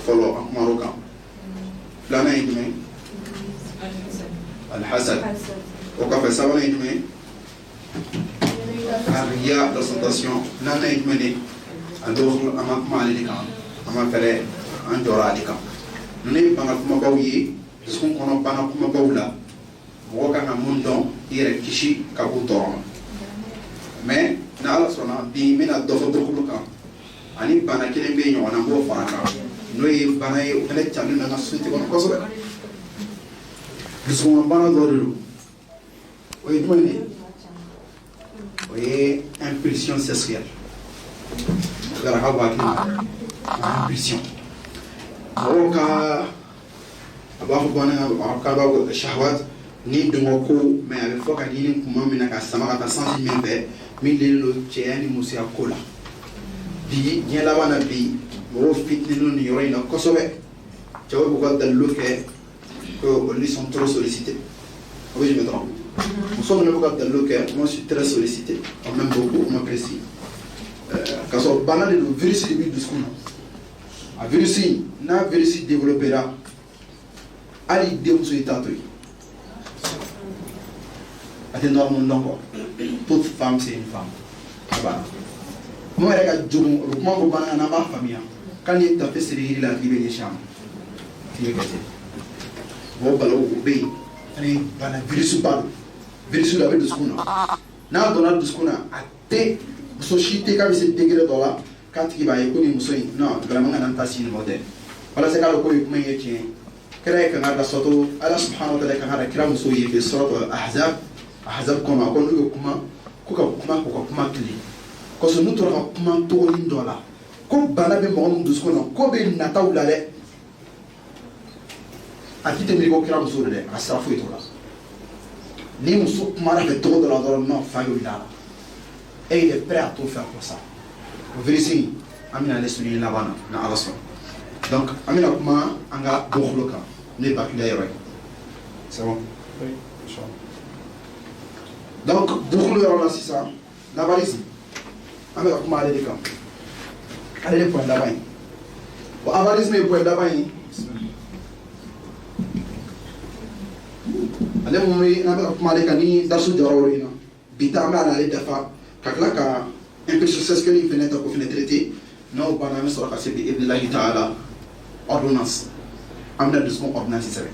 follow Marocain. Lana idme Al-Hasad. Au café savana idme Aria d'ostentation. Lana idme Ador amak malika. Amak fere andora dika. Nous bana kuma bawye, ce qu'on connaît bana kuma bawla. Woka na mundon ire kishi kabutoroma. Mais na ala sona bi mina dofo dokubuka. Ani bana kelen be nyona bo faraka. Noy bana ye o kele chalu na suite kono kosobe. Bisu bana doru. Oye dumani. Oye impulsion sexuelle. Gara hawa ki impulsion. Woka abafu bana akaba shahwat ni dungoko mais avec fois ka dini kuma mina ka sama ka sensi membe mi lelo cheani musia kola bi nyela wana bi mo fitni no ni yoro ina kosobe chawo ko dallo ke ko ils sont trop sollicités. Oui, je me trompe. Nous sommes le cas dallo ke moi je suis très sollicité, on m'aime beaucoup, on m'apprécie. Quand on banal le virus début de school. A virus na virus développera ali demuso itatoi. C'est énorme encore. Toute femme, c'est une femme. Moi, je regarde le comment vous parlez dans ma famille. Quand il est fait, c'est il a libéré les chambres. C'est le cas. Vous parlez au pays. Il y a un virus par virus là avec du schouna. N'a donné du schouna à té. Société comme c'est dégré dans là. Quand il va écouter musoï, non, vraiment un antassi le modèle. Voilà c'est quand le coït comment il est tient. Créer qu'un arbre soto. Allah subhanahu wa ta'ala quand arbre créa musoï fait sur Ahzab. Ahzab koma kono kuma kili koso nutora kuma to lindola ko bana be mo ndu skono ko be natawla le akite mi ko kira muso de asrafu itola ni muso kuma la fe to de la dor non fa yo la et il est prêt à tout faire pour ça vous vérifiez amina les souliers la bana na alaso donc amina kuma anga bokhloka ne ba kila yoro c'est bon oui inchallah. Donc, pour le rôle c'est ça, l'avarice, avec la commande des camps. Allez, les points d'abord. Pour avarice, mais point d'abord. Allez, mon mari, avec la commande des camps, dans ce genre, bita ma allez d'afa, kakla ka, un peu sur ce que les fenêtres pour finir traité, non, pas la même sur la casse de la guitare, ordonnance. Amna de ce qu'on ordonnance, c'est vrai.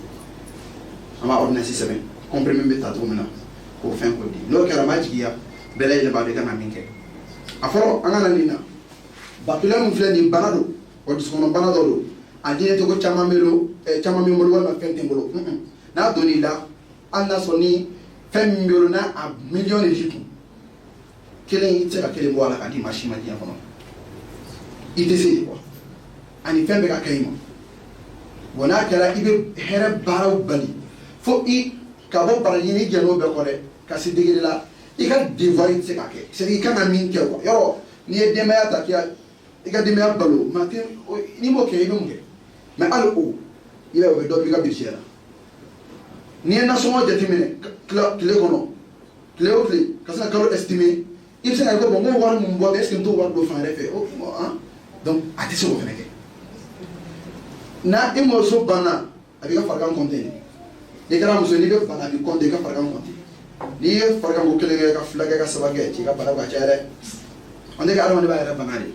Ama ordonnance, c'est vrai. Comprenez même ta dominante. Au fin de l'eau qui a la magie, belle et le bas de Ganaminke. A fort, en Anna, Batula Muflen in Banado, ou du son Banado, a dîner to Chamamelo, Chamamolo, ma fentembolo. N'a donné là, Anna Soni, Femme Milona à millions d'Égyptiens. Quel est la quelle voix la machine à dire comment il décide quoi. En effet, avec un caïman. On a qu'elle a eu Herb Barrow Bali. Faut y kabo barayini jano be kore kasi digiri la ika devoir se ka ke c'est ika na min ke ko yoro ni e demaya ta kia ika demaya balo matin ni mo ke ibe mge mais al o il a do ika bishera ni na so mo jetimine clé kono clé o clé kasi kalo estimé il se ko bon war mu mbo est-ce que to war do fan refe o hein donc ati so ko feneke na imo so bana abi ka fargan contenu ni kara muso ni be bana bi konde ka fargan konti ni fargan ko kele ka flaga ka sabage ci ka bana ka chere onde ka alwani ba era bana ri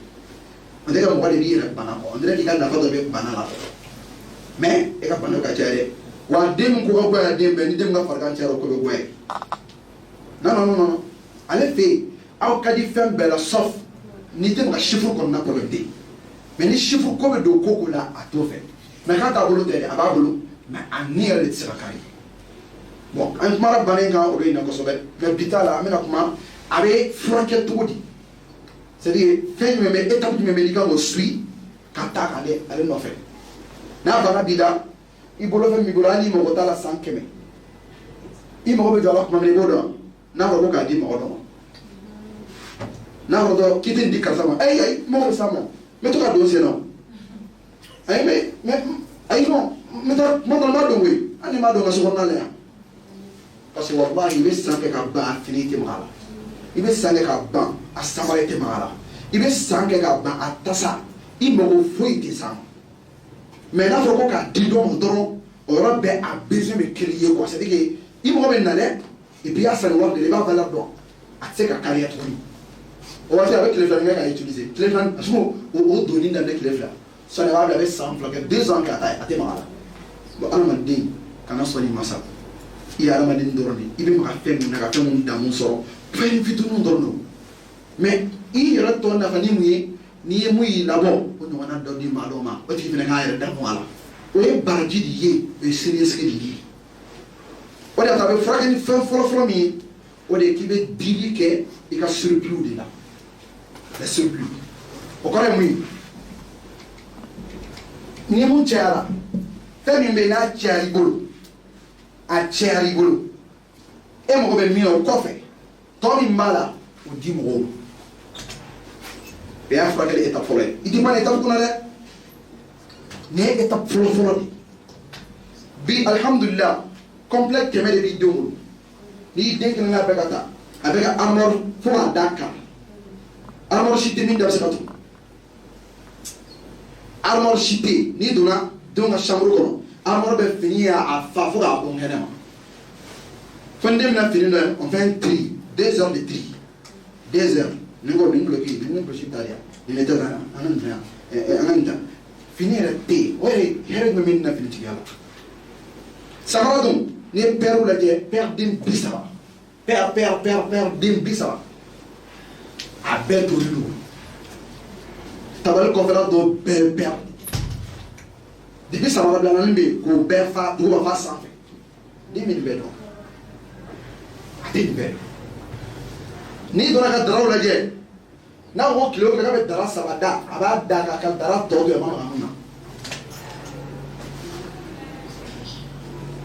onde ka mo bali bi era bana ko onde ki ka na fodo be bana la mais e ka bana ka chere wa dem ko ko ya dem be ni dem ka fargan chere ko be goy non ale fe aw ka di fem bela sauf ni dem ka chiffre ko na problème de mais ni chiffre ko be do ko la a to fe mais quand ta bolo te aba bolo mais en nier le tirakari bon en mara baninga o ina ko sobe mais bitala amena kuma abe franke todi c'est-à-dire fait me étape me médica au suit kata ale no fait na bana bida ibolo fe mi golani mo gotala sankeme imo be jala kuma me bodo na ro ka di mo do na ro do kitin di kasama ay mo samo me to ka dossier non ay mais ay non mais mo do ma do we ani ma do ka so na le parce que wallahi be sanke ka ba finiti mala ibe sanke ka ba asamarete mala ibe sanke ka ba atasa imo go fuiti sam mais n'a fɔra ko k'a di dɔ ma dɔrɔn o yɔrɔ bɛɛ a besoin bɛ créer quoi c'est à dire que i mɔgɔ bɛ na dɛ et puis i y'a sanni wari de la i b'a valeur dɔn a tɛ se ka kariya tuguni o waati a bɛ tile fila kɛ k'a utiliser tile fila a suma o donni daminɛ tile fila sɔnni a b'a bila a bɛ san fila kɛ 2 ans kɛ a ta ye a tɛ maga la bon adamaden kana sɔn i masa i ye adamaden dɔrɔn de i bɛ maga fɛn min na ka fɛn minnu damu sɔrɔ fɛn fitininw dɔrɔn don mais i yɛrɛ tɔ nafa ni mun ye n'i ye mun y'i labɔ o ɲɔgɔnna dɔ di maa dɔ ma o tigi fana k'a yɛrɛ damu a la o ye baraji de ye o ye siniɲɛsigi de ye o de y'a to a bɛ furakɛ ni fɛn fɔlɔfɔlɔ min ye o de ye k'i bɛ dili kɛ i ka surplus de la le surplus o kɔrɔ ye mun ye ni mun cayara fɛn min bɛ yen n'a cayara i bolo a cayara i bolo e mago bɛ min na o kɔfɛ tɔ min b'a la o di mɔgɔw ma o y'a furakɛli étape fɔlɔ ye i tɛ ban étape kunna dɛ nin ye étape fɔlɔ-fɔlɔ de bi alhamdulillah complet kɛmɛ de b'i denw bolo n'i y'i den kelen n'a bɛɛ ka taa a bɛ ka armoire fo k'a da kan armoire si tɛ min da bɛ se ka tugu armoire si tɛ yen n'i donna denw ka chambre kɔnɔ armoire bɛ fini ye a fa fo k'a bɔn kɛnɛ ma fo ni den bɛna fini dɔ ye on fait un tri 2 heures de tri 2 heures ni ko nin bloqué nin bloqué ta ya nin tɛ na an ka nin an ka nin ta fini yɛrɛ tɛ yen o yɛrɛ hɛrɛ jumɛn bɛ nin na fini tigiya la samara dun n'i ye pɛriw lajɛ pɛri den 30 pɛri den 30 a bɛɛ tori don tabali kɔfɛla dɔw bɛɛ pɛri depuis samara bilanin bɛ yen k'o bɛɛ fa dugu ma fa sanfɛ den bɛ nin bɛɛ dɔn a tɛ nin bɛɛ dɔn n'i donna ka daraw lajɛ n'a ko tile o tile k'a bɛ dara 3 da a b'a da k'a ka dara tɔ to yen a ma maga mun na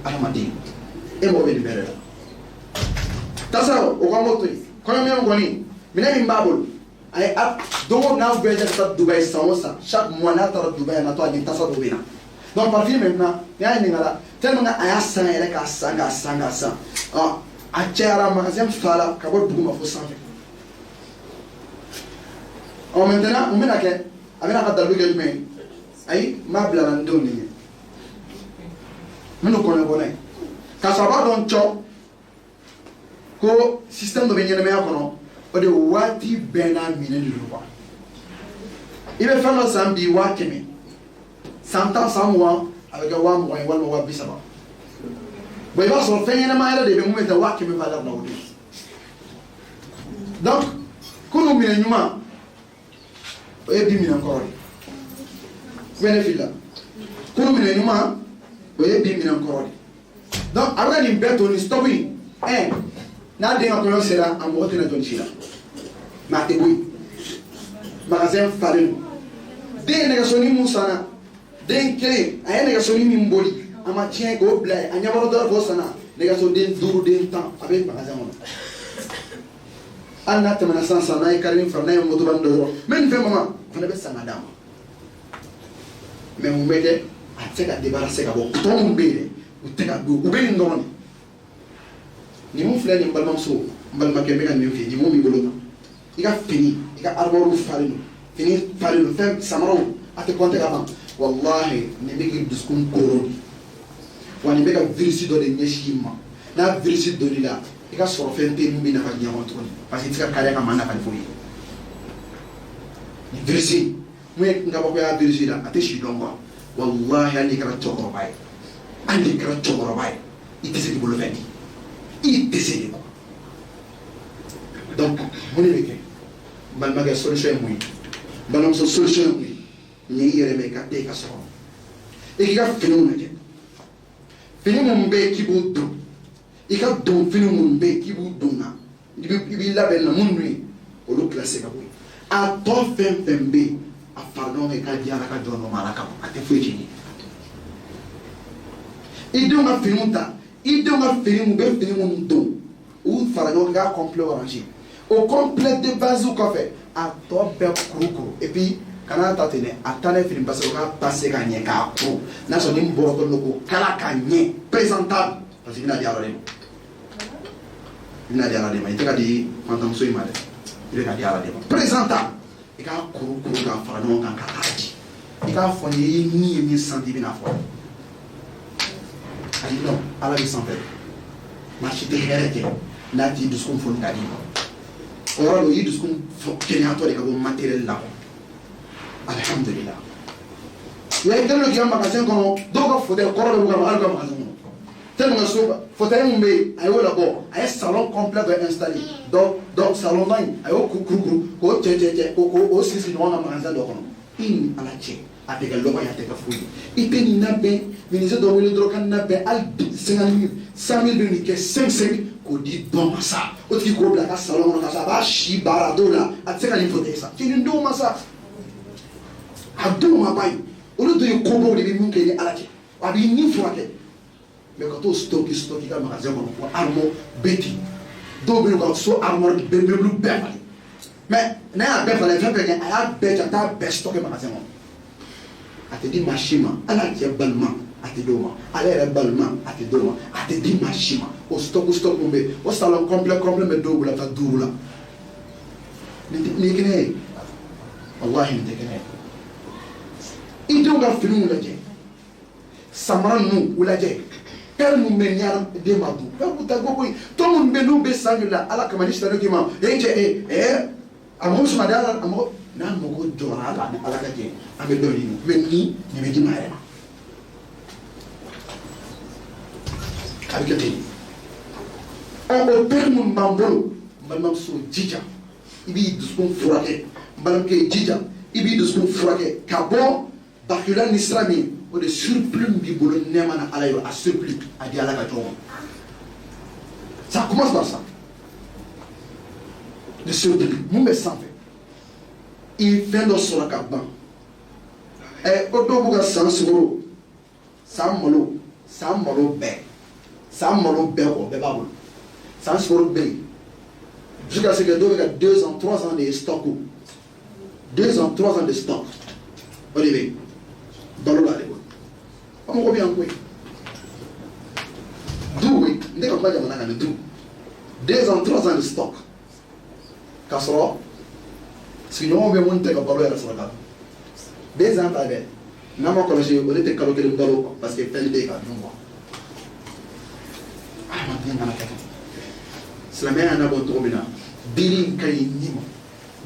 adamaden e mago bɛ nin bɛɛ de la tasara o k'an k'o to yen kɔɲɔminɛn kɔni minɛn min b'a bolo a ye don o don n'a voyage ka taa Dubaï san o san chaque mois n'a taara Dubaï a natɔ a ni tasa dɔ bɛ na donc parfum maintenant n'i y'a ɲininka la tellement a y'a san yɛrɛ k'a san a cayara magasin fala ka bɔ dugu ma fo sanfɛ maintenant mun bɛna kɛ a bɛna ka dalu kɛ jumɛn ye ayi n b'a bila la n denw de ɲɛ n bɛna kɔɲɔ bɔ n'a ye k'a sɔrɔ a b'a dɔn cɔ ko système dɔ bɛ ɲɛnamaya kɔnɔ o de waati bɛɛ n'a minɛ de don quoi i bɛ fɛn dɔ san bi 100 san 10 san 20 a bɛ kɛ 20 ye walima 30 bon i b'a sɔrɔ fɛn ɲɛnama yɛrɛ de bɛ mun bɛ taa 100 valeur la o de donc kunun minɛ ɲuman o ye bi minɛ kɔrɔ de ne fili la kunun minɛ ɲuman o ye bi minɛ kɔrɔ de donc a bɛ nin bɛɛ to nin stop in n'a den ka kɔɲɔ sera a mɔgɔ tɛna jɔn si la mais a tɛ bɔ yen magasin falen don den ye nɛgɛsoni mun sanna den kelen a ye nɛgɛsoni min boli a ma tiɲɛ k'o bila yen a ɲɛkɔrɔ dɔrɔn k'o sanna nɛgɛsoden 5 den 10 a bɛ magasin kɔnɔ hali n'a tɛmɛna san n'a ye karini fara n'a ye moto ban dɔ dɔrɔn mɛ nin fɛn mama o fana bɛ san ka d'a ma mais mun bɛ kɛ a tɛ se ka débarrasser ka bɔ tɔ mun bɛ yen u tɛ ka don u bɛ nin dɔrɔn de nin mun filɛ nin balimamuso n balimakɛ n bɛ ka nin f'i ye nin mun b'i bolo kan i ka fini i ka armoire falen don fini falen don fɛn samaraw a tɛ compter ka ban wallahi nin bɛ k'i dusukun koron de wa nin bɛ ka virus dɔ de ɲɛsin i ma n'a virus donn'i la i ka sɔrɔ fɛn tɛ min bɛ nafa diɲɛ kɔnɔ tuguni parce que i tɛ se ka kariya ka maa nafa ni foyi ye nin virus mun ye n ka bɔ ko y'a virus la a tɛ si dɔn quoi wallahi hali n'i kɛra cɛkɔrɔba ye hali n'i kɛra cɛkɔrɔba ye i tɛ se k'i bolo fɛn di i tɛ se de quoi donc mun de bɛ kɛ n balimakɛ solution ye mun ye n balimamuso solution ye mun ye nin y'i yɛrɛ ma i ka taa i ka so kɔnɔ i k'i ka finiw lajɛ fini mun bɛ yen k'i b'o don i ka don fini mun bɛ yen k'i b'u don na i b'i labɛn na minnu ye olu classé ka bɔ yen a tɔ fɛn fɛn bɛ yen a fara ɲɔgɔn kan i k'a di ala ka jɔn dɔ ma ala kama a tɛ foyi tiɲɛ i denw ka finiw ta i denw ka fini mun bɛ fini minnu don u fara ɲɔgɔn kan k'a complet orange o complet de base kɔfɛ a tɔ bɛɛ kurukuru et puis kana ta ten dɛ a taa n'a fini parce que o ka passer ka ɲɛ k'a kuru n'a sɔrɔ ni bɔrɔ dɔ ko kala ka ɲɛ présentable parce que i bɛna di ala de ma i bɛna di ala de ma i tɛ ka di fantanmuso in ma dɛ i bɛ ka di ala de ma présentable i k'a kurukuru k'a fara ɲɔgɔn kan ka taa di i k'a fɔ n ye i ni ye min santi i bɛna fɔ ayi non ala bɛ sanfɛ maa si tɛ hɛrɛ kɛ n'a t'i dusukun foni ka di ma o yɔrɔ la o y'i dusukun kɛnɛyatɔ de ka bɔ matériel la alhamdulillah ya i kɛlen don k'i ka magasin kɔnɔ dɔw ka fauteuil kɔrɔ bɛ bɔ ka hali u ka magasin kɔnɔ tellement que so fauteuil mun bɛ yen a y'o labɔ a ye salon complet dɔ installé donc salon dɔ in a y'o kurukuru k'o cɛ k'o sigi ɲɔgɔn ka magasin dɔ kɔnɔ i ni ala cɛ a tɛ kɛ lɔgɔ ye a tɛ kɛ foyi ye i tɛ nin labɛn ministre dɔ wele dɔrɔn ka nin labɛn hali 50 000 100 000 bɛ nin kɛ 5 k'o di dɔ ma sa o tigi k'o bila a ka salon kɔnɔ ka sɔrɔ a b'a si baara dɔw la a tɛ se ka nin fauteuil sa k'i nin denw ma sa a denw ma ba ye olu dɔ ye kobaw de bɛ min kɛ ni ala cɛ a b'i ni furakɛ mais ka t'o stocki ka magasin kɔnɔ ko armoire bɛɛ ten dɔw bɛ yen ka so armoire meuble bɛɛ falen mais n'a y'a bɛɛ falen fɛn fɛn kɛ a y'a bɛɛ cɛ a t'a bɛɛ stocke magasin kɔnɔ a tɛ di maa si ma ala cɛ balima a tɛ d'o ma ale yɛrɛ balima a tɛ d'o ma a tɛ di maa si ma o stock mun bɛ yen o salon complet bɛ dɔw bolo a taa 5 la nin ye kɛnɛ ye wallahi nin tɛ kɛnɛ ye i denw ka finiw lajɛ samara ninnu u lajɛ père mun bɛ ɲara den ma dun père kun ta ko koyi tɔ minnu bɛ n'u bɛ san joli la ala kama ni sitani k'i ma cɛ a mɔgɔ suma de ala a mɔgɔ n'a mago jɔra a la ni ala ka jɛ an bɛ dɔ ɲini mais nin bɛ di ma yɛrɛ ma a bɛ kɛ ten o père mun b'an bolo n balimamuso jija i b'i dusukun furakɛ n balimakɛ jija i b'i dusukun furakɛ ka bɔ bakila ni sira min o de surplus min b'i bolo nɛɛma na ala ye a surplus a di ala ka jɔn ma ça commence par ça le surplus mun bɛ sanfɛ i ye fɛn dɔ sɔrɔ ka ban ko dɔw b'u ka san sugaro san malo bɛɛ kɔ bɛɛ b'a bolo san sugaro bɛɛ yen jusqu'à ce que dɔw bɛ ka 2 ans 3 ans de stock 2 ans 3 ans de stock o de bɛ yen balo la de bolo an mɔgɔ bɛ yan koyi du koyi n tɛ ka kuma jamana kan du 2 ans 3 ans de stock k'a sɔrɔ sigiɲɔgɔnw bɛ mun tɛ ka balo yɛrɛ sɔrɔ k'a dun 2 ans ta dɛ n'a ma kɔlɔsi o de tɛ kalo 1 balo parce que fɛn bɛ yen ka dun quoi adamaden kana kɛ ten silamɛya y'a nabɔ cogo min na dili ka ɲi ni ma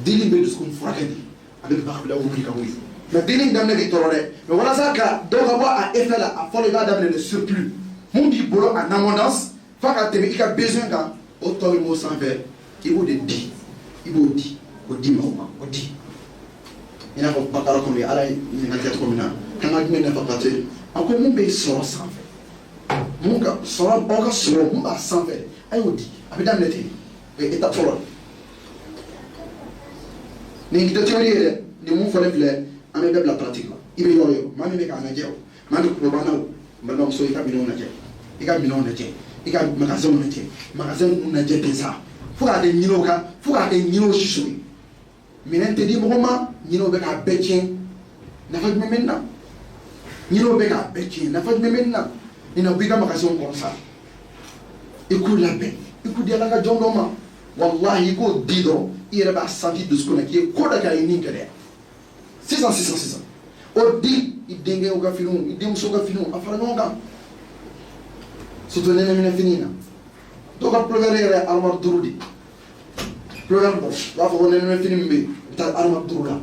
dili bɛ dusukun furakɛ de a bɛ bakabila wuli ka wuli mais dili daminɛ b'i tɔɔrɔ dɛ mais walasa ka dɔ ka bɔ a effet la a fɔlɔ i b'a daminɛ le surplus mun b'i bolo en abondance f'a ka tɛmɛ i ka besoin kan o tɔ min b'o sanfɛ i b'o de di i b'o di o di maaw ma o di i n'a fɔ bakara kɔnɔ ala ye ɲininkali kɛ cogo min na kan ka jumɛn nafa ka te a ko mun bɛ sɔrɔ sanfɛ mun ka sɔrɔ aw ka sɔrɔ mun b'a sanfɛ a y'o di a bɛ daminɛ ten o ye étape fɔlɔ nin tɛ théorie ye dɛ nin mun fɔlen filɛ an bɛ bɛɛ bila pratique la i bɛ yɔrɔ yɔrɔ maa min bɛ k'a lajɛ o maa min kulo banna o n balimamuso i ka minɛnw lajɛ i ka minɛnw lajɛ i ka magasinw lajɛ magasin ninnu lajɛ ten sa fo k'a kɛ ɲinɛw kan fo k'a kɛ ɲinɛw siso ye minɛn tɛ di mɔgɔ ma ɲinɛw bɛ k'a bɛɛ tiɲɛ nafa jumɛn bɛ nin na ɲinɛw bɛ k'a bɛɛ tiɲɛ nafa jumɛn bɛ nin na nin na u b'i ka magasinw kɔnɔ sa i k'u labɛn i k'u di ala ka jɔn dɔ ma walahi i k'o di dɔrɔn i yɛrɛ b'a santi dusukun na k'i ye ko dɔ kɛ a ye nin gɛlɛya sisan o di i denkɛw ka finiw i denmuso ka finiw a fara ɲɔgɔn kan surtout nɛnɛminɛ fini na dɔw ka pulɔvɛri yɛrɛ armoire 5 de pulɔvɛri bɔ u b'a fɔ ko nɛnɛminɛ fini min bɛ yen u bɛ taa armoire 5 la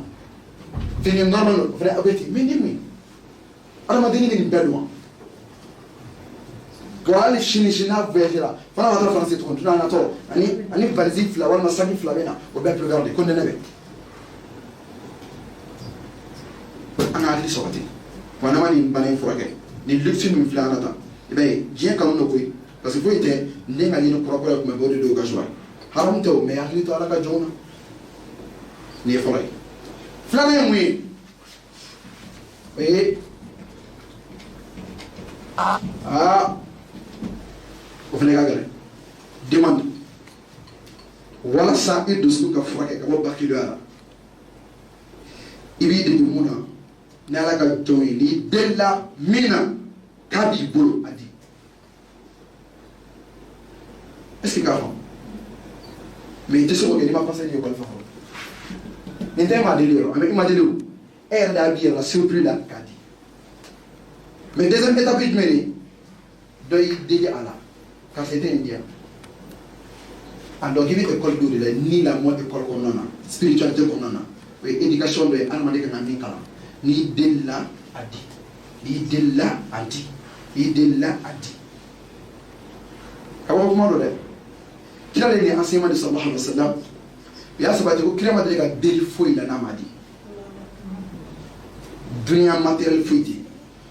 fini normal o fana a bɛ ten mais ni mun adamadennin bɛ nin bɛɛ dɔn wa hali sini n'a voyagé la fana ma taa faransi tuguni tuna natɔ ani valise 2 walima sac 2 bɛ na o bɛɛ pulɔvɛri de ko nɛnɛ bɛ an ka hakili sɔrɔ ten wa n'an ma nin bana in furakɛ nin luxe min filɛ an na tan i b'a ye diɲɛ kanu don koyi parce que foyi tɛ ne ka ɲini kura tuma bɛɛ o de don o ka joie haramu tɛ o mais hakili to ala ka jɔnw na nin ye fɔlɔ ye filanan ye mun ye o ye o fana ka gɛlɛn demande walasa i dusukun ka furakɛ ka bɔ bakidoya la i b'i dege mun na ni ala ka jɔn ye n'i delila min na k'a b'i bolo a di est ce que k'a faamu mais i tɛ se k'o kɛ n'i ma conseil ni ekɔli fa fɔlɔ nin tɛ i ma deli yɔrɔ i ma deli o air d'habiller la surpris là kadi mais deuxième étape it meni doy dédié à la quand c'était indien ando gibi école do la ni la mode école ko nona spiritualité ko nona we éducation do an mande ka ngami kala ni della adi ni della adi ni della adi kawo ko modo de kila le ni enseignement de sallallahu alaihi wasallam ya sabati ko kila madre ka deli foi la namadi dunia matériel fuiti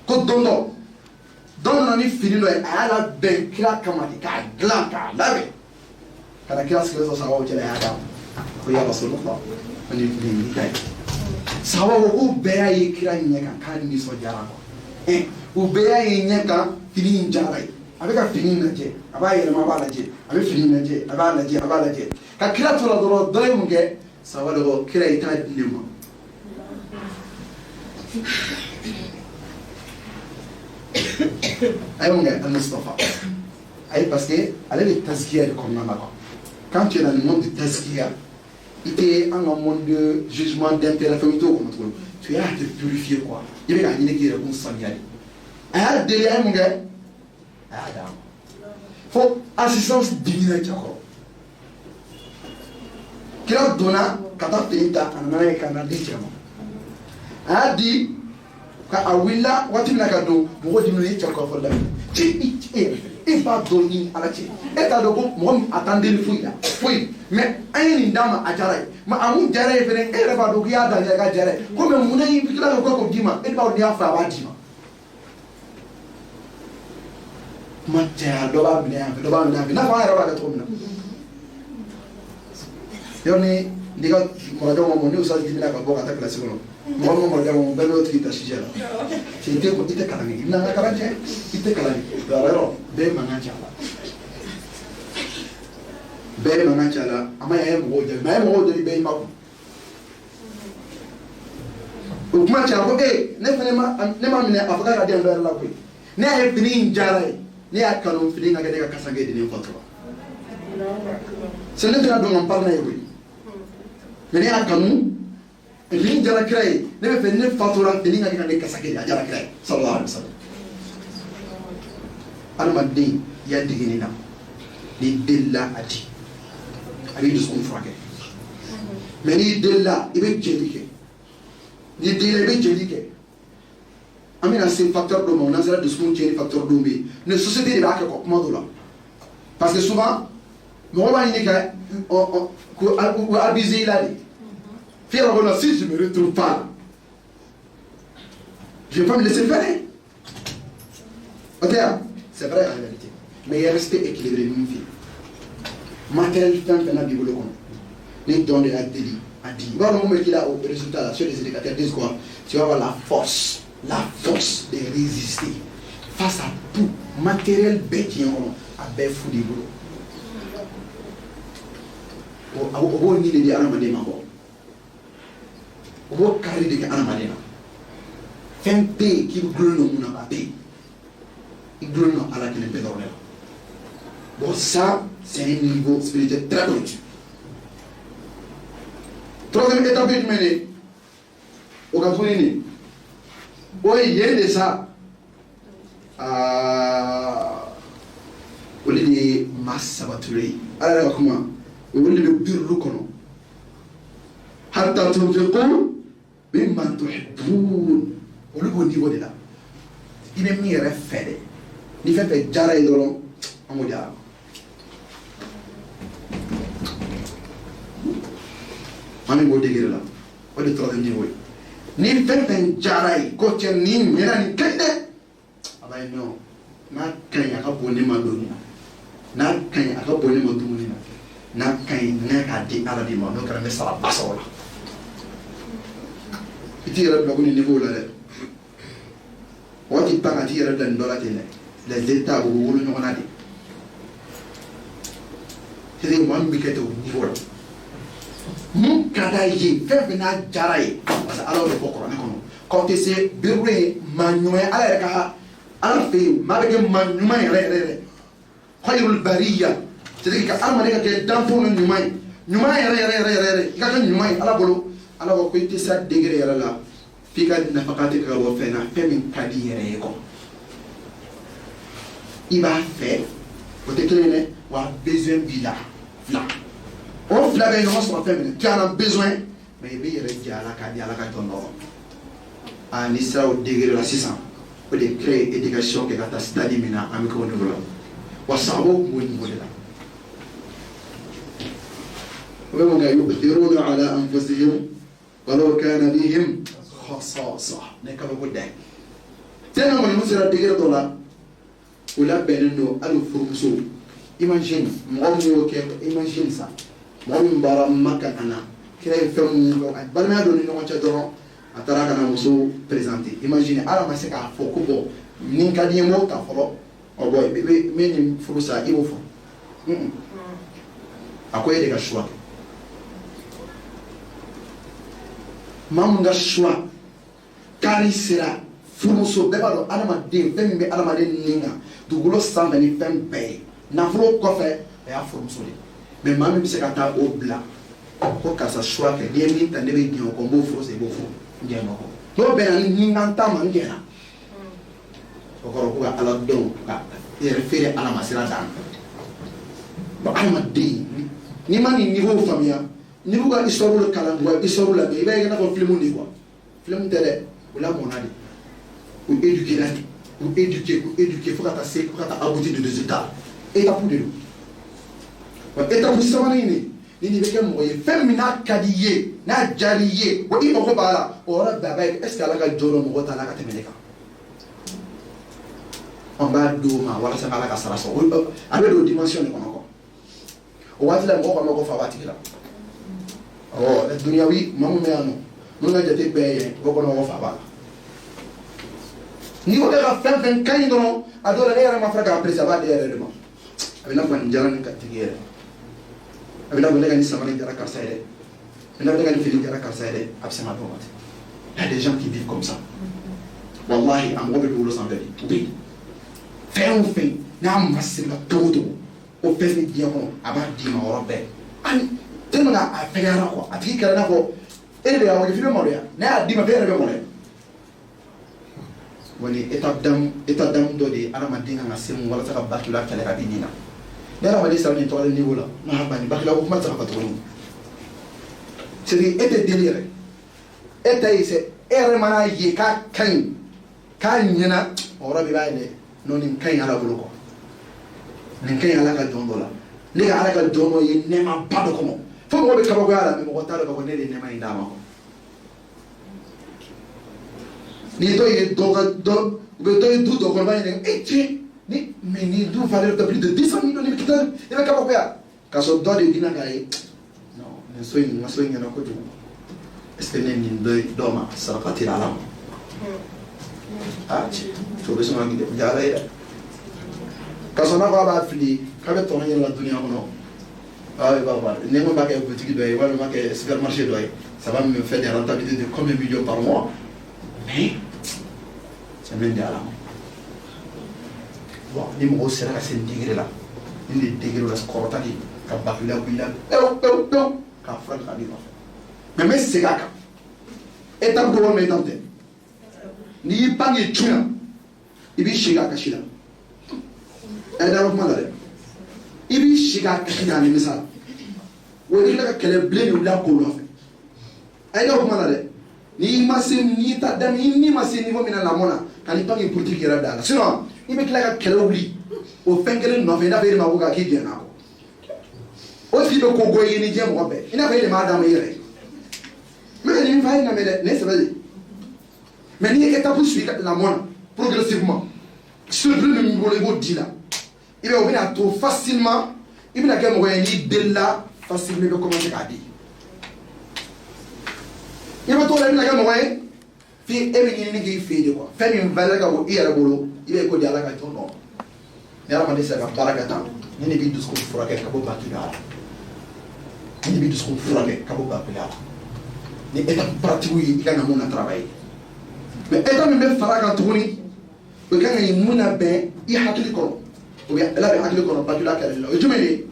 ko dondo ni fililo e ala ben kila kamadi ka glan ka labe kana kila sikilizo sawa chele hada ko ya rasulullah ani ni dai sawa ko beya yikira nyeka kan ni so jara ko beya nyeka fini njara abeka fini naje abaye ma bala je abe fini naje abala je ka kila to la doro doy munge sawa do kila ita dinema munge al-Mustafa parce que elle est tazkiya de comme nana. Quand tu es dans le monde de tazkiya, tu es en un monde de jugement d'intérêt familial, tu es à te purifier quoi. Il y a une qui répond sans y aller. Ah, derrière mon gars, faut assistance divine qui encore. Qui a donné quand tu es dans un Canada, a dit ka awilla wati na ka do mo di no yitcha ko fola ci e ba do ni ala ci e ta do ko mo attendre le fui mais ayini ndama ajara ma amu jare fere e re ba do ya da ga jare ko me mu ne yi kila ko dima e ba do ya fa ba dima ma ja do ba bi na fa ra ba ga to na yoni ndiga mo do mo ni usal dimina ka bo ka ta classe ko mo mo mo belo trita shijela sente ko ite kalani na karanje ite kalani darero be manachala ama ya mo je be ma ko o kuma cha ko ne fene ma mine afaka ga de ndo la ko ne ay fini njara ne ya kanu fini ga de ka kasange de ne fotro se ne tra do ngam parna yoy ne ya kanu rin jara kray ne be fene fatura fini ga de kasage de jara kray sallallahu alaihi wasallam almaddi ya diginina ni dilla ati ali dus on frage mais ni dilla ibe jelike ni dilla ibe jelike amina c'est facteur de mon nazara de son tieni facteur dombi ne société de ba ko modola parce que souvent mo ba ni ka ko abuser là faire voilà si je me retrouve pas je vais pas me laisser faire c'est vrai en réalité mais il y a respect équilibré une vie matériel tant qu'on a bibolo comme les dons de la délit a dit voilà le moment qu'il a au résultat là sur les éducateurs disent quoi tu vas avoir la force de résister face à tout matériel bêtien à bien fou du boulot au ni les aramade mabo au carré de aramade fin paix qui glone mon abaté il glone à la clé pédorne. Bon, ça, c'est un niveau spirituel très pointu. Troisième étape de mener, au Cameroun, oui, il y a de ça, au lieu de masse sabaturée, alors comment, au lieu de bureau qu'on a, hatta tunfiqu mimma tuhibbun, au niveau de là, il est mis à faire. Ni fait jara idolon amu jara mami bo degere la o de troisième niveau ni fait jara ko chen ni mera ni kende abay no na kanya ka boni ma doni na kanya ka boni ma dumuni na kanya ka di ala di ma no kara me sala basola itira ba ko ni niveau la de wati panga tira dan dola tene les états où nous avons dit. C'est un moment qui est au niveau. Mon cadaïe, fait venir jaraï. Parce que alors le pokora ne connaît. Quand tu sais, bureau manuel, alors fait, malgré manuel, khoyul bariya. C'est-à-dire que alma que dans ton numaï, numaï, il y a un numaï, à la bolo, alors que tu sais degré là. f'i ka nafakati ka bɔ fɛn na fɛn min ka di yɛrɛ ye kɔ i b'a fɛ o tɛ kelen dɛ wa besoin b'i la fila o fila bɛ ɲɔgɔn sɔrɔ fɛn min tu as un besoin mais i bɛ yɛrɛ di ala k'a di ala ka jɔn dɔrɔn ni sera o degré la sisan o de créer éducation kɛ ka taa stade min na an bɛ kɛ o niveau la wa sababu kun b'o niveau de la o bɛ mun kɛ yu'thiruna ala anfusihim ولو كان بهم خصاصة نكمل قدام تنا من المسيرة تجري طلع ولا بيننا ألو فرمسو imagine مغامر وكيف imagine ça مغامر برا مكان أنا كده يفهم بل ما يدوني نوع شدرا أتراك أنا مسو بريزانتي imagine أنا مسك عفوكو من كذي يوم تفرق أو boy من فرصة يوفو أكو يدك شوى mamun ga choix kari sera furumuso bɛɛ b'a dɔn adamaden fɛn min bɛ adamaden nin kan dugukolo sanfɛ ni fɛn bɛɛ ye nafolo kɔfɛ o y'a furumuso de mais maa min bɛ se ka taa o bila ko karisa choix kɛ n'i ye min ta ne bɛ diɲɛ o kɔ n b'o furu sen i b'o furu n diɲɛ nɔ kɔ n'o bɛnna ni ɲinkan ta ma n diɲɛ na o kɔrɔ ko ka ala dɔn ka yɛrɛ feere ala ma sira dan bon adamaden n'i ma nin niveau faamuya ni b'u ka histoire le kalan wa histoire la mais i b'a ye i n'a fɔ film de quoi film tɛ dɛ o la mɔna de o éduquer la de o éduquer fo ka taa se fo ka taa aboutir de résultat étape de don wa étape sabanan in de ni nin bɛ kɛ mɔgɔ ye fɛn min n'a ka di i ye n'a diyara i ye wa i mago b'a la o yɔrɔ bɛɛ a b'a ye est ce que ala ka jɔ dɔ mɔgɔ t'a la ka tɛmɛ ne kan an b'a d'o ma walasa ala ka sara sɔrɔ a bɛ don dimension de kɔnɔ quoi o waati la mɔgɔ ka mɔgɔ fa b'a tigi la. Oh, duniyawi mamu me ano nuna jate bɛɛ o kɔnɔ mɔgɔ fa b'a la n'i ko e ka fɛn fɛn ka ɲi dɔrɔn a dɔw la ne yɛrɛ ma fara k'a apprécier a b'a di yɛrɛ de ma a bɛ n'a fɔ nin jara nin ka tigi yɛrɛ a bɛ n'a fɔ ne ka nin sama nin jara karisa ye dɛ a bɛ n'a fɔ ne ka nin fini jara karisa ye dɛ a bɛ se ma dɔn ma ten il y a des gens qui vivent comme ça wallahi a mɔgɔ bɛ dugukolo sanfɛ de u bɛ yen fɛn o fɛn n'a ma sirila cogo o cogo o fɛn bɛ diɲɛ kɔnɔ a b'a d'i ma yɔrɔ bɛɛ ani tellement a fɛgɛyara quoi a tigi kɛra i n'a fɔ e de y'a wele f'i bɛ maloya n'a y'a d'i ma f'e yɛrɛ bɛ maloya wa ni étape d'âme dɔ de ye adamaden kan ka se mun walasa ka bakila kɛlɛ ka bin nin na ni adamaden sera nin tɔgɔlen niveau la n'a banni bakila ko kuma tɛ se ka fɔ tuguni c'est que e tɛ deli yɛrɛ e ta ye sɛ e yɛrɛ mana ye k'a ka ɲi k'a ɲɛna o yɔrɔ bɛɛ b'a ye dɛ non nin ka ɲi ala bolo quoi nin ka ɲi ala ka jɔn dɔ la ne ka ala ka jɔn dɔ ye nɛɛma ba dɔ kɔnɔ fo mɔgɔ bɛ kabakoya la mais mɔgɔ t'a dɔn k'a fɔ ne de ye nɛɛma in d'a ma quoi ni dɔ ye dɔ u bɛ dɔ ye du dɔ kɔnɔ b'a ɲininka e tiɲɛ ni mais ni du valeur de plus de 200 millions ni kita i bɛ kabakoya k'a sɔrɔ dɔ de dina k'a ye non nin so in n ka so in ɲɛna kojugu est ce que ne nin dɔ ma saraka tɛ ala ma ah tiɲɛ to bɛ sɔn ka diya ala ye dɛ k'a sɔrɔ n'a ko a b'a fili k'a bɛ tɔnɔ ɲini la duniya kɔnɔ ah oui bah ne ko b'a kɛ boutique dɔ ye walima kɛ supermarché dɔ ye ça va me faire des rentabilités de combien de millions par mois mais c'est même de ala ma bon ni mɔgɔw sera ka se nin degré la ni de degré la kɔrɔtali ka bakila bɔ i la pewu k'a fura k'a di nɔfɛ mais n bɛ segin a kan étape dɔ walima étape tɛ n'i y'i pan k'i cun i b'i si k'a kasi la ɛ dama kuma la dɛ i b'i si k'a kasi k'a nimisa la o ye ka kɛlɛ bilen de wuli ko nɔfɛ ɛ dama kuma la dɛ n'i ma se n'i ta dami n'i ma se niveau min na lamɔ na ka n'i pan k'i politique yɛrɛ da la sinon i bɛ tila ka kɛlɛ wuli o fɛn kelen nɔfɛ i n'a fɔ e de ma ko k'a k'i jɛnna kɔ o tigi bɛ ko goya i ni diɲɛ mɔgɔ bɛɛ i n'a fɔ e de m'a d'a ma i yɛrɛ mais nin fa ye na mɛ dɛ ne sɛbɛ de mais n'i ye étape suivi lamɔ na progressivement surtout min bolo i b'o di la i bɛ o bɛna to facilement i bɛna kɛ mɔgɔ ye n'i delila facilement i bɛ commencer k'a di i bɛ to la i bɛna kɛ mɔgɔ ye f'i e bɛ ɲinini k'i fɛ yen de quoi fɛn min valeur ka bon i yɛrɛ bolo i bɛ ko di ala ka jɔn dɔ ni adamaden sera ka baara kɛ tan ni ne b'i dusukun furakɛ ka bɔ bakila la ni ne b'i dusukun furakɛ ka bɔ bakila la ni étape pratique ye i ka na mun na travailler mais étape min bɛ fara kan tuguni o kan ka ye mun na bɛn i hakili kɔnɔ o bɛ ala bɛ hakili kɔnɔ bakila kɛlɛli la o ye jumɛn ye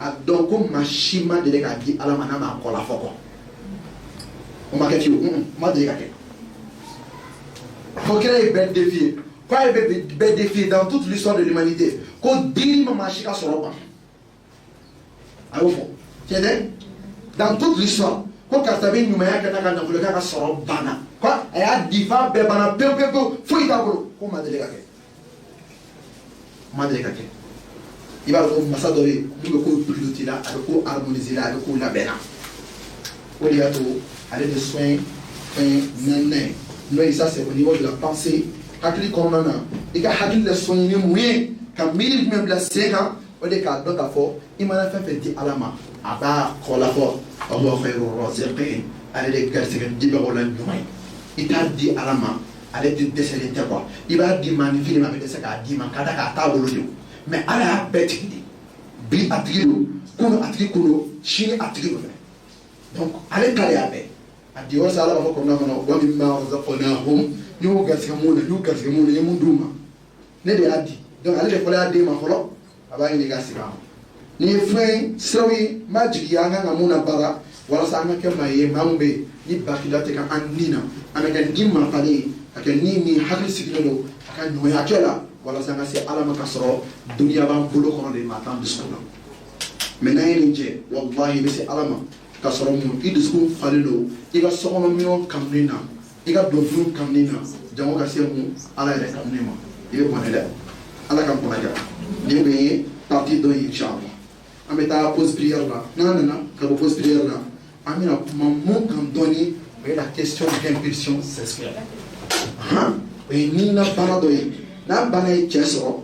a dɔn ko maa si ma deli k'a di ala ma n'a m'a kɔ la fɔ kɔ o ma kɛ fiyewu ma deli ka kɛ faut créer bel défi. Quoi est bel défi dans toute l'histoire de l'humanité? Qu'on dit ma machine à son repas. Alors, dans toute l'histoire, quand Kastabi nous met à le cas à son bana. Quoi? Et à diva, bebana, peu, faut y avoir. Comment dire? Il va le ambassadeur, il va le piloter là, il va harmoniser là, il va la bena. Au lieu aller de soins, mais ça c'est au niveau de la pensée. Hakili kɔnɔna na i ka hakili la sɔnni ni mun ye ka miiri jumɛn bila sen kan o de k'a dɔn k'a fɔ i mana fɛn fɛn di ala ma a b'a kɔla fɔ Allahu khairu raziqin ale de garisɛgɛ dibagaw la ɲuman ye i t'a di ala ma ale de dɛsɛlen tɛ quoi i b'a di maa ni fini ma a bɛ dɛsɛ k'a di ma ka da k'a t'a bolo de mais ala y'a bɛɛ tigi de bi a tigi don kunu a tigi kunu sini a tigi don fɛnɛ donc ale ta de y'a bɛɛ a di wasa ala b'a fɔ kɔnɔna kɔnɔ wa mimma razaqnahum y'u garisɛgɛ mun na ye mun d'u ma ne de y'a di donc ale de fɔlɔ y'a den ma fɔlɔ a b'a ɲini ka segin a ma nin ye fɛn siraw ye n b'a jigiya an kan ka mun na baara walasa an ka kɛ maa ye maa min bɛ yen ni bakila tɛ ka an nin na an bɛ kɛ ni marifalen ye a kɛ ni min hakili sigilen don a ka ɲɔgɔnya kɛ la walasa an ka se ala ma ka sɔrɔ duniya b'an bolo kɔnɔ de maa t'an dusukun na mais n'an ye nin kɛ walahi i bɛ se ala ma ka sɔrɔ mun i dusukun falen don i ka sokɔnɔ minɛnw kanuni na i ka donfiniw kanuni na jango ka se mun ala yɛrɛ kanuni ma i bɛ bɔnɛ dɛ ala ka bɔnɛ kɛ nin bɛ ye partie dɔ ye inchallah an bɛ taa pause prière la n'an nana ka bɔ pause prière la an bɛna kuma mun kan dɔɔni o ye la question d'impulsion sexuelle o ye ni na bana dɔ ye n'a bana ye cɛ sɔrɔ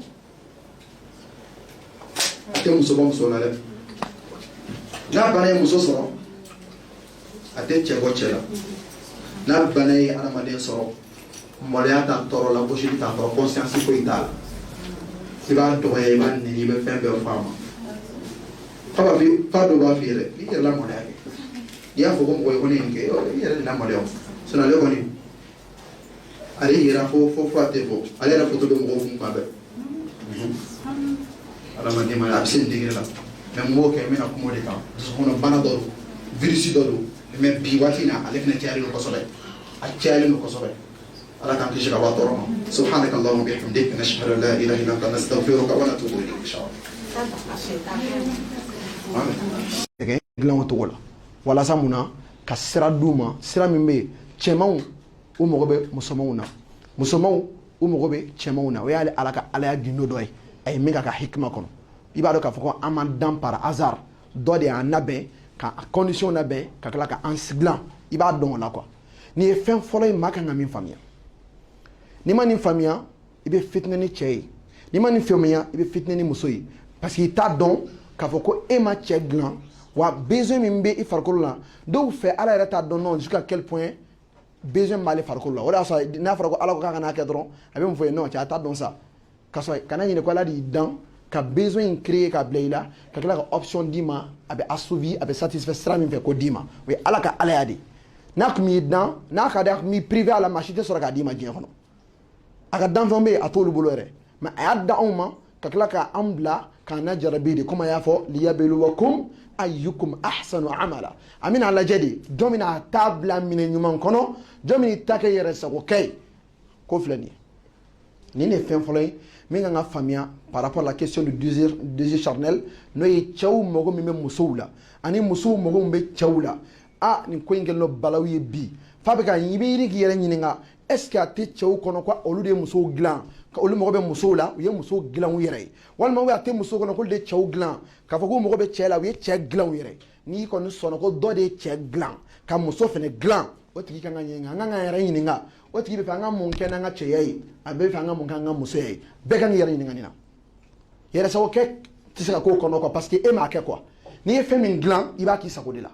a tɛ muso bɔ muso la dɛ n'a bana ye muso sɔrɔ a tɛ cɛ bɔ cɛ la n'a bana ye adamaden sɔrɔ mɔdenya t'a tɔɔrɔ la gosili t'a tɔɔrɔ conscience foyi t'a la i b'a dɔgɔya i b'a nɛni i bɛ fɛn bɛɛ fɔ a ma fa dɔ b'a f'i ye dɛ i yɛrɛ la mɔdenya kɛ n'i y'a fɔ ko mɔgɔ ye ko ne ye nin kɛ i yɛrɛ de la mɔdenya o ale kɔni ale yɛrɛ fo a tɛ fɔ ale yɛrɛ foto bɛ mɔgɔw kun kuma bɛɛ adamaden ma a bɛ se nin degré la mais n b'o kɛ n bɛna kuma o de kan dusukɔnɔ bana dɔ don virus dɔ don mais bi waati in na ale fana cayalen don kosɛbɛ a cayalen don kosɛbɛ ala k'an kisi ka bɔ a tɔɔrɔ ma subhanaka allahumma bihamdik nashhadu an la ilaha illa anta nastaghfiruka wa natubu ilayk inshallah dilan o cogo la walasa mun na ka sira d'u ma sira min bɛ yen cɛmanw u mago bɛ musomanw na musomanw u mago bɛ cɛmanw na o y'ale ala ka alaya gindo dɔ ye a ye min ka hikima kɔnɔ i b'a dɔn k'a fɔ ko an man dan par hasard dɔ de y'an labɛn ka condition labɛn ka tila ka an dilan i b'a dɔn o la quoi nin ye fɛn fɔlɔ ye maa kan ka min faamuya n'i ma nin faamuya i bɛ fitinɛ ni cɛ ye n'i ma nin faamuya i bɛ fitinɛ ni muso ye parce que i t'a dɔn k'a fɔ ko e ma cɛ dilan wa besoin min bɛ i farikolo la dɔw fɛ ala yɛrɛ t'a dɔn non jusqu'à quel point besoin b'ale farikolo la o de y'a sɔrɔ n'a fɔra ko ala ko k'a kana kɛ dɔrɔn a bɛ mun fɔ ye non cɛ a t'a dɔn sa ka sɔrɔ kana ɲini ko ala de y'i dan ka besoin in créer ka bila i la ka tila ka option d'i ma a bɛ assouvi a bɛ satisfait sira min fɛ ko d'i ma o ye ala ka alaya de n'a tun y'i dan n'a ka di a tun b'i privé a la maa si tɛ sɔrɔ k'a d'i ma diɲɛ kɔnɔ a ka danfɛnw bɛ yen a t'olu bolo yɛrɛ mais a y'a dan anw ma ka tila k'an bila k'an na jarabi de comme a y'a fɔ liyabluwakum ayyukum ahsanu amala a bɛna lajɛ de jɔn bɛna a ta bila minɛ ɲuman kɔnɔ jɔn bɛna ta kɛ yɛrɛ sagokɛ ye ko filɛ nin ye nin de ye fɛn fɔlɔ ye min kan ka faamuya par rapport à la question du désir charnel n'o ye cɛw mago min bɛ musow la ani musow mago min bɛ cɛw la nin ko in kɛlen don balawu ye bi f'a bɛ ka i bɛ yiri k'i yɛrɛ ɲininka est ce que a tɛ cɛw kɔnɔ ko olu de ye musow dilan ka olu mago bɛ musow la u ye musow dilan u yɛrɛ ye walima a tɛ musow kɔnɔ k'olu de ye cɛw dilan k'a fɔ k'u mago bɛ cɛ la u ye cɛ dilan u yɛrɛ n'i kɔni sɔnna ko dɔ de ye cɛ dilan ka muso fana dilan o tigi kan ka ɲininka an kan k'an yɛrɛ ɲininka o tigi bɛ fɛ an ka mun kɛ n'an ka cɛya ye a bɛ fɛ an ka mun kɛ an ka musoya ye bɛɛ kan k'i yɛrɛ ɲininka nin na yɛrɛsagokɛ tɛ se ka k'o kɔnɔ quoi parce que e m'a kɛ quoi n'i ye fɛn min dilan i b'a k'i sago de la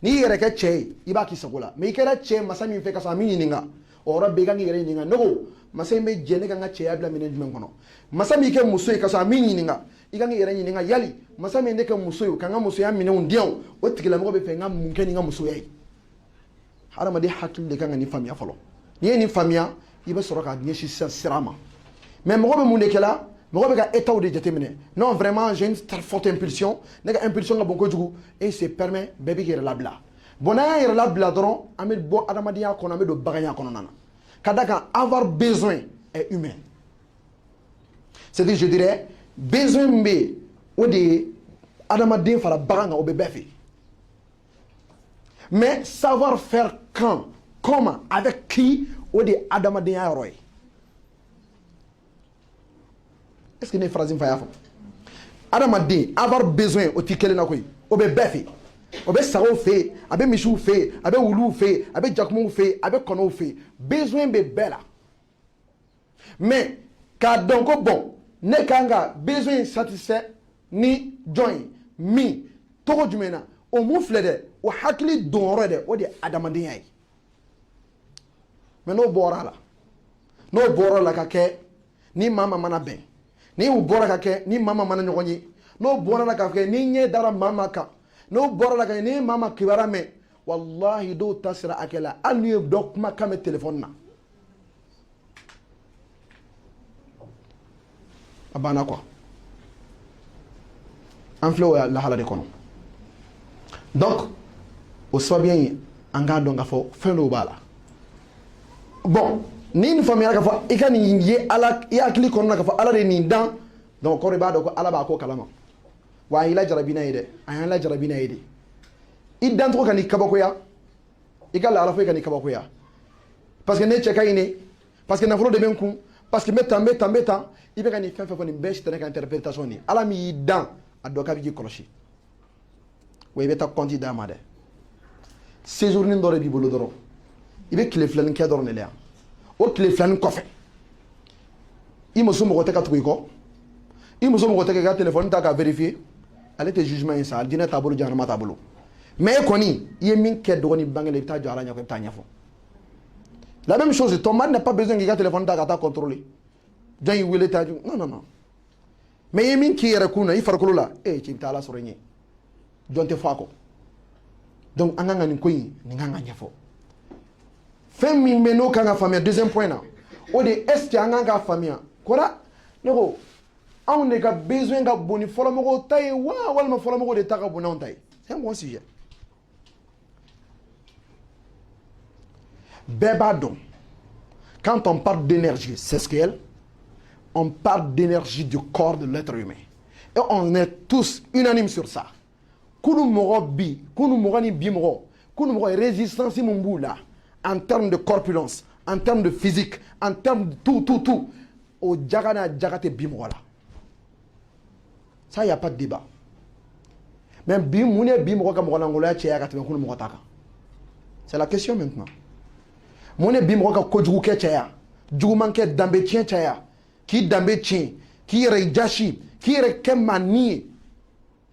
n'i y'i yɛrɛ kɛ cɛ ye i b'a k'i sago la mais i kɛra cɛ masa min fɛ ka sɔrɔ a min ɲininka o yɔrɔ bɛɛ i kan k'i yɛrɛ ɲininka ne ko masa in bɛ jɛ ne kan ka cɛya bila minɛn jumɛn kɔnɔ masa min kɛ muso ye ka sɔrɔ a min ɲininka i kan k'i yɛrɛ ɲininka yali masa min ne kɛ muso ye ka n ka musoya minɛnw di yan o tigilamɔgɔ bɛ fɛ n ka mun kɛ ni n ka musoya ye hadamaden hakili de kan ka nin faamuya fɔlɔ n'i ye nin faamuya i bɛ sɔrɔ ka ɲɛsin sisan sira ma mais mɔgɔ bɛ mun de kɛ la mɔgɔ bɛ ka état de jateminɛ non vraiment j'ai une très forte impulsion ne ka impulsion ka bon kojugu et se permet bɛɛ b'i yɛrɛ labila bon n'an y'an yɛrɛ labila dɔrɔn an bɛ bɔ adamadenya kɔnɔ an bɛ don baganya kɔnɔna na Kadaka, avoir besoin est humain. C'est-à-dire, je dirais, besoin mais ou de Adamadin fala baranga ou bébé. Mais savoir faire quand, comment, avec qui ou de Adamadin a roy. Est-ce que une phrase me fait Adamadin avoir besoin au ticket na koy ou bébé. Obe sao fait, abe michou fait, abe oulou fait, abe jakmou fait, abe kono fait. Besoin be bela. Mais ka donc bon, ne kanga besoin satisfait ni join mi toko jumena o mu flede o hakli donrede o de adamandin ay. Mais no bora la ka ke ni mama mana ben. Ni u bora ka ke ni mama mana nyogoni. No bora la ka ke ni nye dara mama ka. No bora la ni mama kibara me wallahi do tasira akela anu dok ma kame téléphone na abana quoi enflo la hala de kono donc au soit bien anga donga fo fendo bala bon ni une famille ka fo ikani ye ala ya kli kono na ka fo ala de ni dan donc ko riba do ko ala ba ko kalama wa ila jarabina ide ayan la jarabina ide idan to kan ikabako ya ikala ala fo kan ikabako ya parce que ne cheka ine parce que na folo de benku parce que meta ibe kan fa fa ni besh tane kan interprétation ni ala mi idan adoka bi koloshi way beta konti da made séjour ni ndore bi bolo doro ibe kile flan ke doro ne le o kile flan ko fe imo so mo ko teka to ko imo so mo ko teka téléphone ta ka vérifier ale te jugement ça dina tabulu jana mata tabulu mais koni ye min ke dogoni bangale ta jara nya ko ta nyafo la même chose ton mari n'a pas besoin que téléphone ta ka contrôler dan yi wele ta non mais ye min ki yere kuna i farkolo la ci ta la sorenye jonte fako donc anganga ni koyi ni nganga nyafo fem mi meno kanga famille deuxième point na o de est ce anganga famille kora neko on ne ga besoin ga boni folo mo tay wa wal ma folo mo de ta ga bonon tay c'est un bon sujet bébadon quand on parle d'énergie sexuelle on parle d'énergie du corps de l'être humain et on est tous unanimes sur ça kunu mogo bi kunu mogo ni bi mogo kunu mogo résistance mumbula en termes de corpulence en termes de physique en termes de tout au jagana jagate bi mogo là ça y a pas de débat même bi mune bi mogo ka mogo nangola cheya ka tebe kunu mogo taka c'est la question maintenant mune bi mogo ka kojugu ke cheya jugu manke dambe chien cheya ki dambe chien ki re jashi ki re kemani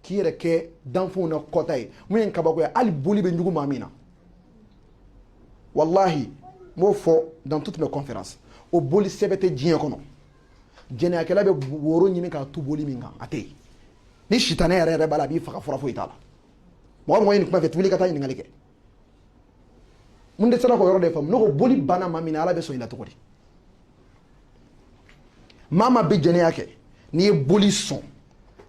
qui est que d'enfant na kotaye mwen kabako ya ali boli be njugu mamina wallahi mo fo dans toutes mes conférences o boli sebete djien kono djene akela be woro nyimi ka tu boli minga ate ni shitane yare bala bi faka fora fo itala mo yin kuma fe tuli kata yin ngalike mun de sala ko yoro de fam no ko boli bana mamina ala be so ila to kodi mama be djene yake ni boli son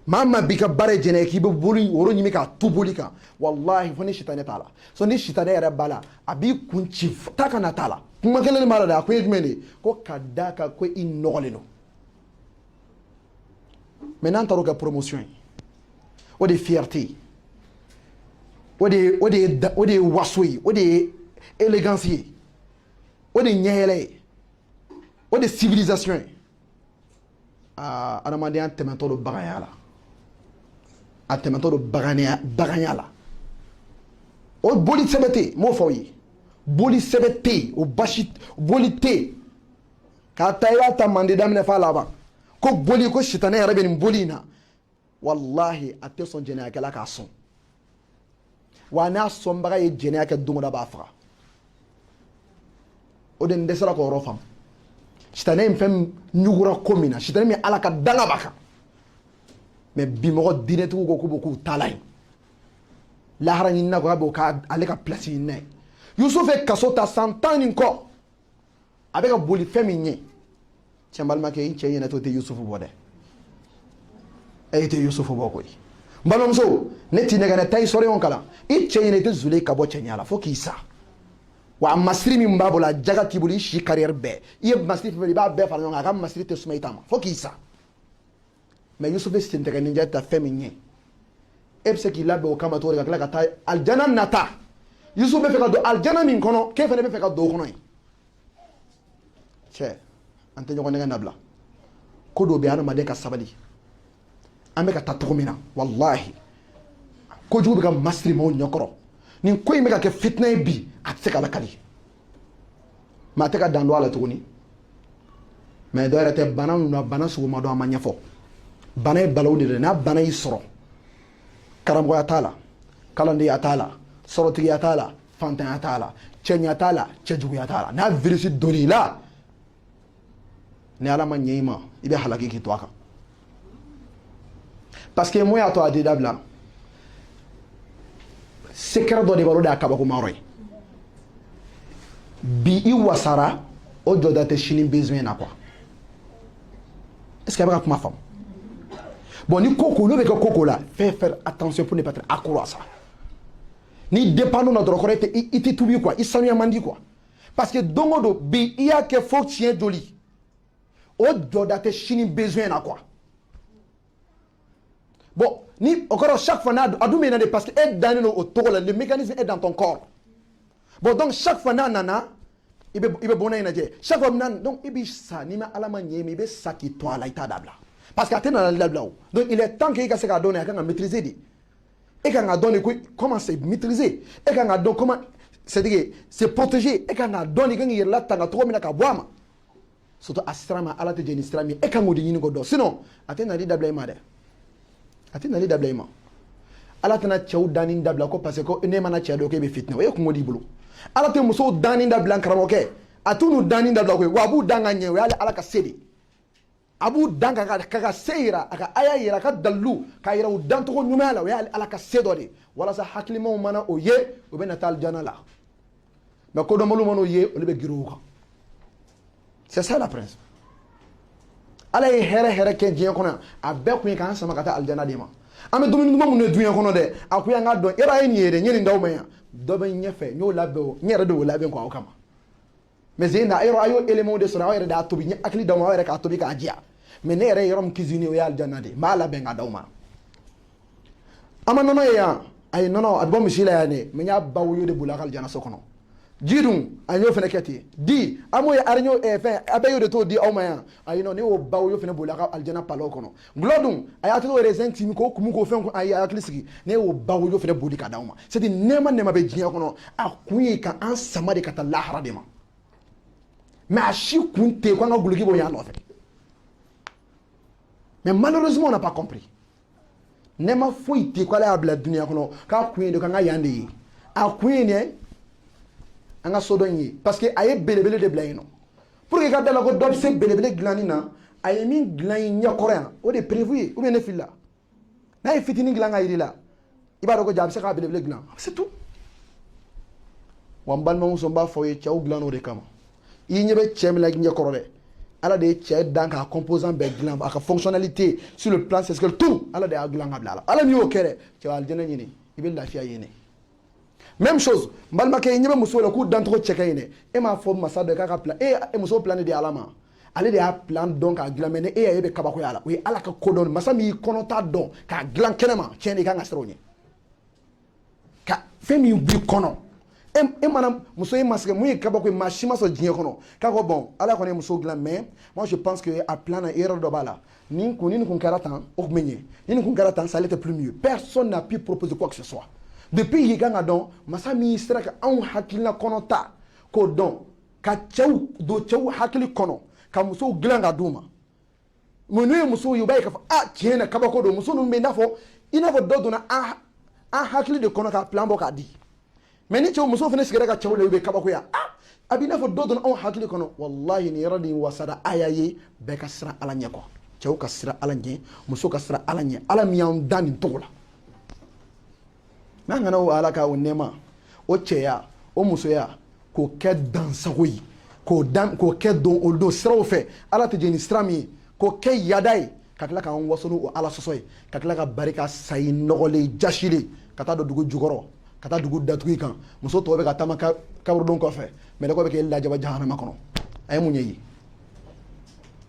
mama bika bare jene ki be boli woro nyimi ka tu boli ka wallahi fo ni shitane tala so ni shitane yare bala abi kunchi taka na tala kuma kele mala da ko yedmene ko kadaka ko inoleno maintenant taro ka promotion o de fierté o de wasoi o de élégance o de nyele o de civilisation ana mandi an temanto do bagayala a temanto do baganyala o boli sebete mo foyi boli sebete o bashit boli te ka tayra ta mandi damne fa laba ko boli ko shitane yarabe ni boli na wallahi atte son jene akela ka son wana son baga ye jene ake dungo da ba fra o de ndesara ko rofam shitane mfem nyugura komina shitane mi alaka danga baka mais bi mo dine tu ko boku talay la harani na ko ka aleka place ni Youssouf e kasota 100 ans encore avec a boli féminin tiambal make inche yena to te Youssouf bode e te Youssouf bokoy mbalomso neti nega ne tay sore on kala inche yena te zule ka bo chenyala fo ki sa wa masiri min b'a bolo a jaga t'i bolo i si carrière bɛɛ i ye masiri fɛn i b'a bɛɛ fara ɲɔgɔn kan a ka masiri tɛ suma i ta ma fo k'i sa mais Yusufu sentɛgɛninjɛ ta fɛn min ye e bɛ se k'i labɛn o kama cogo di ka tila ka taa alijana nata Yusufu bɛ fɛ ka don alijana min kɔnɔ k'e fana bɛ fɛ ka don o kɔnɔ ye cɛ an tɛ ɲɔgɔn nɛgɛ nabila ko dɔw bɛ adamaden ka sabali an bɛ ka taa cogo min na walahi kojugu bɛ ka masiri maaw ɲɛkɔrɔ nin ko in bɛ ka kɛ fitina ye bi a tɛ se ka lakali maa tɛ ka dan don a la tuguni mais dɔw yɛrɛ tɛ bana ninnu na bana sugu ma dɔn a ma ɲɛfɔ bana ye balawu de ye n'a bana y'i sɔrɔ karamɔgɔya t'a la kalandenya t'a la sɔrɔtigiya t'a la fantanya t'a la cɛɲa t'a la cɛjuguya t'a la n'a virus donn'i la ni ala ma ɲɛ i ma i bɛ halaki k'i to a kan parce que mun y'a to a tɛ dabila secret dɔ de b'alo de y'a kabakomayɔrɔ ye bi i wasara o jɔda tɛ sini besoin na quoi est ce que a bɛ ka kuma faamu bon ni koko n'o bɛ kɛ koko la fais faire attention pour ne pas être accro à ça ni dépend na dɔrɔn kɔrɔ i tɛ tubi quoi i sanuya man di quoi parce que don o don bi i y'a kɛ fo tiɲɛ joli o jɔda tɛ sini besoin na quoi bon ni o kɔrɔ chaque fois n'a a dun bɛ na de parce que e dannen don o togo la le mécanisme est dans ton corps bon donc chaque fois n'a nana i bɛ bɔnna in lajɛ chaque fois n'a donc i bɛ sa n'i ma ala ma ɲɛ i bɛ sa k'i to a la i t'a dabila parce que a tɛ na dabila o donc il est temps que i ka se k'a dɔn a kan ka maîtriser de e kan ka dɔn de ko comment c'est maîtriser e kan ka dɔn comment c'est-à-dire c'est protéger e kan ka dɔn de kan k'i yɛrɛ latanga cogo min na ka bɔ a ma surtout a sira ma ala tɛ jɛn ni sira min e kan k'o de ɲini k'o dɔn sinon a tɛ nali dabila i ma dɛ a tɛ nali dabila i ma ala tɛna cɛw danni dabila ko parce que ne mana cɛ dɔ k'e bɛ fitinɛ o ye kungo d'i bolo ala tɛ musow danni dabila karamɔgɔkɛ a t'u n'u danni dabila koyi wa a b'u dan ka ɲɛ o y'ale ala ka se de a b'u dan ka se yira a ka aya yira a ka dalilu k'a yira u dancogo ɲumanya la o y'ale ala ka se dɔ de walasa hakilimaw mana o ye o bɛ na taa alijana la mais kodɔnbaliw mana o ye olu bɛ girin o kan c'est ça la principe ala ye hɛrɛ hɛrɛ kɛ diɲɛ kɔnɔ yan a bɛɛ kun ye k'an sama ka taa alijana de ma an bɛ dumuni duman minnu ye diɲɛ kɔnɔ dɛ a kun y'an ka dɔn yɔrɔ a ye nin ye dɛ n ye nin d'aw ma yan dɔ bɛ n ɲɛfɛ n y'o labɛn o n yɛrɛ de y'o labɛn k'aw kama mais zen na yɔrɔ a y'o éléments de sɔrɔ aw yɛrɛ de y'a tobi n ye hakili d'aw ma aw yɛrɛ k'a tobi k'a diya mais ne yɛrɛ ye yɔrɔ min cuisiner o ye alijana de n b'a labɛn ka d'aw ma an ma nɔnɔ ye yan a ye nɔnɔ a bɛ bɔ misi la yan dɛ mais n y'a ba woyo de boli a ka alijana so kɔnɔ ji dun a y'o fana kɛ ten di an m'o ye arajo fɛn a bɛɛ y'o de t'o di aw ma yan ayi non ne y'o ba y'o fana boli a ka alijana palaw kɔnɔ gulɔ dun a y'a to raisin timi k'o kumu k'o fɛn a y'a hakili sigi ne y'o ba y'o fana boli ka d'aw ma c'est à dire nɛɛma bɛ diɲɛ kɔnɔ a kun ye ka an sama de ka taa lahara de ma mais a si kun tɛ ko an ka guloki bɔ yan nɔfɛ mais malheureusement on n'a pas compris nɛɛma foyi tɛ ko ala y'a bila dunuya kɔnɔ k'a kun ye de k'an ka yan de ye a kun ye nin an ka so dɔ in ye parce que a ye belebele de bila yen nɔ pour que i ka da la ko dɔ bɛ se belebele dilanni na a ye min dilan i ɲɛkɔrɔ yan o de ye prévu ye ou bien ne filila n'a ye fitinin dilan ka yir'i la i b'a dɔn ko ja a bɛ se k'a belebele dilan c'est tout wa n balimamuso n b'a fɔ aw ye cɛw dilan o de kama i ɲɛ bɛ cɛ min na i ɲɛkɔrɔ dɛ ala de ye cɛ dan k'a composant bɛɛ dilan a ka fonctionnalité sur le plan sexuel tout ala de y'a dilan ka bila a la ala min y'o kɛ dɛ cɛ alijana ɲini i bɛ lafiya ɲini même chose n balimakɛ i ɲɛ bɛ muso la k'u dancogo cɛ ka ɲi dɛ e m'a fɔ masa dɔ k'a ka plan e muso plan de di ala ma ale de y'a plan dɔn k'a dilan mais ni e y'a ye e bɛ kabakoya a la o ye ala ka ko dɔn masa min y'i kɔnɔ t'a dɔn k'a dilan kɛnɛma tiɲɛ de i kan ka siran o ɲɛ ka fɛn min b'i kɔnɔ e mana muso in ma se mun ye kabako ye maa si ma sɔrɔ diɲɛ kɔnɔ k'a ko bon ala kɔni ye muso dilan mais moi je pense que a plan na erreur dɔ b'a la ni nin kun kɛra tan o tun bɛ ɲɛ ni nin kun kɛra tan ça allait être plus mieux personne n'a pu proposer quoi que ce soit depuis i kan ka dɔn masa min sera ka anw hakilina kɔnɔ ta k'o dɔn ka cɛw don cɛw hakili kɔnɔ ka musow dilan ka d'u ma mun n'u ye musow ye u b'a ye k'a fɔ ah tiɲɛ na kabako don muso ninnu bɛ i n'a fɔ dɔ donna an hakili de kɔnɔ k'a plan bɔ k'a di mais ni cɛw muso fana sigira ka cɛw la u bɛ kabakoya a b'i n'a fɔ dɔ donna anw hakili kɔnɔ wallahi nin yɔrɔ nin wasara a y'a ye bɛɛ ka siran ala ɲɛ quoi cɛw ka siran ala ɲɛ muso ka siran ala ɲɛ ala min y'an da nin cogo la n'an kana o ala ka o nɛɛma o cɛya o musoya k'o kɛ dansago ye k'o kɛ don o don siraw fɛ ala tɛ jɛn ni sira min ye k'o kɛ yada ye ka tila k'an waso n'o ala sɔsɔ ye ka tila ka barika sayi nɔgɔlen jasilen ka taa don dugu jukɔrɔ ka taa dugu datugu kan muso tɔw bɛ ka taama kaburudon kɔfɛ mɛlɛkɛw bɛ k'e lajaba jahanama kɔnɔ a ye mun ye yen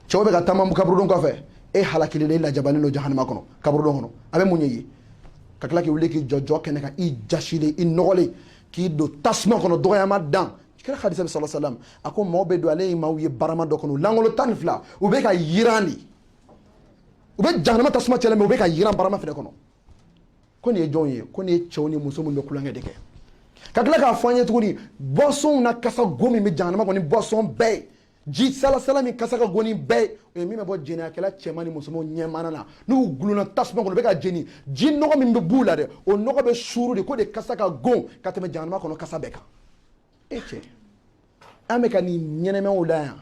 cɛw bɛ ka taama kaburudon kɔfɛ e halakilen e lajabalen don jahanama kɔnɔ kaburudon kɔnɔ a bɛ mun ye yen ka tila k'i wuli k'i jɔ kɛnɛ kan i jasilen i nɔgɔlen k'i don tasuma kɔnɔ dɔgɔyama dan kira hadisa bɛ sala salam a ko maaw bɛ don ale ye maaw ye barama dɔ kɔnɔ langolo 12 u bɛ ka yiran de u bɛ jahanama tasuma cɛlen mɛ u bɛ ka yiran barama fɛnɛ kɔnɔ ko nin ye jɔn ye ko nin ye cɛw ni muso min bɛ kulonkɛ de kɛ ka tila k'a fɔ an ye tuguni boisson na kasa go min bɛ jahanama kɔnɔ ni boisson bɛɛ ye ji salasala min kasa ka go ni bɛɛ ye o ye min bɛ bɔ jɛnɛyakɛla cɛman ni musomanw ɲɛmana na n'u gulonna tasuma kɔnɔ u bɛ ka jeni ji nɔgɔ min bɛ b'u la dɛ o nɔgɔ bɛ suuru de ko de kasa ka gon ka tɛmɛ jahanama kɔnɔ kasa bɛɛ kan e cɛ an bɛ ka nin ɲɛnɛmɛw la yan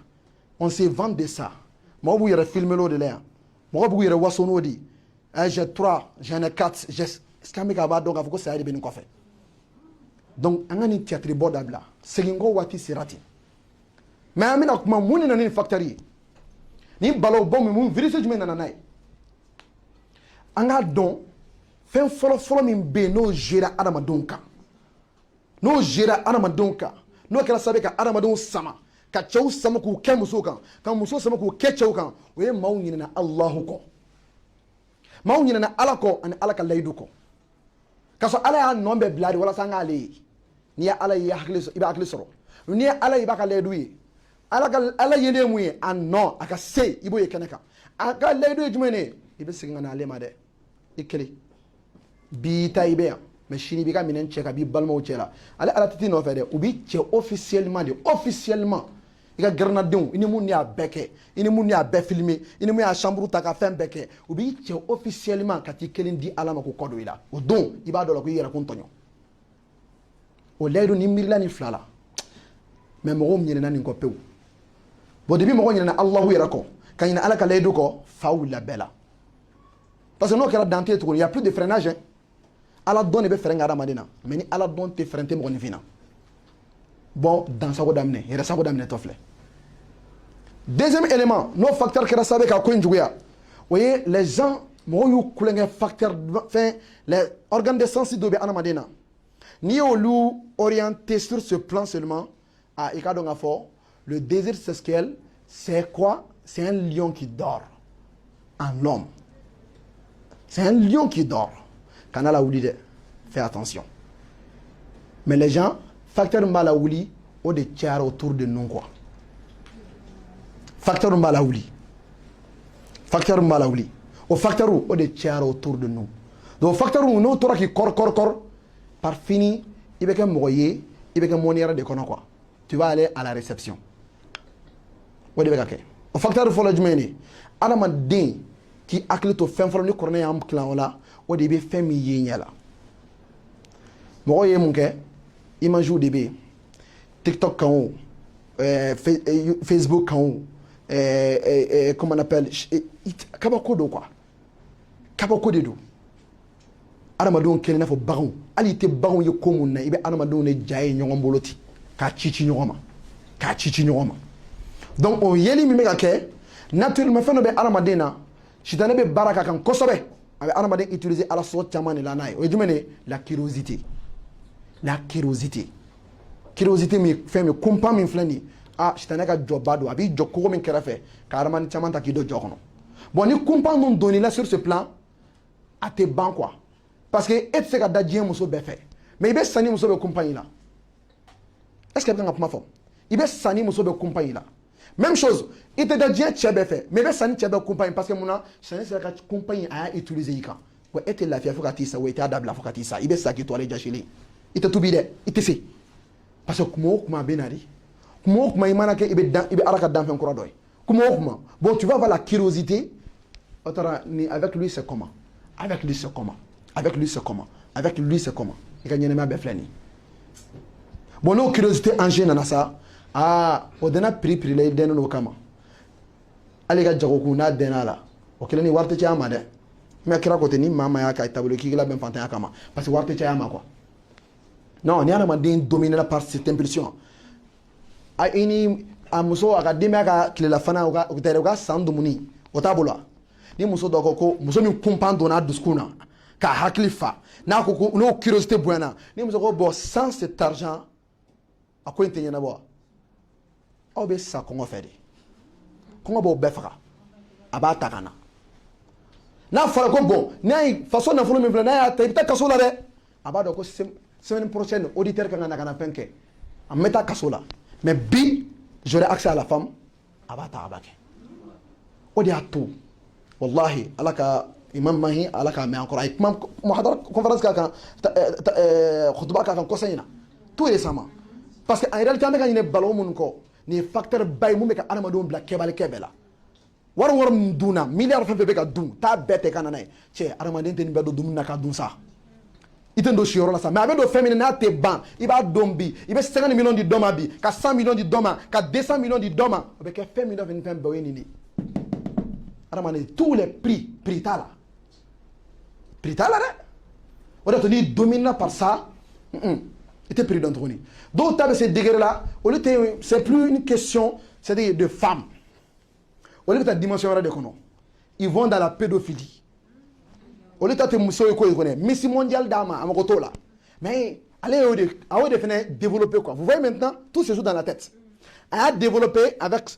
on se vante de ça mɔgɔw b'u yɛrɛ filmer o de la yan mɔgɔw b'u yɛrɛ waso n'o de j'ai 3 j'en ai 4 est-ce qu'an bɛ ka b'a dɔn k'a fɔ ko saya de bɛ nin kɔfɛ donc an ka nin théâtre bɔ dabila seginko waati sera ten mais an bɛna kuma mun de nana ni facteur ye ni balaw bɔ min mun virus jumɛn nana n'a ye an k'a dɔn fɛn fɔlɔ-fɔlɔ min bɛ yen n'o gera adamadenw kan n'o gera adamadenw kan n'o kɛra sababu ye ka adamadenw sama ka cɛw sama k'u kɛ musow kan ka musow sama k'u kɛ cɛw kan o ye maaw ɲinɛna Alahu kɔ maaw ɲinɛna Ala kɔ ani Ala ka layidu kɔ k'a sɔrɔ Ala y'a nɔ bɛɛ bila de walasa an k'ale ye n'i ye Ala ye i bɛ hakili sɔrɔ n'i ye Ala ye i b'a ka layidu ye Ala yelen mun ye a nɔ a ka se i b'o ye kɛnɛ kan a ka layidu ye jumɛn ye i bɛ segin ka na ale ma dɛ i kelen bi ta i bɛ yan mais sini b'i ka minɛn cɛ ka b'i balimaw cɛ la ale Ala tɛ t'i nɔfɛ dɛ u b'i cɛ officiellement de officiellement i ka gɛrɛnadenw i ni mun y'a bɛɛ kɛ i ni mun y'a bɛɛ filmer i ni mun y'a chambre ta ka fɛn bɛɛ kɛ u b'i cɛ officiellement ka t'i kelen di Ala ma k'o kɔ don i la o don i b'a dɔn la ko i yɛrɛ kun tɔɲɔ o layidu ni miirila ni fila la mais mɔgɔw ɲinɛna nin kɔ pewu bon depuis mɔgɔw ɲinɛna Alahu yɛrɛ kɔ ka ɲinɛ Ala ka layidu kɔ fa wulila bɛɛ la parce que n'o kɛra dan tɛ yen tuguni il y a plus de freinage hein Ala dɔn de bɛ frein adamaden na mais ni Ala dɔn tɛ frein tɛ mɔgɔninfin na bon dansago daminɛ yɛrɛsago daminɛ tɔ filɛ deuxième élément n'o facteur kɛra sababu ye ka ko in juguya o ye les gens mɔgɔw y'u kulonkɛ facteur fɛn les organes de sens dɔ bɛ adamaden na n'i y'olu orienté sur ce plan seulement i ka dɔn k'a fɔ le désir sexuel c'est quoi? C'est un lion qui dort en homme, c'est un lion qui dort. Quand on a la ouli, fais attention. Mais les gens, facteur mbala ouli, ont des tiers autour de nous quoi. Facteur mbala ouli. Facteur mbala ouli. Au facteur ont des tiers autour de nous. Donc facteur où nous t'auras qui corps par fini, il va que moyer, il va que monière de quoi. Tu vas aller à la réception. Au début au facteur de folie du meni, adamaden qui acclait au fin fond de corner en clan là. O de bɛ fɛn min ye ɲɛ la mɔgɔw ye mun kɛ image de bɛ yen TikTok kan o Facebook kan o comment on appelle kabako don quoi kabako de don adamadenw kɛlen n'a fɔ baganw hali i tɛ baganw ye ko mun na i bɛ adamadenw de ja ye ɲɔgɔn bolo ten k'a ci ɲɔgɔn ma donc o yeli min bɛ ka kɛ naturellement fɛn dɔ bɛ adamaden na sitanɛ bɛ baara k'a kan kosɛbɛ. Avec adamaden utiliser à la sorte chaman et la naï. O jumɛn la curiosité. La curiosité. Curiosité mi fait mi kumpa min filɛ nin ye sitanɛ ka jɔba don a b'i jɔ kogo min kɛrɛfɛ ka adamaden caman ta k'i don jɔ kɔnɔ bon ni kumpa ninnu donn'i la sur ce plan a tɛ ban quoi parce que e tɛ se ka da diɲɛ muso bɛɛ fɛ mais i bɛ sa ni muso bɛ kumpa in la est-ce que i bɛ kan ka kuma fɔ i bɛ sa ni muso bɛ kumpa in la même chose i tɛ da diɲɛ cɛ bɛɛ fɛ mais i bɛ sa ni cɛ bɛɛ kumpa in parce que mun na sitanɛ sera ka kumpa in a y'a utiliser i kan wa e tɛ lafiya fo ka t'i sa wa i t'a dabila fo ka t'i sa i bɛ sa k'i to ale jasilen i tɛ tubi dɛ i tɛ se parce que kuma o kuma a bɛ na de kuma o kuma i mana kɛ i bɛ Ala ka danfɛn kɔrɔ dɔ ye kuma o kuma bon tu vas avoir la curiosité o taara ni avec lui c'est comment avec lui c'est comment avec lui c'est comment avec lui c'est comment i ka ɲɛnɛmaya bɛɛ filɛ nin bon n'o curiosité en jeu nana sa o dana piri la i dɛnnen n'o kama hali ka jagokun n'a dɛnna la o kelen ni wari tɛ caya ma dɛ mais kira ko ten ni maa y'a k'a taabolo k'i labɛn fantanya kama parce que wari tɛ caya ma quoi non ni adamaden dominé par cette impulsion a ini a muso a ka denbaya ka tilelafana u ka san dumuni o t'a bolo ni muso dɔ ko muso min kumpan donna a dusukun na ka hakili fa n'a ko n'o curiosité bonyana ni muso ko bon sans cet argent a ko in tɛ ɲɛnabɔ aw bɛ sa kɔngɔ fɛ de kɔngɔ b'o bɛɛ faga a b'a ta ka na n'a fɔra ko bon n'a ye faso nafolo min filɛ n'a y'a ta i bɛ taa kaso la dɛ a b'a dɔn ko semaine prochaine auditeur kan ka na ka na fɛn kɛ a bɛ taa kaso la mais bi j'aurai accès à la femme a b'a ta a b'a kɛ o de y'a to wallahi ala ka imam mahi ala ka mɛn encore a ye kuma muhadara conférence k'a kan khutuba k'a kan kɔsa in na tout récemment parce que en réalité an bɛ ka ɲinɛ balawu minnu kɔ nin ye facteur ba ye mun bɛ ka adamadenw bila kɛbalikɛ bɛɛ la wari wari min dun na miliyari fɛn fɛn bɛ ka dun taa bɛɛ tɛ ka na n'a ye cɛ adamaden tɛ nin bɛɛ don dumuni na ka dun sa i tɛ don siyɔrɔ la sa mais a bɛ don fɛn min n'a tɛ ban i b'a dɔn bi i bɛ 50 millions di dɔ ma bi ka 100 millions di dɔ ma ka 200 millions di dɔ ma o bɛ kɛ fɛn min dɔ fɛ nin fɛn bɛɛ o ye nin de adamaden tous les prix t'a la prix t'a la dɛ o de y'a to n'i domine par ça i tɛ prix dɔn tuguni dɔw ta bɛ se degré la olu tɛ c'est plus une question c'est-à-dire de femme olu bɛ taa dimension wɛrɛ de kɔnɔ ils vont dans la pédophilie olu ta tɛ muso ye ko ye kɔnɔ Miss mondial d'a ma a mago t'o la mais ale y'o de a y'o de fɛnɛ développer quoi vous voyez maintenant tout se joue dans la tête a y'a développer avec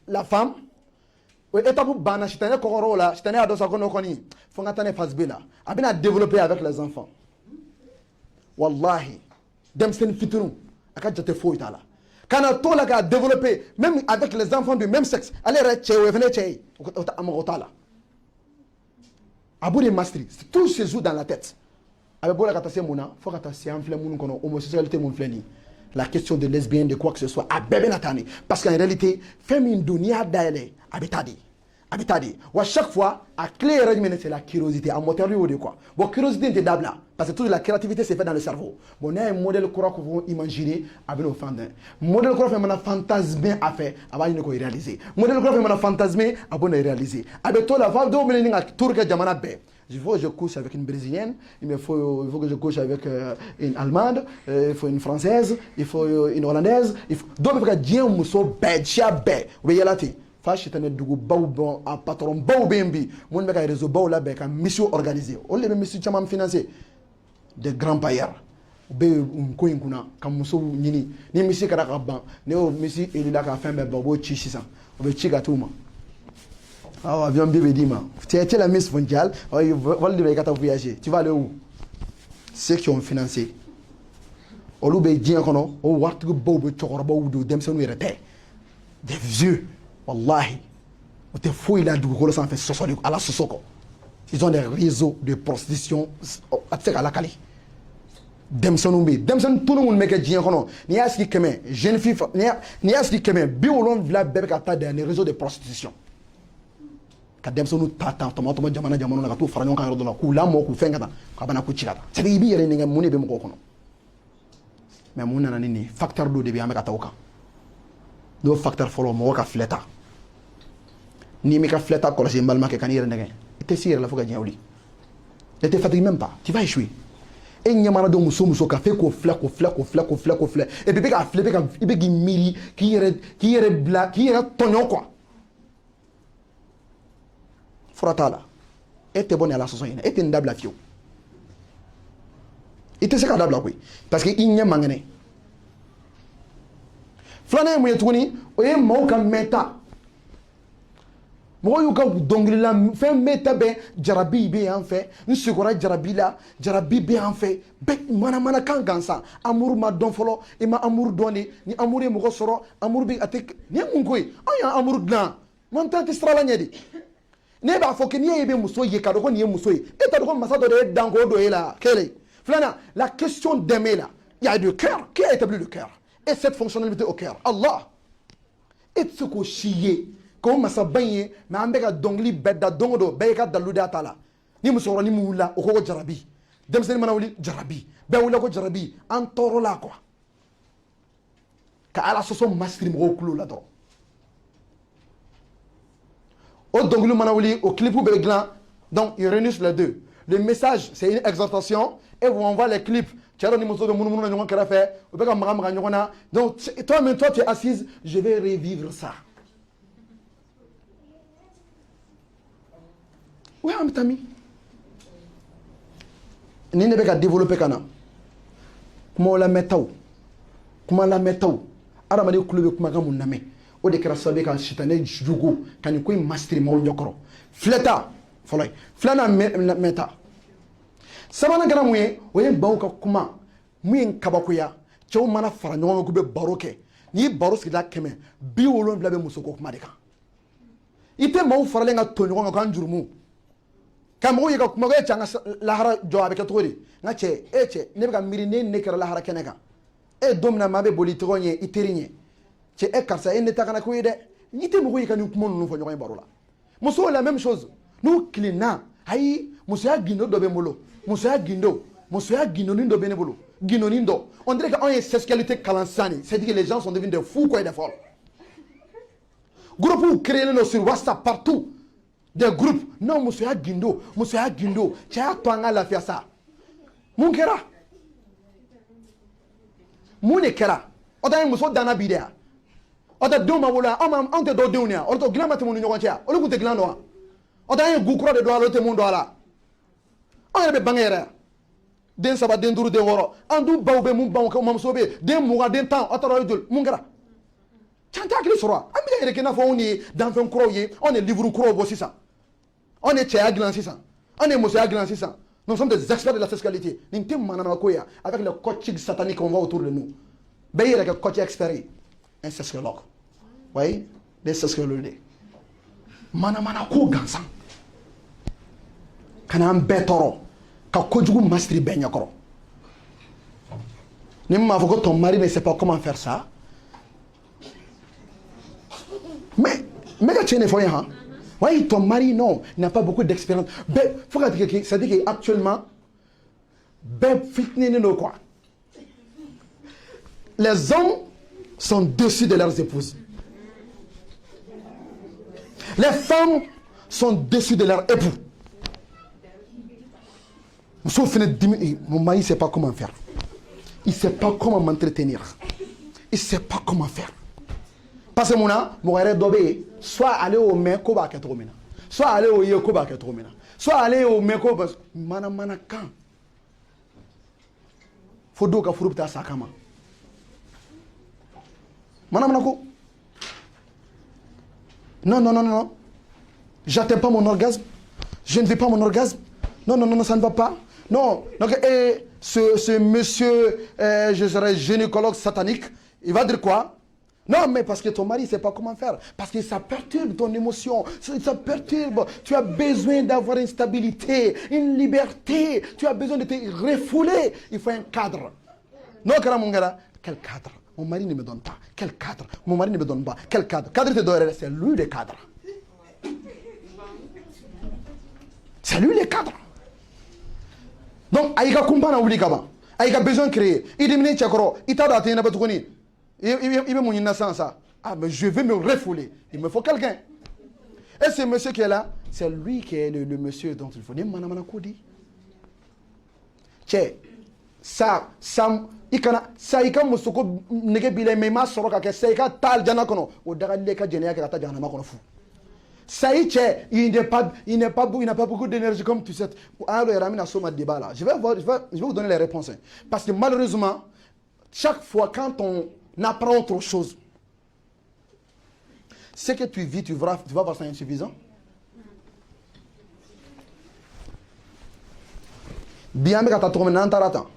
la femme o étape banna sitanɛ kɔkɔrɔ o la sitanɛ y'a dɔn sa ko n'o kɔni fo n ka taa ne phase B la a bɛna développer avec les enfants wallahi denmisɛnnin fitininw a ka jate foyi t'a la kana to la k'a développer même avec les enfants du même sexe ale yɛrɛ cɛ o ye fɛnɛ cɛ ye a mago t'a la a b'o de masiri tout se joue dans la tête a bɛ bɔ la ka taa se mun na fo ka taa se an filɛ minnu kɔnɔ homosexualité mun filɛ nin la question de lesbienne de quoi que ce soit a bɛɛ bɛna taa nin parce qu'en réalité fɛn min don n'i y'a dayɛlɛ a bɛ taa de a bɛ taa de wa chaque fois a clé yɛrɛ jumɛn c'est la curiosité a moteur y'o de quoi bon curiosité tɛ dabila parce que toute la créativité c'est fait dans le cerveau bon n'a ye modèle kura ko fɔ imaginer a bɛn'o fan dɛ modèle kura fɛn mana fantasmer a fɛ a b'a ɲini k'o réaliser modèle kura fɛn mana fantasmer a b'o réaliser a bɛ to la fɔ dɔw bɛ ɲini ka tour kɛ jamana bɛɛ il faut que je couche avec une brésilienne il faut que je couche avec une allemande il faut une française il faut une hollandaise dɔw bɛ fɛ ka diɲɛ muso bɛɛ siya bɛɛ u bɛ yɛlɛ ten fa sitanɛ dugubaw bɔn a patron baw bɛ yen bi minnu bɛ ka réseau baw labɛn ka mission organiser olu de bɛ mission caman financer des grands pailleurs u bɛ ko in kunna ka musow ɲini ni misi kɛra ka ban ne y'o misi élila ka fɛn bɛɛ ban u b'o ci sisan u bɛ ci ka t'u ma avion bi bɛ d'i ma tu es la Miss mondiale wali de bɛ i ka taa voyager tu vas aller où ceux qui ont financé olu bɛ diɲɛ kɔnɔ o waritigibaw bɛ cɛkɔrɔbaw don denmisɛnninw yɛrɛ tɛ des vieux wallahi o tɛ foyi la dugukolo sanfɛ sɔsɔ de ala sɔsɔ kɔ ils ont des réseaux de prostitution a tɛ se ka lakali denmisɛnninw bɛ yen denmisɛnnin tunu minnu bɛ kɛ diɲɛ kɔnɔ n'i y'a sigi 100 jeune fille n'i y'a sigi 100 70 bɛɛ bɛ ka taa dans les réseaux de prostitution ka denmisɛnninw ta tɔmɔ jamana na ka t'u fara ɲɔgɔn kan yɔrɔ dɔ la k'u lamɔ k'u fɛn ka taa k'a bana k'u ci ka taa c'est à dire i b'i yɛrɛ ɲininka mun de bɛ mɔgɔw kɔnɔ mais mun nana ni nin facteur dɔ de bɛ an bɛ ka taa o kan n'o facteur fɔlɔ mɔgɔ ka filɛ ta n'i m'i ka filɛ ta kɔlɔsi n balimakɛ ka n'i yɛrɛ nɛgɛ i tɛ s'i yɛrɛ la fo ka diɲɛ wuli ne tɛ fatigué même pas tu vas échouer e ɲɛ mana don muso kan f'e k'o filɛ et puis i bɛ k'a filɛ i bɛ k'i miiri k'i yɛrɛ bila k'i yɛrɛ tɔɲɔ quoi fura t'a la e tɛ bɔ ni ala sɔsɔ in na e tɛ nin dabila fiyewu i tɛ se ka dabila koyi parce que i ɲɛ man kɛnɛ filanan ye mun ye tuguni o ye maaw ka mɛnta mɔgɔw y'u ka dɔnkilila fɛn bɛɛ ta bɛn jarabi bɛ yan fɛ n sigora jarabi la jarabi bɛ yan fɛ bɛɛ manamana kan gansan amuru ma dɔn fɔlɔ i ma amuru dɔn de ni amuru ye mɔgɔ sɔrɔ amuru bɛ a tɛ nin ye mun ko ye an y'an amuru dilan man tan tɛ sirala ɲɛ de ne b'a fɔ que n'i ye bɛ muso ye ka dɔn ko nin ye muso ye e t'a dɔn ko masa dɔ de ye danko dɔ ye la kelen filanan la question d'aimer là il y a du cœur qui a établi le cœur et cette fonctionnalité au cœur Allah e tɛ se k'o si ye k'o masaba in ye mais an bɛ ka dɔnkili bɛɛ da don o don bɛɛ y'i ka dalilu d'a ta la ni musokɔrɔnin min wulila o ko ko jarabi denmisɛnnin mana wuli jarabi bɛɛ wulila ko jarabi an tɔɔrɔla quoi ka ala sɔsɔ masiri mɔgɔw tulo la dɔrɔn o dɔnkili mana wuli o clip bɛ dilan donc ils réunissent les deux le message c'est une exhortation et on voit les clips cɛ dɔ ni muso bɛ munumunu na ɲɔgɔn kɛrɛfɛ u bɛ ka maga ɲɔgɔn na donc toi-même toi tu es assise je vais revivre ça. Oui, an bɛ taa min ni ne bɛ ka développer ka na kuma lamɛntaw adamaden kulo bɛ kumakan mun lamɛn o de kɛra sababu ye ka sitanɛ jugu ka nin ko in masiri maaw ɲɛkɔrɔ filɛta fɔlɔ ye filanan mɛta sabanan kɛra mun ye o ye baw ka kuma mun ye kabakoya cɛw mana fara ɲɔgɔn kan k'u bɛ baro kɛ n'i baro sigida 170 bɛ muso ko kuma de kan i tɛ maaw faralen ka to ɲɔgɔn kan k'an jurumu ka mɔgɔw ye ka kuma kɛ cɛ an ka lahara jɔ a bɛ kɛ cogo di n ka cɛ cɛ ne bɛ ka miiri ne kɛra lahara kɛnɛ kan don min na maa bɛ boli i tɔgɔ ɲɛ i teri ɲɛ cɛ karisa ne ta kana ko ye dɛ n'i tɛ mɔgɔw ye ka nin kuma ninnu fɔ ɲɔgɔn ye baro la musow la même chose n'u kilenna ayi musoya gindo dɔ bɛ n bolo musoya gindonin dɔ bɛ ne bolo gindonin dɔ on dirait que anw ye sexualité kalan sisan de c'est-à-dire que les gens sont devenus des fous quoi d'effort groupe créé sur WhatsApp partout des groupes non musoya gindo cɛ y'a to an ka lafiya sa mun kɛra mun de kɛra o tɛ muso danna bi de yan o tɛ denw ma wolo yan anw tɛ dɔw denw de yan o tɛ dilan ma tɛmɛ u ni ɲɔgɔn cɛ yan olu tun tɛ dilan dɔn wa o tɛ an ye gu kura de don a la o tɛ mun dɔn a la anw yɛrɛ bɛ bange yɛrɛ yan den 3 den 5 den 6 an dun baw bɛ mun baw mamuso bɛ den 20 den 10 aw taara joli mun kɛra can tɛ hakili sɔrɔ wa an bɛ ka yɛrɛ kɛ i n'a fɔ anw ye danfɛn kuraw ye anw ye livre kuraw bɔ sisan anw ye cɛya dilan sisan anw ye musoya dilan sisan nous sommes des experts de la sexualité nin tɛ manamana ko ye avec les coachs sataniques qu'on voit autour de nous bɛɛ yɛrɛ kɛ coach expert ye un sexologue oui des sexologues manamana ko gansan ka n'an bɛɛ tɔɔrɔ ka kojugu masiri bɛɛ ɲɛkɔrɔ ni m'a fɔ ko ton mari ne sait pas comment faire ça mais ka tiɲɛ de fɔ ye han oui ton mari non n'a pas beaucoup d'expérience bɛɛ fo ka tigɛ c'est-à-dire que actuellement bɛɛ fitininen don quoi les hommes sont dessus de leurs épouses les femmes sont dessus de leurs époux mon mari ne sait pas comment faire. Il ne sait pas comment m'entretenir. Il ne sait pas comment faire. Parce que mon rêve d'obéir, soit aller au main, soit aller au yé, soit aller au main, mana quand. Faut donc que ta sakama. Manamako. Non. J'atteins pas mon orgasme. Je ne veux pas mon orgasme. Non, ça ne va pas. Non, donc ce monsieur, je serais gynécologue satanique, il va dire quoi? Non, mais parce que ton mari ne sait pas comment faire. Parce que ça perturbe ton émotion. Ça perturbe. Tu as besoin d'avoir une stabilité, une liberté. Tu as besoin de te refouler. Il faut un cadre. Non, Karamungara, quel cadre? Mon mari ne me donne pas. Quel cadre? Mon mari ne me donne pas. Quel cadre? Cadre te donne, c'est lui le cadre. C'est lui le cadre. Donc, aïka kumpana wuli kaba. Aïka besoin de créer. Il dit, il t'a daté, il n'a pas tout connu. Il veut mon innocence. Ah, mais je vais me refouler. Il me faut quelqu'un. Et ce monsieur qui est là, c'est lui qui est le monsieur dont il faut. Manamana Koudi. Tché, ça, il ka musoko nege bile mais ma soroka ke ça ika tal jana kono o daga leka jenia ka ta jana makono fu. Ça il n'a pas beaucoup d'énergie comme tu sais. Alors, il ramène à ce débat là. Je vais vous donner les réponses. Parce que malheureusement, chaque fois quand on apprend autre chose, ce que tu vis, tu vas voir ça insuffisant. Bien, mais quand tu as trouvé un taratan,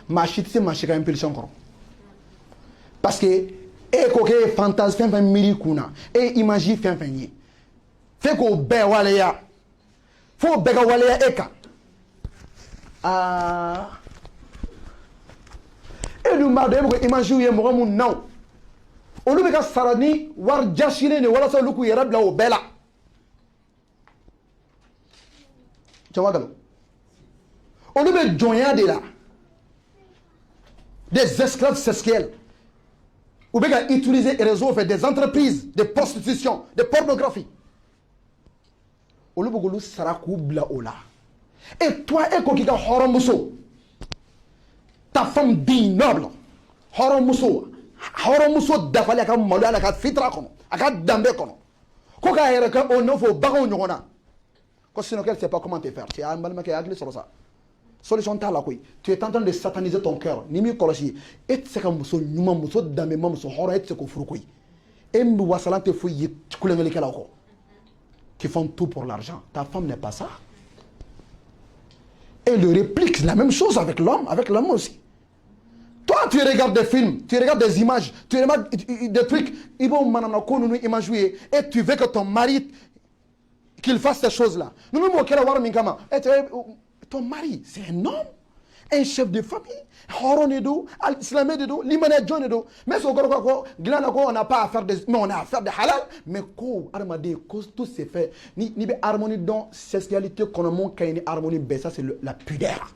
ma chute, c'est ma chute à impulsion. Parce que, et coquet, fantasme, fin mirikuna, et imagine, fin. Fait qu'au bé waleya, faut béga waleya eka. Et nous m'avons dit, imaginez moi mon nom. On nous béga sarani, war jashine ne wala sa luku yerabla au bela. Tu vois galo. On nous béga jonya de là. Des esclaves sexuels. On béga utiliser les réseaux, faire des entreprises, de prostitution, de pornographie. Olubogolu saraku bla ola. Et toi, ekokika horomuso. Ta femme digne, noble. Horomuso dafali aka malu ala ka fitra kono. Aka dambe kono. Koka yereka onofo bago nyona. Ko sinon qu'elle sait pas comment te faire. Tu as mal maké agli sur ça. solution t'a la koyi. Tu es en train de sataniser ton cœur. Ni mi kolosi. Et c'est comme muso nyuma muso dame mam muso hora et c'est ko furu koyi. Et mbi wasalante fou yi kulengeli kala ko. Qui font tout pour l'argent. Ta femme n'est pas ça. Et le réplique la même chose avec l'homme aussi. Toi, tu regardes des films, tu regardes des images, tu regardes des trucs, et tu veux que ton mari, qu'il fasse ces choses-là. Ton mari, c'est un homme, un chef de famille, mais on n'a pas à faire des, mais on a à faire des halal, mais tout c'est fait. Ni harmonie dans sexualité qu'on a une harmonie, ça c'est la pudeur.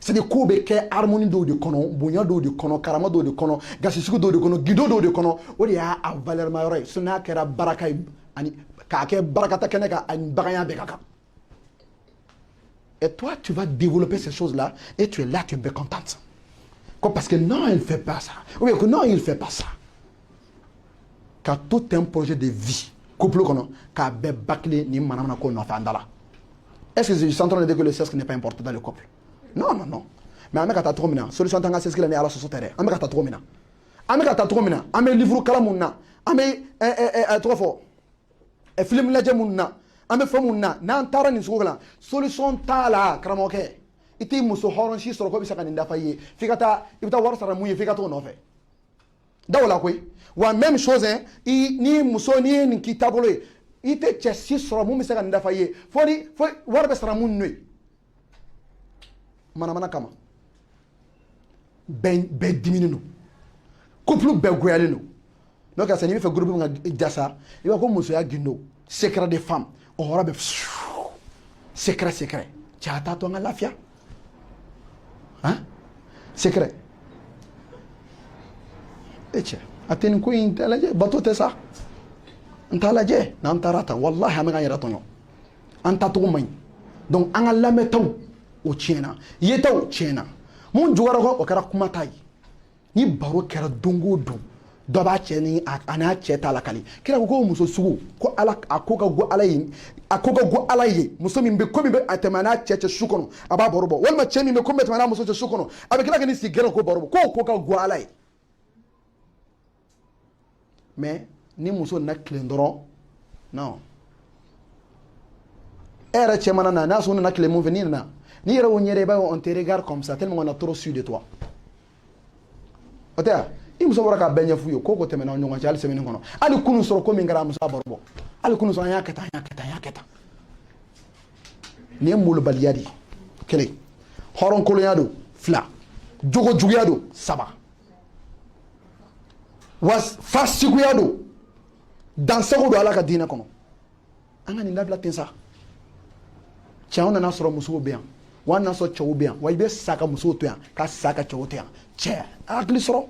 C'est des coups qui harmonie de kono, bonya de kono, karama de kono, gasisuku de kono, guido de kono, ou il y a à valeur majeure. Ce n'est que la baraka, kake barakata keneka, une baraya bekaka. Et toi, tu vas développer ces choses-là et tu es là, tu es contente. Parce que non, il ne fait pas ça. Ou bien que non, il ne fait pas ça. Car tout un projet de vie, couple kono, ka be bakle ni manamana ko no fandala. Est-ce que je suis en train de dire que le sexe n'est pas important dans le couple? Non, non, non. Mais on a trop mina. Solution tanga c'est ce qu'il y a à la société. On a trop mina. On a trop mina. On a livre kalamuna. On a trop fort. Et film la jamuna. On a famuna. Nan tara ni sugala. Solution tala kramoke. Iti muso horon shi soro ko bisa kaninda faye. Fikata ibta war sara muye fikata on fait. Dawla koy. Wa même chose hein. Ni muso ni kitabolo. Ite chesi soro mu bisa kaninda faye. Foni war be sara mun nui. Mana kama ben diminu no couple be goyale no donc ça ni fait groupe nga jassa il va comme muso ya gindo secret des femmes on aura be secret chata to nga lafia hein secret eche aten ko intalaje batote sa intalaje nan tarata wallahi am nga yara tonyo anta to man donc an la metaw o tiɲɛna yeta o tiɲɛna mun jugara ko o kɛra kuma ta ye ni baro kɛra don o don dɔ b'a cɛ ni a n'a cɛ ta la kali kira ko muso sugu ko ala a ko ka go ala ye a ko ka go ala ye muso min bɛ ko min bɛ a tɛmɛ n'a cɛ su kɔnɔ a b'a baro bɔ walima cɛ min bɛ ko min bɛ tɛmɛ n'a muso cɛ su kɔnɔ a bɛ kila ka ni sigi gɛrɛ ko baro bɔ k'o ko ka go ala ye mais ni muso na tilen dɔrɔn non e yɛrɛ cɛ mana na n'a sɔrɔ nana tilen mun fɛ ni nana ni yɛrɛ o ɲɛrɛ b'a on te regarde comme ça tellement on a trop su de toi o tɛ wa i muso bɔra ka bɛɛ ɲɛf'u ye ko tɛmɛna o ɲɔgɔn cɛ hali semaine kɔnɔ hali kunu sɔrɔ ko min kɛra a muso a baro bɔ hali kunu sɔrɔ an y'a kɛ tan nin ye molobaliya de ye kelen hɔrɔnkolonya don fila jogo juguya don saba wa fasiguya don dansago don ala ka diinɛ kɔnɔ an ka nin labila ten sa cɛw nana sɔrɔ musow bɛ yan wa nana sɔrɔ cɛw bɛ yan wa i bɛ sa ka musow to yan ka sa ka cɛw to yan cɛ hakili sɔrɔ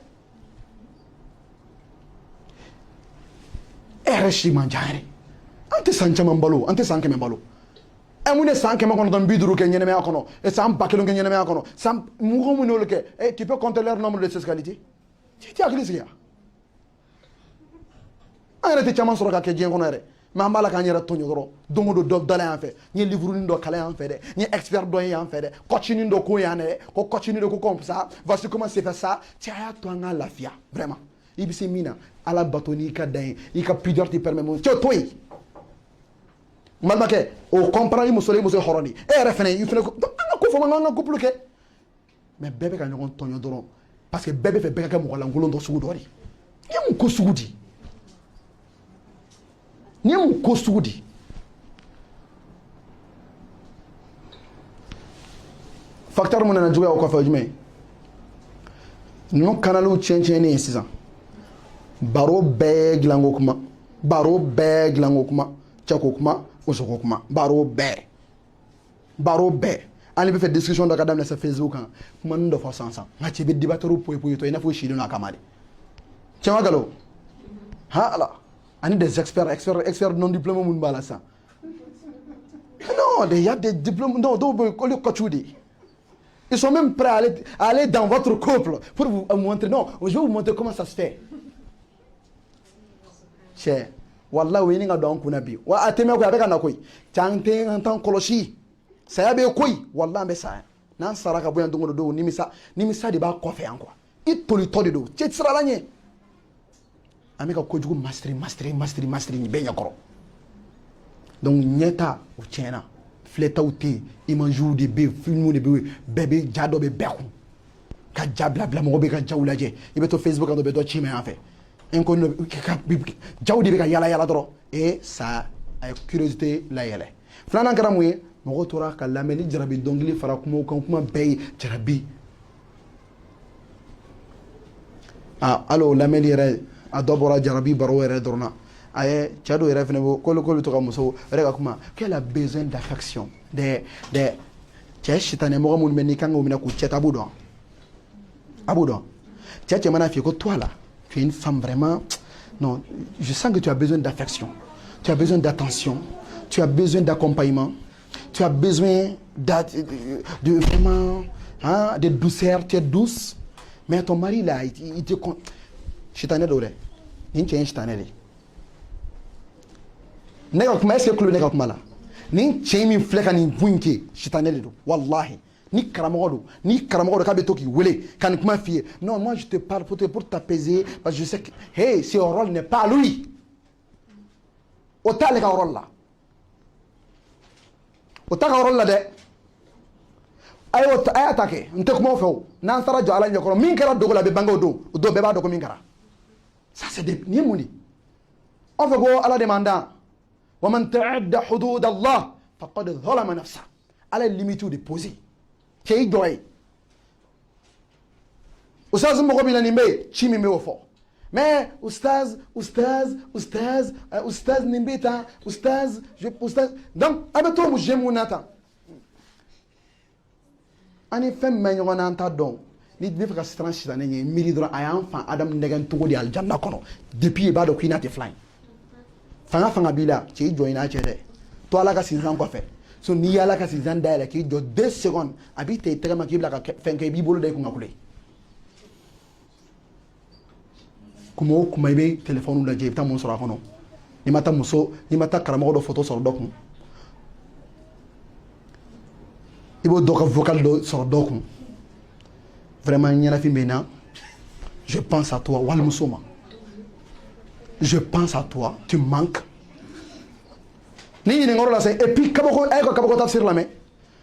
e yɛrɛ si man ca yɛrɛ an tɛ san caman balo an tɛ san 100 balo mun ye san 950 kɛ ɲɛnɛmaya kɔnɔ san 1000 kɛ ɲɛnɛmaya kɔnɔ san mɔgɔ mun y'olu kɛ tu peux compter leur nombre de sexualité i tɛ hakili sigi yan an yɛrɛ tɛ caman sɔrɔ ka kɛ diɲɛ kɔnɔ yɛrɛ mais an b'a la k'an yɛrɛ tɔɲɔ dɔrɔn don o don dɔ dala yan fɛ n ye livre dɔ kalan yan fɛ dɛ n ye expert dɔ ye yan fɛ dɛ coaching dɔ ko yan dɛ ko coaching dɔ ko comme ça voici comment c'est fait ça cɛ a y'a to an ka lafiya vraiment i bɛ se min na ala bato n'i ka dan ye i ka pudeur t'i permet mun cɛ to yen n balimakɛ o comprendre i muso ye hɔrɔn de ye e yɛrɛ fɛnɛ i fɛnɛ ko an ka ko fɔ an ka couple kɛ mais bɛɛ bɛ ka ɲɔgɔn tɔɲɔ dɔrɔn parce que bɛɛ bɛ fɛ bɛɛ ka kɛ mɔgɔ lankolon dɔ sugu dɔ de ye mun ko sugu di ni ye mun ko sugu di facteur mun nana juguya o kɔfɛ o jumɛn ninnu kanaliw tiɲɛ ye sisan baro bɛɛ dilanko kuma cɛ ko kuma muso ko kuma baro bɛɛ hali bɛ fɛ discussion dɔ ka daminɛ sa Facebook kan kuma ninnu dɔ fɔ sansan nka cɛ bɛ débatteur poyi to i n'a fɔ silen don a kama de cɛ ma galo ha ala ani des experts non diplômés mun b'a la sisan non il y a des diplômes non dɔw bɛ olu coach de ils sont même prêts à aller dans votre couple pour vous montrer non je vais vous montrer comment ça se fait cɛ wallahi o ye nin ka don an kunna bi wa a tɛmɛ koyi a bɛ ka na koyi cɛ an t'an kɔlɔsi saya bɛ koyi wallahi an bɛ saya n'an sara ka bɔ yan don o don nimisa de b'a kɔfɛ yan quoi i tolitɔ de don cɛ ti sira la ɲɛ an bɛ ka kojugu masiri nin bɛɛ ɲɛkɔrɔ donc ɲɛta o tiɲɛna filɛtaw tɛ yen images de bɛ yen films de bɛ yen bɛɛ bɛ ja dɔ bɛ bɛɛ kun ka ja bila mɔgɔ bɛ ka jaw lajɛ i bɛ to Facebook kan dɔ bɛ dɔ ci ma yan fɛ inconnu jaw de bɛ ka yala dɔrɔn ça a ye curiosité layɛlɛ filanan kɛra mun ye mɔgɔw tora ka lamɛn ni jarabi dɔnkili fara kumaw kan kuma bɛɛ ye jarabi hali o lamɛnni yɛrɛ a dɔ bɔra jarabi baro yɛrɛ dɔrɔn na a ye cɛ dɔw yɛrɛ fɛnɛ bɔ k'olu bɛ to ka muso yɛrɛ ka kuma qu'elle a besoin d'affection cɛ sitanɛ mɔgɔ minnu bɛ n'i kan k'o minɛ k'u cɛ ta a b'u dɔn cɛ mana f'i ye ko toi là tu es une femme vraiment non je sens que tu as besoin d'affection tu as besoin d'attention tu as besoin d'accompagnement tu as besoin de vraiment de douceur tu es douce mais ton mari là il te sitanɛ dɔw dɛ nin cɛ in sitanɛ de ne ka kuma est-ce que tulo bɛ ne ka kuma la nin cɛ min filɛ ka nin ko in kɛ sitanɛ de don wallahi ni karamɔgɔ don k'a bɛ to k'i wele ka nin kuma f'i ye non moi je te parle pour t'apaiser parce que je sais que hey ce rôle n'est pas à lui o t'ale ka rôle la o t'a ka rôle la dɛ a y'a ta kɛ n tɛ kuma o fɛ o n'an taara jɔ ala ɲɛkɔrɔ min kɛra dogo la a bɛ bange o don bɛɛ b'a dɔn ko min kɛra ça c'est nin ye mun de aw fɛ ko ala de m'an dan wa man ta'adda hudud Allah faqad zalama nafsa ala ye limite de poser cɛ i jɔ ye ustaz mɔgɔ min na nin bɛ yen ci min bɛ o fɔ mais ustaz nin bɛ tan ustaz donc a bɛ to mu jɛ mun na tan an ni fɛn min bɛ ɲɔgɔn na an t'a dɔn ni bɛ fɛ ka siran sitanɛ ɲɛ miiri dɔrɔn a y'an fan adamu nɛgɛn cogo de alijanna kɔnɔ depuis i b'a dɔn k'i n'a tɛ filan ye fanga b'i la cɛ i jɔ i n'a cɛ dɛ to ala ka sinsan kɔfɛ so n'i y'ala ka sinsan dayɛlɛ k'i jɔ 2 secondes a b'i ta i tɛgɛ ma k'i bila ka fɛn kɛ i b'i bolo da i kun ka kule kuma o kuma i bɛ téléphone lajɛ i bɛ taa mun sɔrɔ a kɔnɔ n'i ma taa karamɔgɔ dɔ photo sɔrɔ dɔ kun i b'o dɔ ka vocal dɔ sɔrɔ dɔ kun vraiment ɲɛnafin bɛ n na je pense à toi walimuso ma je pense à toi tu manques ni ɲininkayɔrɔ la et puis kabako a ye ka kabako tafsir lamɛn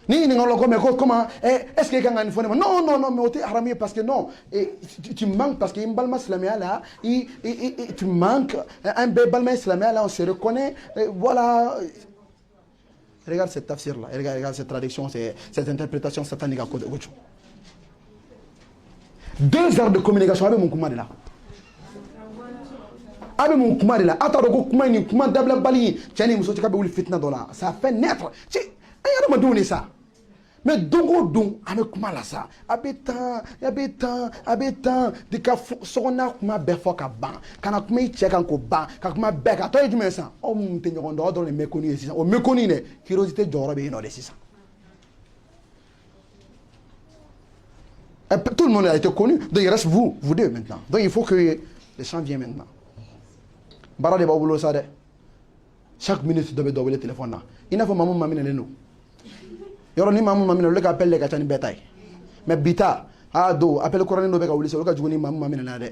ni ɲininkayɔrɔ la ko mais ko comment est-ce que i kan ka nin fɔ ne ma non mais o tɛ haramu ye parce que non tu manques parce que i balima silamɛya la tu manques an bɛɛ balima silamɛya la on se reconnaît voilà. Regarde cette tafsir là, regarde cette traduction, cette interprétation satanique à côté. 2 heures de communication avec mon kuma de la. Avec mon kuma de la. Attends, kuma dabla bali. Tiens, muso tika be wuli fitna dola. Ça fait naître. Tu ayana ma donner ça. Mais dongo don avec kuma la ça. Abetan de ka sogona kuma be fo ka ban. Kana kuma i check ko ban, ka kuma be ka to e jume ça. O mun te nyogon do do le méconnu ça. O méconnu ne curiosité joro be no de ça. Tout le monde a été connu. Donc il reste vous deux maintenant. Donc il faut que les gens viennent maintenant. Bara de babulo ça de. Chaque minute de le téléphone là. Il n'a pas maman mamine le nous. Yoro ni maman mamine le ka appelle le ka tani betaille. Mais bita do appelle coran no be ka wuli so ka jugoni maman mamine na de.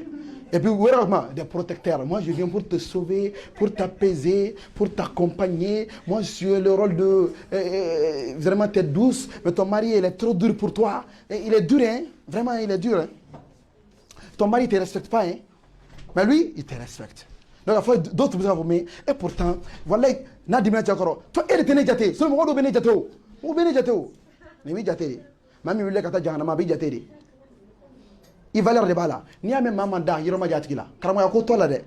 Et puis vraiment des protecteurs. Moi je viens pour te sauver, pour t'apaiser, pour t'accompagner. Moi je suis le rôle de vraiment t'es douce, mais ton mari il est trop dur pour toi. Et il est dur hein. Vraiment il est dur hein. Ton mari ne te respecte pas hein. Mais lui il te respecte. Donc il faut d'autres vous avouer et pourtant voilà na dimina jakoro. Toi il était négaté. Ce moment où béné jato. Où béné jato. Mais oui jaté. Mami wule kata jahannama bi jaté. I valeur de bala ni ame mama da yiro ma jatigi la karama ko tola de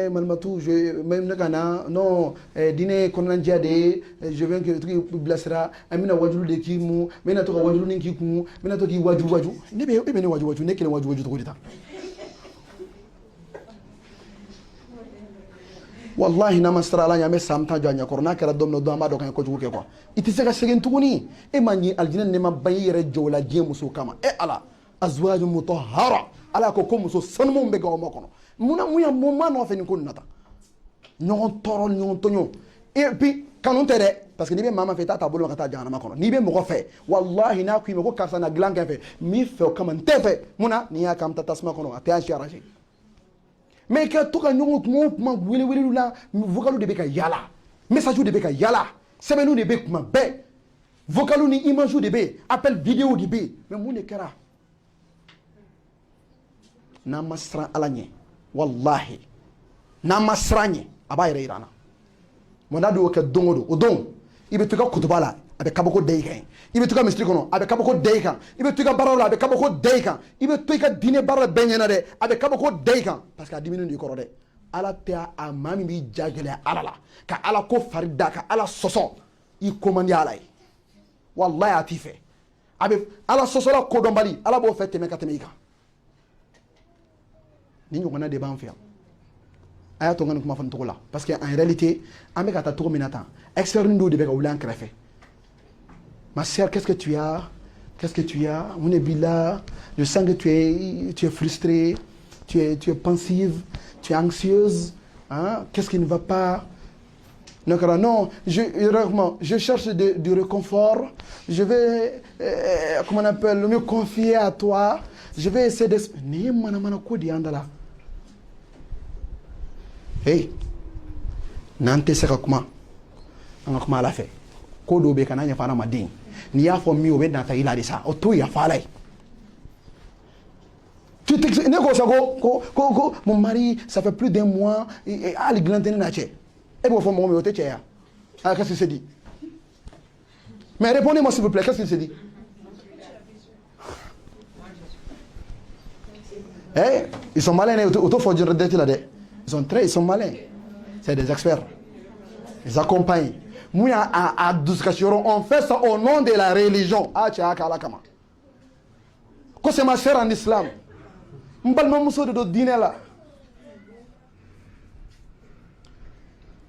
malmatu je même kana non dîner konan jade je viens que tu blasera amina wajulu de kimu mena to ka wajulu ni kiku mena to ki waju ne be ne waju ne kele waju to ko dita wallahi na masra la nyame samta janya korona kala domno do amado kan ko jugu ke ko iti sega segen tuguni e manyi aljina ne ma bayire jowla jemuso kama ala azwaju mutahhara ala ko muso sanmo be gaw makono muna muya mo mano fe ni ko nata nyon torol nyon tonyo et puis kanu tɛ dɛ parce que n'i bɛ maa fɛ i t'a ta bolo ka taa jahanama kɔnɔ n'i bɛ mɔgɔ fɛ wallahi n'a ko i ma ko karisa na dilan kɛ fɛ n b'i fɛ o kama n tɛ fɛ mun na n'i y'a k'an bɛ taa tasuma kɔnɔ a tɛ an si arranger mais i ka to ka ɲɔgɔn kuma o kuma welewelelu la vocalu de bɛ ka yala message de bɛ ka yala sɛbɛnniw de bɛ kuma bɛɛ vocalu ni image de bɛ appel vidéo de bɛ mais mun de kɛra n'an ma siran ala ɲɛ wallahi n'an ma siran ɲɛ a b'a yɛrɛ yir'an na bon n'a y'o kɛ don o don o don i bɛ to i ka kutuba la a bɛ kabako da i kan i bɛ to i ka misiri kɔnɔ a bɛ kabako da i kan i bɛ to i ka baaraw la a bɛ kabako da i kan i bɛ to i ka diinɛ baara bɛɛ ɲɛna dɛ a bɛ kabako da i kan parce que a diminen don i kɔrɔ dɛ ala tɛ a maa min b'i ja gɛlɛya ala la ka ala ko fari da ka ala sɔsɔ i ko man di ala ye wallahi a t'i fɛ a bɛ ala sɔsɔla kodɔnbali ala b'o fɛ tɛmɛ ka tɛmɛ i kan ni ɲɔgɔnna de b'an fɛ yan a y'a to n ka nin kuma fɔ nin cogo la parce que en réalité an bɛ ka taa cogo min na tan expert dɔw de bɛ ka wuli an kɛrɛfɛ ma sœur qu'est-ce que tu as on est là je sens que tu es frustrée tu es pensive tu es anxieuse hein? Qu'est-ce qui ne va pas non je cherche du réconfort je vais comment on appelle me confier à toi je vais essayer de ni mana ko di andala hey n'an tɛ se ka kuma an ka kuma ala fɛ ko dɔw bɛ kana ɲɛfɔ adamaden n'i y'a fɔ min o bɛ nata i la de sa o to yafa ala ye ne ko sa ko mon mari ça fait plus d'un mois hali dilan tɛ ne n'a cɛ e b'o fɔ mɔgɔ min o tɛ cɛ ya ah qu'est-ce que c'est dit mais répondez-moi s'il vous plaît qu'est-ce que c'est dit eh ils sont malins auto faut dire d'être là de ils sont malins c'est des experts ils accompagnent mouya à douskashiro on fait ça au nom de la religion ah tu as kala kama ko c'est ma sœur en islam mbalma muso de dine la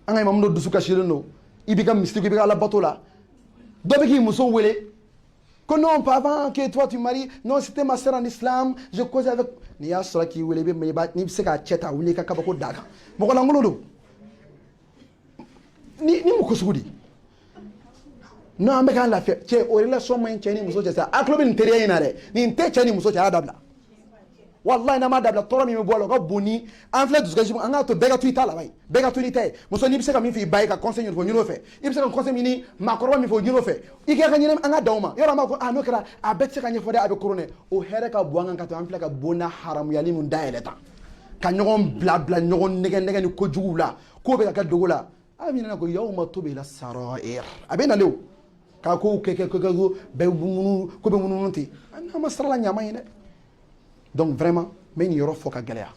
anga imam do douskashiro no ibika mystique ibika la bateau là dobeki muso wele que non pas avant que toi tu maries non c'était ma sœur en islam je cause avec ni ya sɔrɔ k'i wele i bɛ ni bɛ se k'a cɛ ta wuli i ka kabako d'a kan mɔgɔ lankolon don ni mɔgɔ sugu di non an bɛ k'an lafiya cɛ o relation man ɲi cɛ ni muso cɛ sa a tulo bɛ nin teriya in na dɛ nin tɛ cɛ ni muso cɛ a y'a dabila wallahi n'a ma dabila tɔɔrɔ min bɛ bɔ a la o ka bon ni an filɛ dusukasi an k'a to bɛɛ ka to i ta la bani bɛɛ ka to ni ta ye muso n'i bɛ se ka min fɔ i ba ye ka conseil ɲini ɲini o fɛ i bɛ se ka conseil ɲini maakɔrɔba min fɔ ɲini o fɛ i k'a ka ɲini an ka dan o ma yɔrɔ an b'a fɔ ah n'o kɛra a bɛɛ tɛ se ka ɲɛfɔ dɛ a bɛ koron dɛ o hɛrɛ ka bon an kan ka tɛmɛ an filɛ ka bonda haramuyali min dayɛlɛ tan ka ɲɔgɔn bila ɲɔgɔn nɛgɛ ni kojuguw la k'o bɛ ka kɛ dogo la a bɛ ɲininka ko yawma tubila sarair a bɛ nalen o k'a kow kɛ ko bɛɛ munumunu ko bɛ munumunu ten an ma sira la ɲaman ye dɛ donc vraiment n bɛ nin yɔrɔ fɔ ka gɛlɛya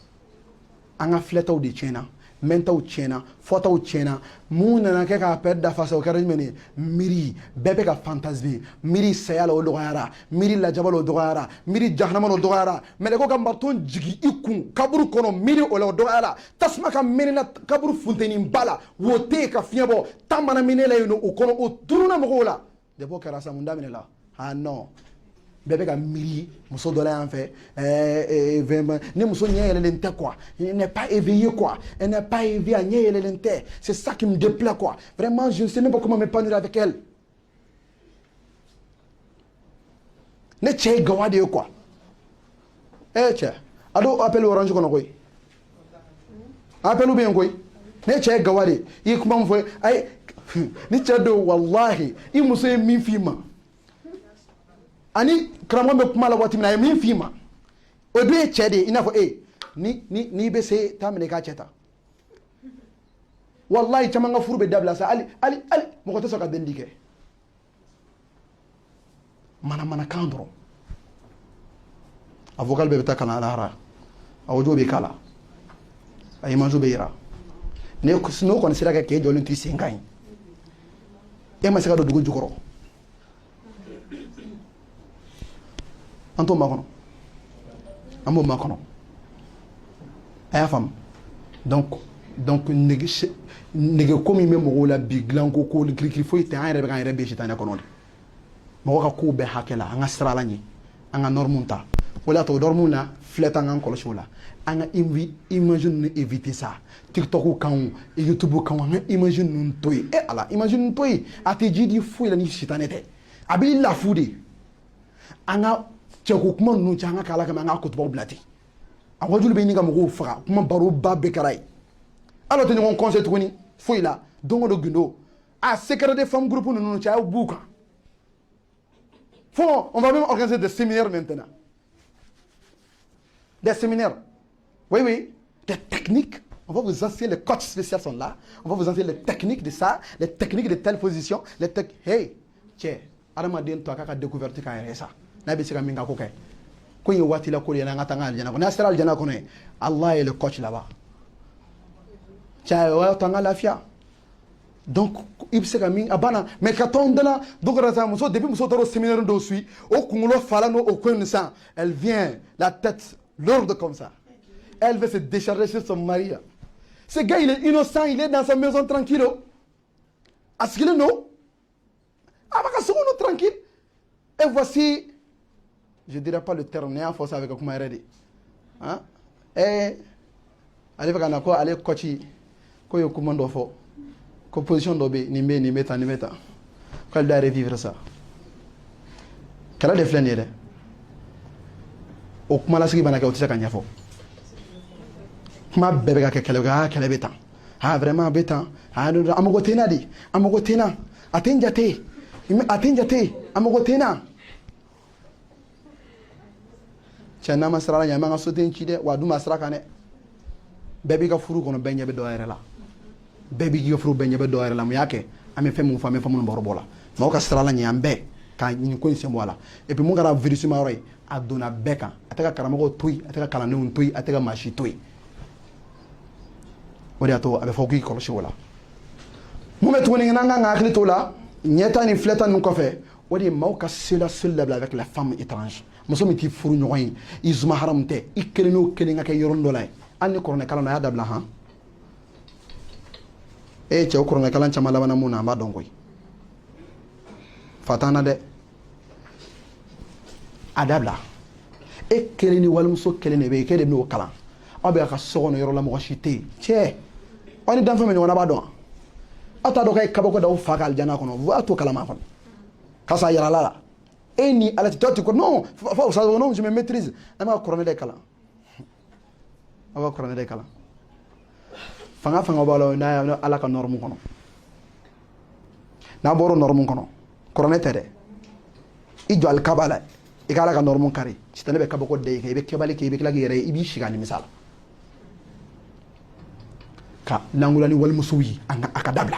an ka filɛtaw de tiɲɛna mɛntaw tiɲɛna fɔtaw tiɲɛna mun nana kɛ k'a pɛrɛ dafa sa o kɛra jumɛn ye miiri bɛɛ bɛ ka fantasmer miiri saya la o dɔgɔyara miiri lajaba la o dɔgɔyara miiri jahanama la o dɔgɔyara mɛlɛkɛw ka marton jigi i kun kaburu kɔnɔ miiri o la o dɔgɔyara tasuma ka mɛnɛna kaburu funtɛniba la wo tɛ yen ka fiɲɛ bɔ tan mana minɛ la yen nɔ o kɔnɔ o tununa mɔgɔw la depuis o kɛra sa mun daminɛ la ah non bɛɛ bɛ ka miiri muso dɔ la yan fɛ ni muso ɲɛ yɛlɛlen tɛ quoi elle n'est pas éveillée quoi elle n'est pas éveillée a ɲɛ yɛlɛlen tɛ c'est ça qui me déplaît quoi vraiment je ne sais même pas comment m'épanouir avec elle ne cɛ ye gawa de ye quoi cɛ a dɔw appel orange kɔnɔ koyi appel bɛ yen koyi ne cɛ ye gawa de ye i ye kuma min fɔ ayi ni cɛ dɔw wallahi i muso ye min f'i ma ani karamɔgɔ bɛ kuma la waati min na a ye min f'i ma o dun ye cɛ de ye i n'a fɔ n'i bɛ se taa minɛ i k'a cɛ ta wallahi caman ka furu bɛ dabila sa hali mɔgɔ tɛ sɔn ka delili kɛ manamanakan dɔrɔn avocat bɛɛ bɛ taa kalan lahara awɔjo bɛ k'a la a image bɛ yira n'o kɔni sera kɛ k'e jɔlen to i sen kan yen e ma se ka don dugu jukɔrɔ an t'o makɔnɔ an b'o makɔnɔ a y'a faamu donc nege ko min bɛ mɔgɔw la bi dilanko ko kirikiri foyi tɛ an yɛrɛ bɛ k'an yɛrɛ bɛ sitanɛ kɔnɔ de mɔgɔ ka kow bɛɛ hakɛ la an ka sira la ɲɛ an ka norme ta Voilà, tu dormir là, flette en encore là. Imagine éviter ça. TikTok ou quand YouTube ou quand imagine nous toi. Eh Allah, imagine toi. A te dit fou la ni chitanete. Abi la foudi. Anga tchokuma nous tchanga kala kama anga kutuba blati. A wajul be ni gamu fra kuma baro ba be karai. Alors tu nous conseil tuni fou là dongo do gundo. A secret des femmes groupe nous tcha au bouka. Faut on va même organiser des séminaires maintenant. Des séminaires. Oui, oui. Des techniques. On va vous enseigner, les coachs spéciaux sont là. On va vous enseigner les techniques de ça, les techniques de telle position. Hey, tiens, Aramadien, toi, qui a découvert que c'est ça. N'a pas minga koke. Quand il voit la coulée, n'a pas de on a serré le jana connaît. Allah est le coach là-bas. Tiens, ouais, t'en as la fia. Donc, il s'est mis à bana. Mais quand on est là, donc, depuis que nous séminaire d'Osui, au Kumulo Falano, au coin de ça, elle vient, la tête lourde comme ça. Elle veut se décharger sur son mari. Ce gars, il est innocent, il est dans sa maison tranquille. Est-ce qu'il est non? Ah, bah, tranquille. Et voici, je ne dirais pas le terme, néant force avec comment il dit. Hein? Et, allez, allez, coacher, quoi, il commande au fond. Composition d'obé, ni meta. Qu'elle doit revivre ça. Qu'elle a des flâners. Au comment la ski banaka au tisa kanyafo. Ma bébé ka kele betan. Ah vraiment betan. Ah amogotena di. Amogotena. Atenjate. Amogotena. Tiana masrala nyama nga soten chide wa du masra kane. Bébé ka furu kono benye be do la. Bébé ki furu benye be do la mu yake. Ame fe mu fa me fa mu borobola. Ma ka srala nyambe ka ni ko nse wala. Et puis mon gara virus ma roy aduna beka. Ataka karamago tui, ataka kalanu tui, ataka mashi tui. Odiato abe foki koloshi wala. Mu metu ni nganga ngakli tola, nyeta ni fleta nu kofe. Odi mauka sela avec la femme étrange. Muso miti furu nyoy, izuma haramte, ikeleno kelinga ke yorondolay. Anni korone kala na ya dabla ha. E che korone kala chama labana muna ba dongoy. Fatana de adabla. E keleni walmuso kelene be kede no kala. Abe ka sogono yoro la mo shite. Che. Oni dan fami wona ba don. Ata do kay kabako daw fakal jana kono. Wa to kala ma kon. Kasa yara la. Et ni à la tête ko non, ça non, je me maîtrise. Ama corona de kala. Aba corona de kala. Fanga balo na ala ka normu kono. Na boro normu kono. Corona tere. Ijo al kabala. Ikala ka normu kari. Sitane be kabako de ke be kebali ke be kala gere ibi shigani misala. Ka langulani wal musuwi anga akadabla.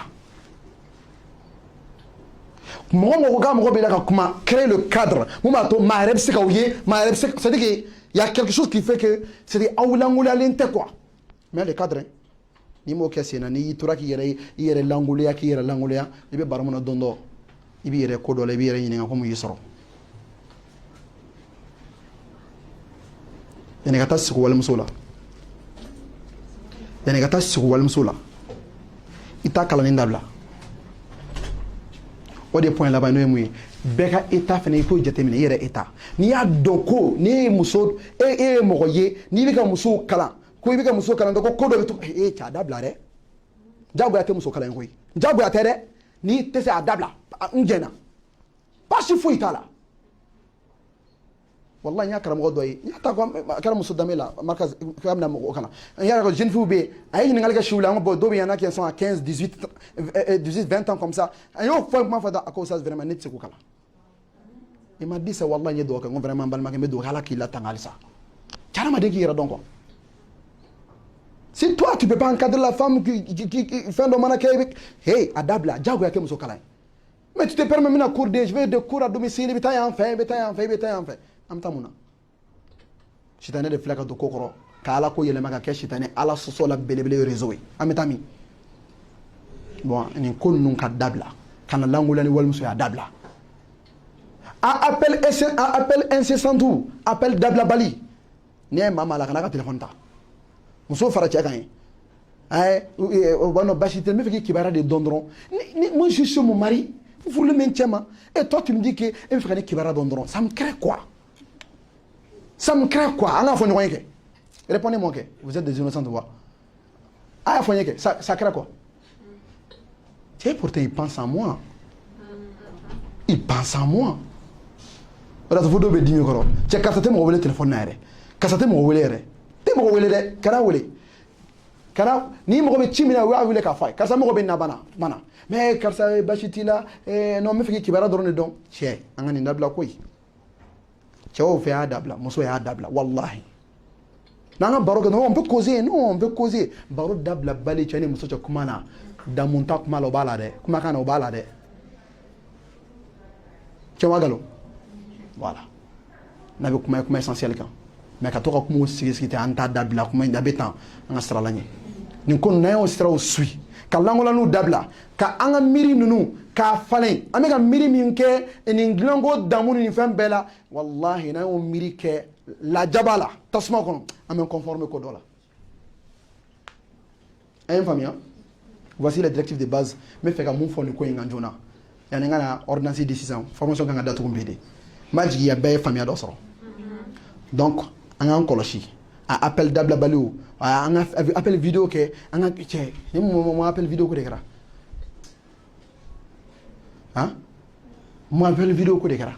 Créer le cadre. C'est-à-dire qu'il y a quelque chose qui fait que c'est des quoi. Mais le cadre, ni mo kesena ni tura ki yere langulea ki yere langulea ibe baramona dondo ibi yere kodo le bi yere nyinga ko mu yisoro. Yani kata siku wal musula. Yani kata siku wal musula. Ita kala ni ndabla. Au des points là-bas, nous sommes beka état fene ko jatemine yere état ni ya doko ni muso mogoye ni bika muso kala ko bika muso kala doko ko do to cha dabla re jago ya te muso kala ngoy jago ya tere ni tese adabla ngena pas si fou itala wallahi ya karam godoy ya ta ko karam muso damela markaz kamna mo kana ya ko jeune fou be ay ni ngalga shula ngo do be yana qui sont à 15 18 20 ans comme ça ayo faut ma fada à cause ça vraiment net se ko kala. Il m'a dit ça wallah ni do ka vraiment bal ma ke do kala ki la tangal ça cara ma de ki donc si toi tu peux pas encadrer la femme qui fait de mana hey adabla jago ya ke muso kala mais tu te permets maintenant cours je vais de cours à domicile bétail en fait amtamuna shitane de flaka do kokoro kala ko yele maka ke shitane ala soso la belebele réseau ametami bon ni kon nun ka dabla kana langulani wal muso ya dabla appel incessant tout appel dabla bali ne mama la kana ka téléphone ta muso fara ci kan bueno bashite me fait kibara de dondron moi je suis mon mari vous le maintiens et toi tu me dis que il fait kibara dondron ça me crée quoi Ça me craint quoi? Répondez-moi, vous êtes des innocents de voir. Ça craint quoi? Tu sais, pourtant, ils pensent en moi. Ils pensent en moi. Voilà, vous devez dire que tu as cassé mon téléphone. Cassé mon téléphone. Tu m'as oublié, kana oublié. Kana ni mo be chimina wa wile ka fay kasa mo be na bana mana mais karsa bashitila non me fiki kibara dorone don che angani ndabla koy chewo fe adabla muso ya adabla wallahi nanga baro que non on peut causer baro dabla bali chani muso cha kumana da munta kuma lo bala de kuma kana bala de chewa galo voilà nabe kuma essentiel kan mais ka to ka kuma sigi te anta dabla kuma ndabe tan nga stralanye ni ko na yo stra o sui ka langola nu dabla ka anga miri nunu ka falen ameka miri min ke ni nglango damunu ni fembela wallahi na yo miri ke la jabala tasma kono amen conforme ko dola ay famia voici les directives de base mais fait ka mun fo ni ko nganjona yani ngana ordonnance de décision formation ka ngada to mbede majigi ya be famia do soro donc an an kolosi a appel dabla balu an appel vidéo ke an an che ni mo appel vidéo ko de kara hein mo appel vidéo ko de kara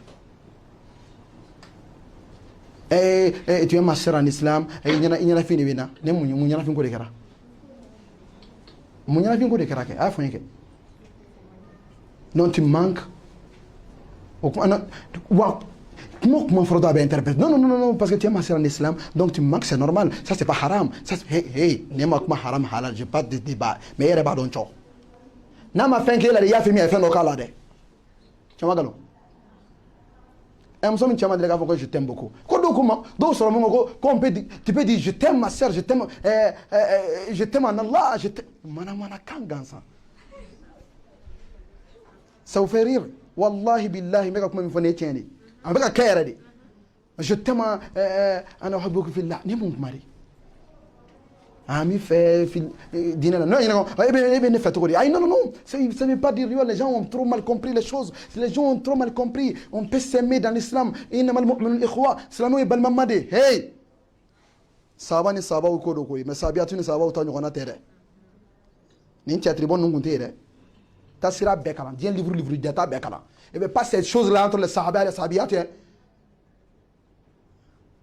tu es ma sœur en islam nyana fini wina ne mu nyana fin ko de kara mu nyana fin ko de kara ke a fonye ke non tu manques au wa comment Frodo avait interprété non parce que tu es ma sœur en islam donc tu manques c'est normal ça c'est pas haram ça hey nema kuma haram halal j'ai pas de débat mais il y a pas don cho na ma fin que la ya fait mi fait no kala de tu vois galo et moi je me dis que je t'aime beaucoup quand donc sur mon go on peut tu peux dire je t'aime ma sœur je t'aime en Allah je t'aime mana kangansa ça vous fait rire wallahi billahi mega kuma mi fone tieni ambeka kayra de je t'aime ana uhibbuka fillah ni mon mari ami fait dîner non ne fait trop ah non ça veut pas dire les gens ont trop mal compris les choses les gens ont trop mal compris on peut s'aimer dans l'islam innamal mu'minun ikhwa salamu ibal mamade hey sabani saba ko do ko mais sabiatu ni saba utanyo kona tere ni théâtre bon nungu tere ta sira bekala bien livre data bekala et bien pas cette chose là entre les sahaba et les sahabiat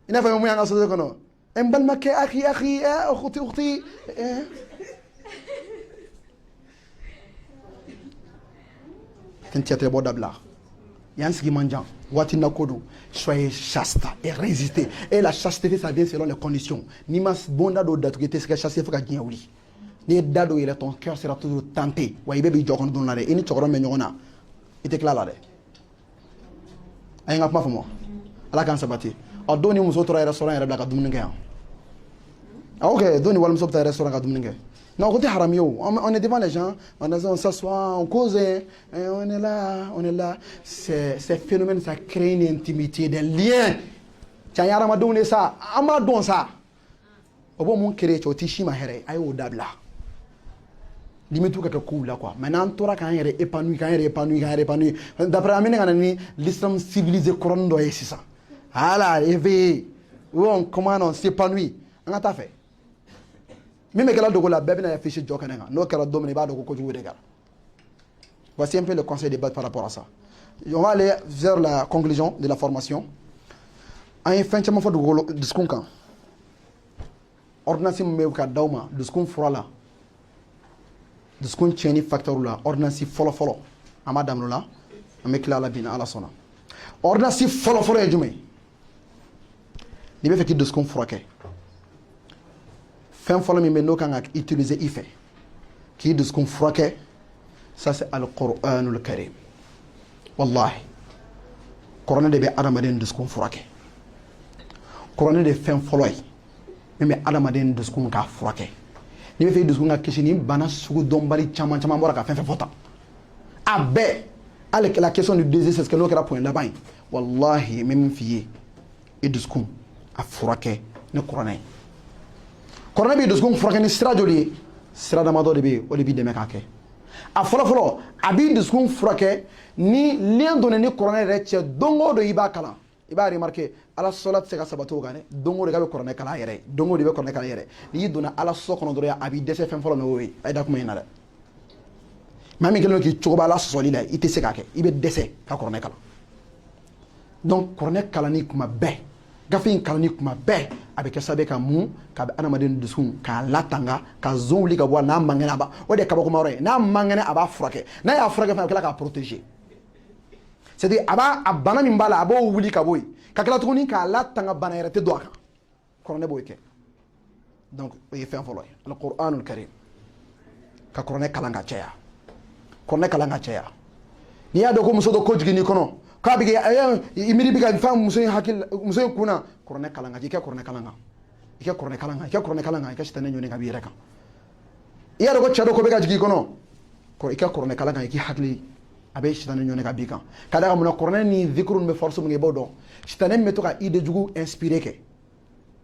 ina fa mu yanga so ko no embal makke akhi ukhti théâtre bon dabla yanski manjan watina kodo soyez chaste et résistez et la chasteté ça vient selon les conditions ni mas bonda do datu que t'es chaste faut ka gien wuli ni dado il ton cœur sera toujours tenté wa ibe bi jokon don la de ini chokoro me nyona ite kala la de ay ngap ma fa mo ala kan sabati adoni muso to restaurant yara bla ka dum nge ok doni wal muso to restaurant ka dum nge non côté haram yo on est devant les gens on s'assoit on cause on est là c'est phénomène ça crée une intimité des liens tiens yara ma donné ça ama don ça obo mon créer choti shima here ay o dabla limite ka cool là quoi maintenant tora kan yere épanoui d'après amene kanani l'islam civilisé couronne do c'est ça ala éveillé où on comment on s'épanouit on a fait même que la dogo la bébé n'a affiché jokananga no kala domine ba dogo ko jouer des gars voici un peu le conseil de base par rapport à ça on va aller vers la conclusion de la formation en fin de fois de skunkan ordonnance me ka dawma de skun frola de skun cheni facteur la ordonnance folo amadam la amekla la bina ala sona ordonnance folo e jume ni be fekki de skun froke fin folo mi no kan utiliser ife qui de skun froke ça c'est al-Qur'anul Karim wallahi Qur'an de be adamaden de skun froke Qur'an de fin folo mais adamaden de skun ka froke ni be fe de skun ka kishini bana sugu dombali chama bora ka fin fota abe avec la question du désir c'est ce que nous kera point là-bas wallahi même fille et de skun a froke ne Qur'an bi de skun froke ni sira joli sira damado de be o de bi de mekake a folo abi de skun froke ni lien donné ni Qur'an re che dongo do iba kala i b'a remarqué ala sola tɛ se ka sabato kan dɛ don o don k'a bɛ kuranɛ kalan yɛrɛ don o don i bɛ kuranɛ kalan yɛrɛ n'i donna ala so kɔnɔ dɔrɔn a b'i dɛsɛ fɛn fɔlɔ min y'o ye a ye da kuma in na dɛ maa min kɛlen don k'i cogo b'a la sɔsɔli la i tɛ se k'a kɛ i bɛ dɛsɛ ka kuranɛ kalan donc kuranɛ kalanni kuma bɛɛ gafe in kalanni kuma bɛɛ a bɛ kɛ sababu ka mun k'a bɛ adamaden dusukun k'a latanga ka zon wuli ka bɔ a n'a man kɛnɛ a ba o de ye kabakoma yɔrɔ ye n'a man kɛnɛ a b'a furakɛ n'a y'a furakɛ fana a bɛ tila k'a protéger c'est-à-dire a b'a a bana min b'a la a b'o wuli ka bɔ yen ka tila tuguni k'a latanga bana yɛrɛ tɛ don a kan kuranɛ b'o kɛ donc o ye fɛn fɔlɔ ye al-Qur'anul Karim ka kuranɛ kalan ka caya kuranɛ kalan ka caya n'i y'a dɔn ko muso dɔ ko jiginni kɔnɔ k'a bɛ kɛ i miiri bɛ ka fɛn muso in hakili muso in kunna kuranɛ kalan ka i kɛ kuranɛ kalan kan i kɛ kuranɛ kalan kan i kɛ kuranɛ kalan kan i ka sitanɛ ɲɔni ka b'i yɛrɛ kan i y'a dɔn ko cɛ dɔ ko bɛ ka jigin i kɔnɔ i ka kuranɛ kalan kan i k'i hakili a bɛ sitanɛ ɲɔni ka b'i kan ka d'a kan mun na kuranɛ ni zikuru bɛ force min kɛ i b'o dɔn sitanɛ min bɛ to ka idée jugu inspiré kɛ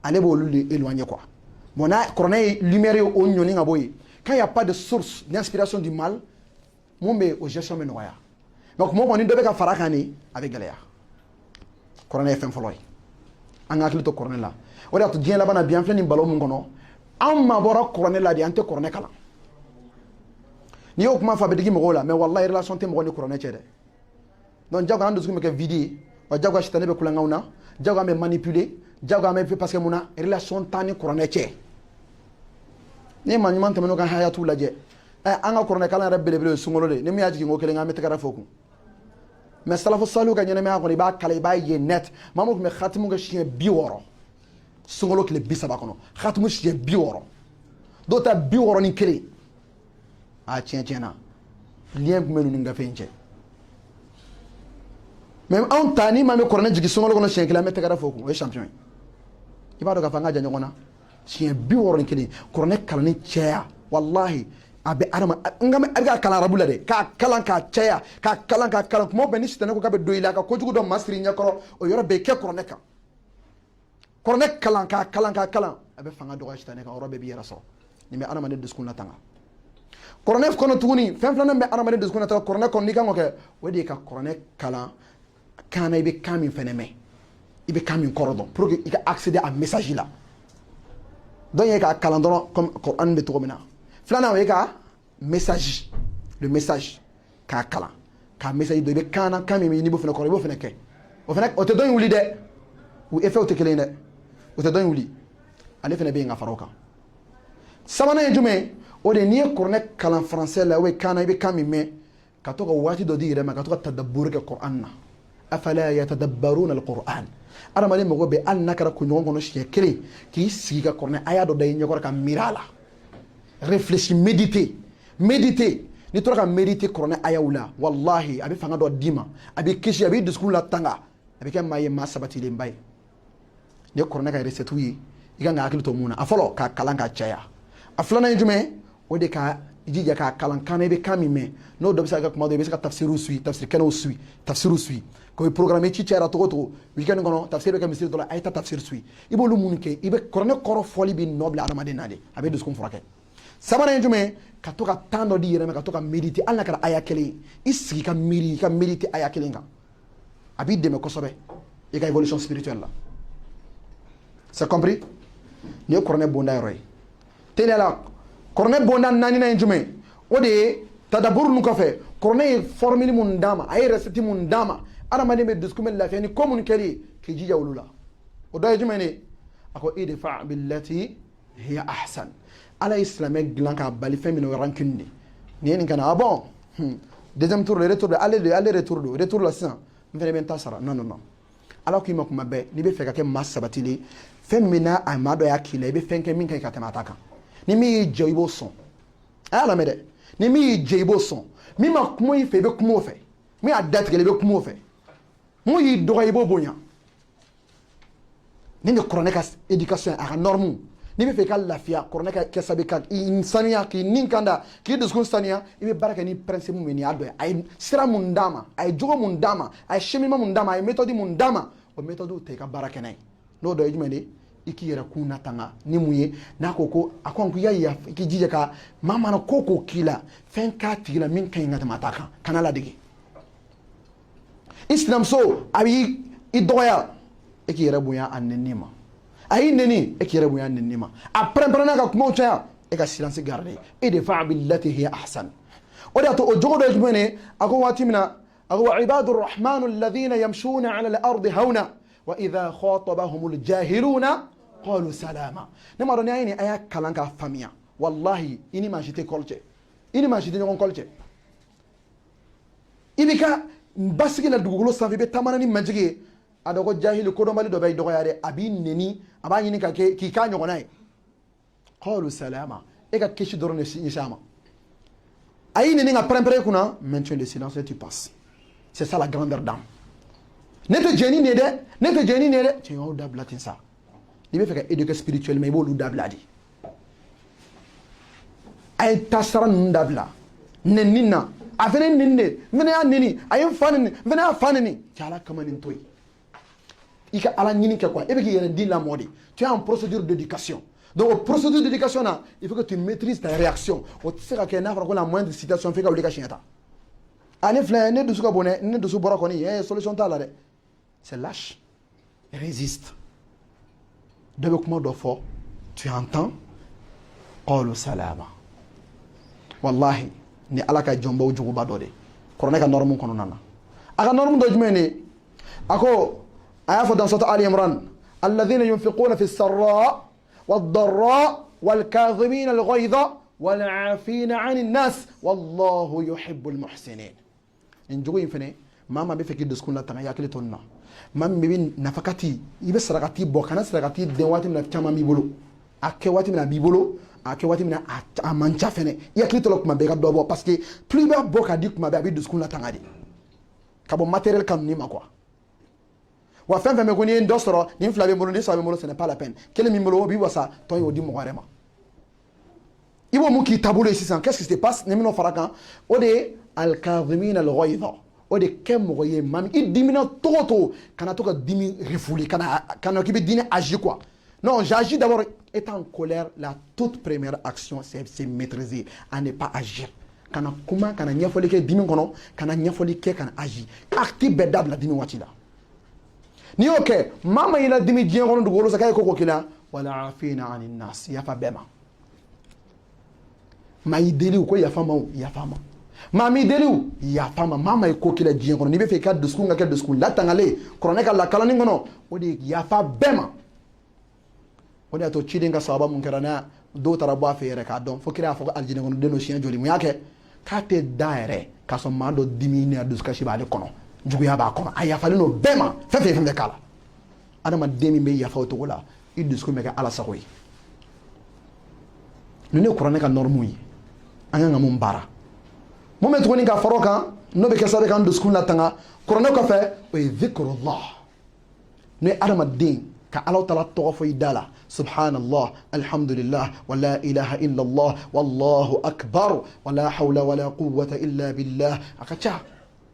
ale b'olu de éloigner quoi bon n'a kuranɛ ye lumière ye o ɲɔni ka bɔ yen quand il y a pas de source d'inspiration du mal mun bɛ o gestion bɛ nɔgɔya mais kuma kɔni dɔ bɛ ka fara kan de a bɛ gɛlɛya kuranɛ ye fɛn fɔlɔ ye an ka hakili to kuranɛ la o de y'a to diɲɛ laban na bi an filɛ nin balo min kɔnɔ an mabɔra kuranɛ la de an tɛ kuranɛ kalan n'i y'o kuma fɔ a bɛ digi mɔgɔw la mais wallahi relation tɛ mɔgɔ ni kuranɛ cɛ dɛ donc jago an dusukun bɛ kɛ vide ye wa jago sitanɛ bɛ kulonkɛw na jago an bɛ manipuler jago an bɛ parce que mun na relation t'an ni kuranɛ cɛ ni maa ɲuman tɛmɛn'o kan hayatu lajɛ an ka kuranɛ kalan yɛrɛ belebele ye sunkalo de ni min y'a jigin ko kelen an bɛ tɛgɛrɛ fɔ kun mais salafu salihu ka ɲɛnamaya kɔnɔ i b'a kala i b'a ye net maa min tun bɛ khatimu kɛ siɲɛ 60 sunkalo tile 30 kɔnɔ khatimu siɲɛ 60 dɔw ta 61 a tiɲɛ na lien tun bɛ ninnu gafe in cɛ mais anw ta ni maa min kuranɛ jigin sunkalo kɔnɔ siɲɛ 1 an bɛ tɛgɛrɛ fɔ kun o ye champion ye i b'a dɔn k'a fɔ an ka jan ɲɔgɔn na siɲɛ 61 kuranɛ kalanni cɛya wallahi a bɛ adama a bɛ ka kalan arabu la dɛ k'a kalan k'a caya k'a kalan kuma bɛɛ ni sitanɛ ko k'a bɛ don i la ka kojugu dɔ masiri i ɲɛkɔrɔ o yɔrɔ bɛɛ kɛ kuranɛ kan kuranɛ kalan k'a kalan a bɛ fanga dɔgɔya sitanɛ kan o yɔrɔ bɛɛ b'i yɛrɛ sɔrɔ nin bɛ adamaden dusukun latanga kuranɛ kɔnɔ tuguni fɛn filanan bɛ adamaden dusukun latanga kuranɛ kɔnɔ n'i kan k'o kɛ o de ye ka kuranɛ kalan kan na i bɛ kan min fɛnɛ mɛn i bɛ kan min kɔrɔ dɔn pour que i ka accéder à message la donc i ye k'a kalan dɔrɔn comme kuran bɛ cogo min na filanan o ye ka message le message k'a kalan k'a message dɔ i bɛ kan na kan min n'i b'o fana kɔrɔ i b'o fana kɛ o tɛ dɔn in wuli dɛ u effet tɛ kelen ye dɛ o tɛ dɔn in wuli ale fana bɛ yen ka fara o kan sabanan ye jumɛn o de n'i ye kuranɛ kalan français la kan na i bɛ kan min mɛn ka to ka waati dɔ di i yɛrɛ ma ka to ka tadabbur kɛ kuran na afala yatadabbaruna al-Qur'an adamaden mago bɛ hali n'a kɛra kunɲɔgɔn kɔnɔ siɲɛ 1 k'i sigi ka kuranɛ aya dɔ da i ɲɛkɔrɔ ka miiri a la réfléchir méditer n'i tora ka méditer kuranɛ ayaw la wallahi a bɛ fanga dɔ d'i ma a bɛ kisi a bɛ dusukun latanga a bɛ kɛ maa ye maa sabatilenba ye ni ye kuranɛ ka recette ye i kan ka hakili to mun na a fɔlɔ k'a kalan ka caya a filanan ye jumɛn o de ka jija k'a kalan kan na i bɛ kan min mɛn n'o dɔ bɛ se ka kɛ kuma dɔ i bɛ se ka tafsiriw suit tafsir kɛnɛw suit tafsiriw suit k'o ye programme ci cayara cogo o cogo weekend kɔnɔ tafsir bɛ kɛ misiri dɔ la a ye taa tafsir suit i b'olu minnu kɛ i bɛ kuranɛ kɔrɔ fɔli bɛ nɔ bila adamaden na de a bɛ dusukun furakɛ sabanan ye jumɛn ka to ka temps dɔ di i yɛrɛ ma ka to ka méditer hali n'a kɛra aya kelen ye i sigi ka miiri i ka méditer aya kelen kan a b'i dɛmɛ kosɛbɛ i ka évolution spirituelle la c'est compris nin ye kuranɛ bonda yɔrɔ ye teliya la kuranɛ bonda naaninan ye jumɛn o de ye tadabbur nun kɔfɛ kuranɛ ye formule mun d'a ma a ye recette mun d'a ma adamaden bɛ dusukun bɛ lafiya ni ko minnu kɛli ye k'i jija olu la o dɔ ye jumɛn de a ko idfa billati hiya ahsan ala ye silamɛ dilan k'a bali fɛn min o rancune de nin ye nin kana ah bon deuxième tour le retour de ale retour la sisan n fɛnɛ bɛ n ta sara non ala k'i ma kuma bɛɛ n'i bɛ fɛ ka kɛ maa sabatilen fɛn min n'a a maa dɔ y'a k'i la i bɛ fɛn kɛ min ka ɲi ka tɛmɛ a ta kan ni min y'i jɛ i b'o sɔn a y'a lamɛn dɛ ni min y'i jɛ i b'o sɔn min ma kuma i fɛ i bɛ kuma o fɛ min y'a datigɛ i bɛ kuma o fɛ mun y'i dɔgɔ i b'o bonya ni de kuranɛ ka éducation a ka norme n'i bɛ fɛ i ka lafiya kuranɛ ka kɛ sababu ka i saniya k'i nin kan da k'i dusukun saniya i bɛ baara kɛ ni principe min y'a dɔ ye a ye sira mun d'a ma a ye jogo mun d'a ma a ye cheminement mun d'a ma a ye méthode mun d'a ma o méthode ta i ka baara kɛ n'a ye n'o dɔ ye jumɛn de i k'i yɛrɛ kun natanga ni mun ye n'a ko a ko i y'a i k'i jija ka maa mana ko k'i la fɛn k'a tigi la min ka ɲi ka tɛmɛ a ta kan kana ladege i sinamuso a b'i i dɔgɔya e k'i yɛrɛ bonya a nɛnni ma a y'i nɛni e k'i yɛrɛ bonya a nɛnni ma a pɛrɛn-pɛrɛnna ka kumaw caya e ka silence garder idfa' billati hiya ahsan o de y'a to o jogo dɔ ye jumɛn ye a ko waati min na a ko wa ibadu rahmanu alladhina yamshuna ala al-ardi hawna wa idha khatabahum al-jahiluna qalu salama ne ma dɔn ni a ye nin a y'a kalan k'a faamuya wallahi i ni maa si tɛ kɔli cɛ i ni maa si tɛ ɲɔgɔn kɔli cɛ i b'i ka basigi la dugukolo sanfɛ i bɛ taamana ni majigi ye a dɔn ko jahili kodɔnbali dɔ bɛ i dɔgɔya dɛ a b'i nɛni a b'a ɲini ka kɛ k'i k'a ɲɔgɔnna ye qalu salama e ka kisi dɔrɔn de ɲɛsin a ma a y'i nɛni ka pɛrɛn-pɛrɛn i kunna maintenant le silence tu passes c'est ça la grandeur d'âme ne tɛ jɛni nin ye dɛ ne tɛ jɛni nin ye dɛ cɛ y'aw dabila ten sa n'i bɛ fɛ ka éduquer spirituellement i b'olu dabila de a ye taasira ninnu dabila nɛnni na a fana ye nɛnni de n fana y'a nɛnni a ye n fa nɛnni n fana y'a fa nɛnni cɛ ala kama nin to yen i ka ala ɲini kɛ quoi e bɛ k'i yɛrɛ di lamɔ de tu es en procédure d'éducation donc o procédure d'éducation na il faut que tu maîtrises ta réaction o tɛ se ka kɛ n'a fɔra ko la moindre situation f'i ka wuli ka siɲɛ ta a ne filɛ ne dusu ka bon dɛ ne dusu bɔra kɔni solution t'a la dɛ c'est lâche résiste dɔ bɛ kuma dɔ fɔ tu entends qalu salama wallahi ni ala ka jɔnbaw juguba dɔ de kuranɛ ka norme kɔnɔna na a ka norme dɔ jumɛn de a ko a y'a fɔ dans sourate Ali Imran alladhina yunfiquna fi sarra wad-dharra wal-kadhimina al-ghayza wal-'afina 'ani an-nas wallahu yuhibbul muhsinin in jogo in fɛnɛ maa maa bɛ fɛ k'i dusukun latanga i hakili to nin na maa min bɛ nafakati i bɛ sarakati bɔ kana sarakati den waati min na caman b'i bolo a kɛ waati min na a b'i bolo a kɛ waati min na a man ca fɛnɛ i hakili to la kuma bɛɛ i ka dɔ bɔ parce que plus i b'a bɔ k'a di kuma bɛɛ a bɛ dusukun latanga de ka bɔ matériel kanuni ma quoi wa fɛn fɛn bɛ ko n'i ye dɔ sɔrɔ nin fila bɛ n bolo nin saba bɛ n bolo ce n'est pas la peine kelen min bolo o b'i wasa tɔ y'o di mɔgɔ wɛrɛ ma i b'o mun k'i taabolo ye sisan qu'est-ce qui se passe ni minnu fara kan o de ye al-kadhimina al-ghayza o de kɛ mɔgɔ ye maa min i dimina togo o togo kana to ka dimi refoulé kana k'i bɛ dimi agir quoi non j'agis d'abord étant en colère la toute première action c'est maîtriser à ne pas agir kana kuma kana ɲɛfɔli kɛ dimi kɔnɔ kana ɲɛfɔli kɛ kana agir acte bɛɛ dabila dimi waati la n'i y'o kɛ maa ma y'i la dimi diɲɛ kɔnɔ dugukolo sa k'a ye ko ko k'i la wal-'afina 'ani an-nas yafa bɛɛ ma maa y'i deli u ko yafa ma o yafa ma maa m'i deli o yafa ma maa ma ye ko k'i la diɲɛ kɔnɔ n'i bɛ fɛ i ka dusukun ka kɛ dusukun latangalen kuranɛ ka lakalani kɔnɔ o de ye yafa bɛɛ ma o de y'a to ciden ka sababa mun kɛra n'a dɔw taara bɔ a fɛ yɛrɛ k'a dɔn fo kira y'a fɔ ko alijinɛ kɔnɔ den dɔ siɲɛ joli mun y'a kɛ k'a tɛ da yɛrɛ k'a sɔrɔ maa dɔ dimi ni a dusukasi b'ale kɔnɔ juguya b'a kɔnɔ a yafalen don bɛɛ ma fɛn fɛn fɛn k'a la adamaden min bɛ yafa o cogo la i dusukun bɛ kɛ ala sago ye ninnu ye kuranɛ ka norme ye an kan ka mun baara mun bɛ tuguni ka fara o kan n'o bɛ kɛ sababu ye k'an dusukun latanga kuranɛ kɔfɛ o ye zikrullah n'o ye adamaden ka Alahu Taala tɔgɔ fɔ i da la subhanallah alhamdulillah wa la ilaha illallah wallahu akbar wa la hawla wa la quwwata illa billah a ka ca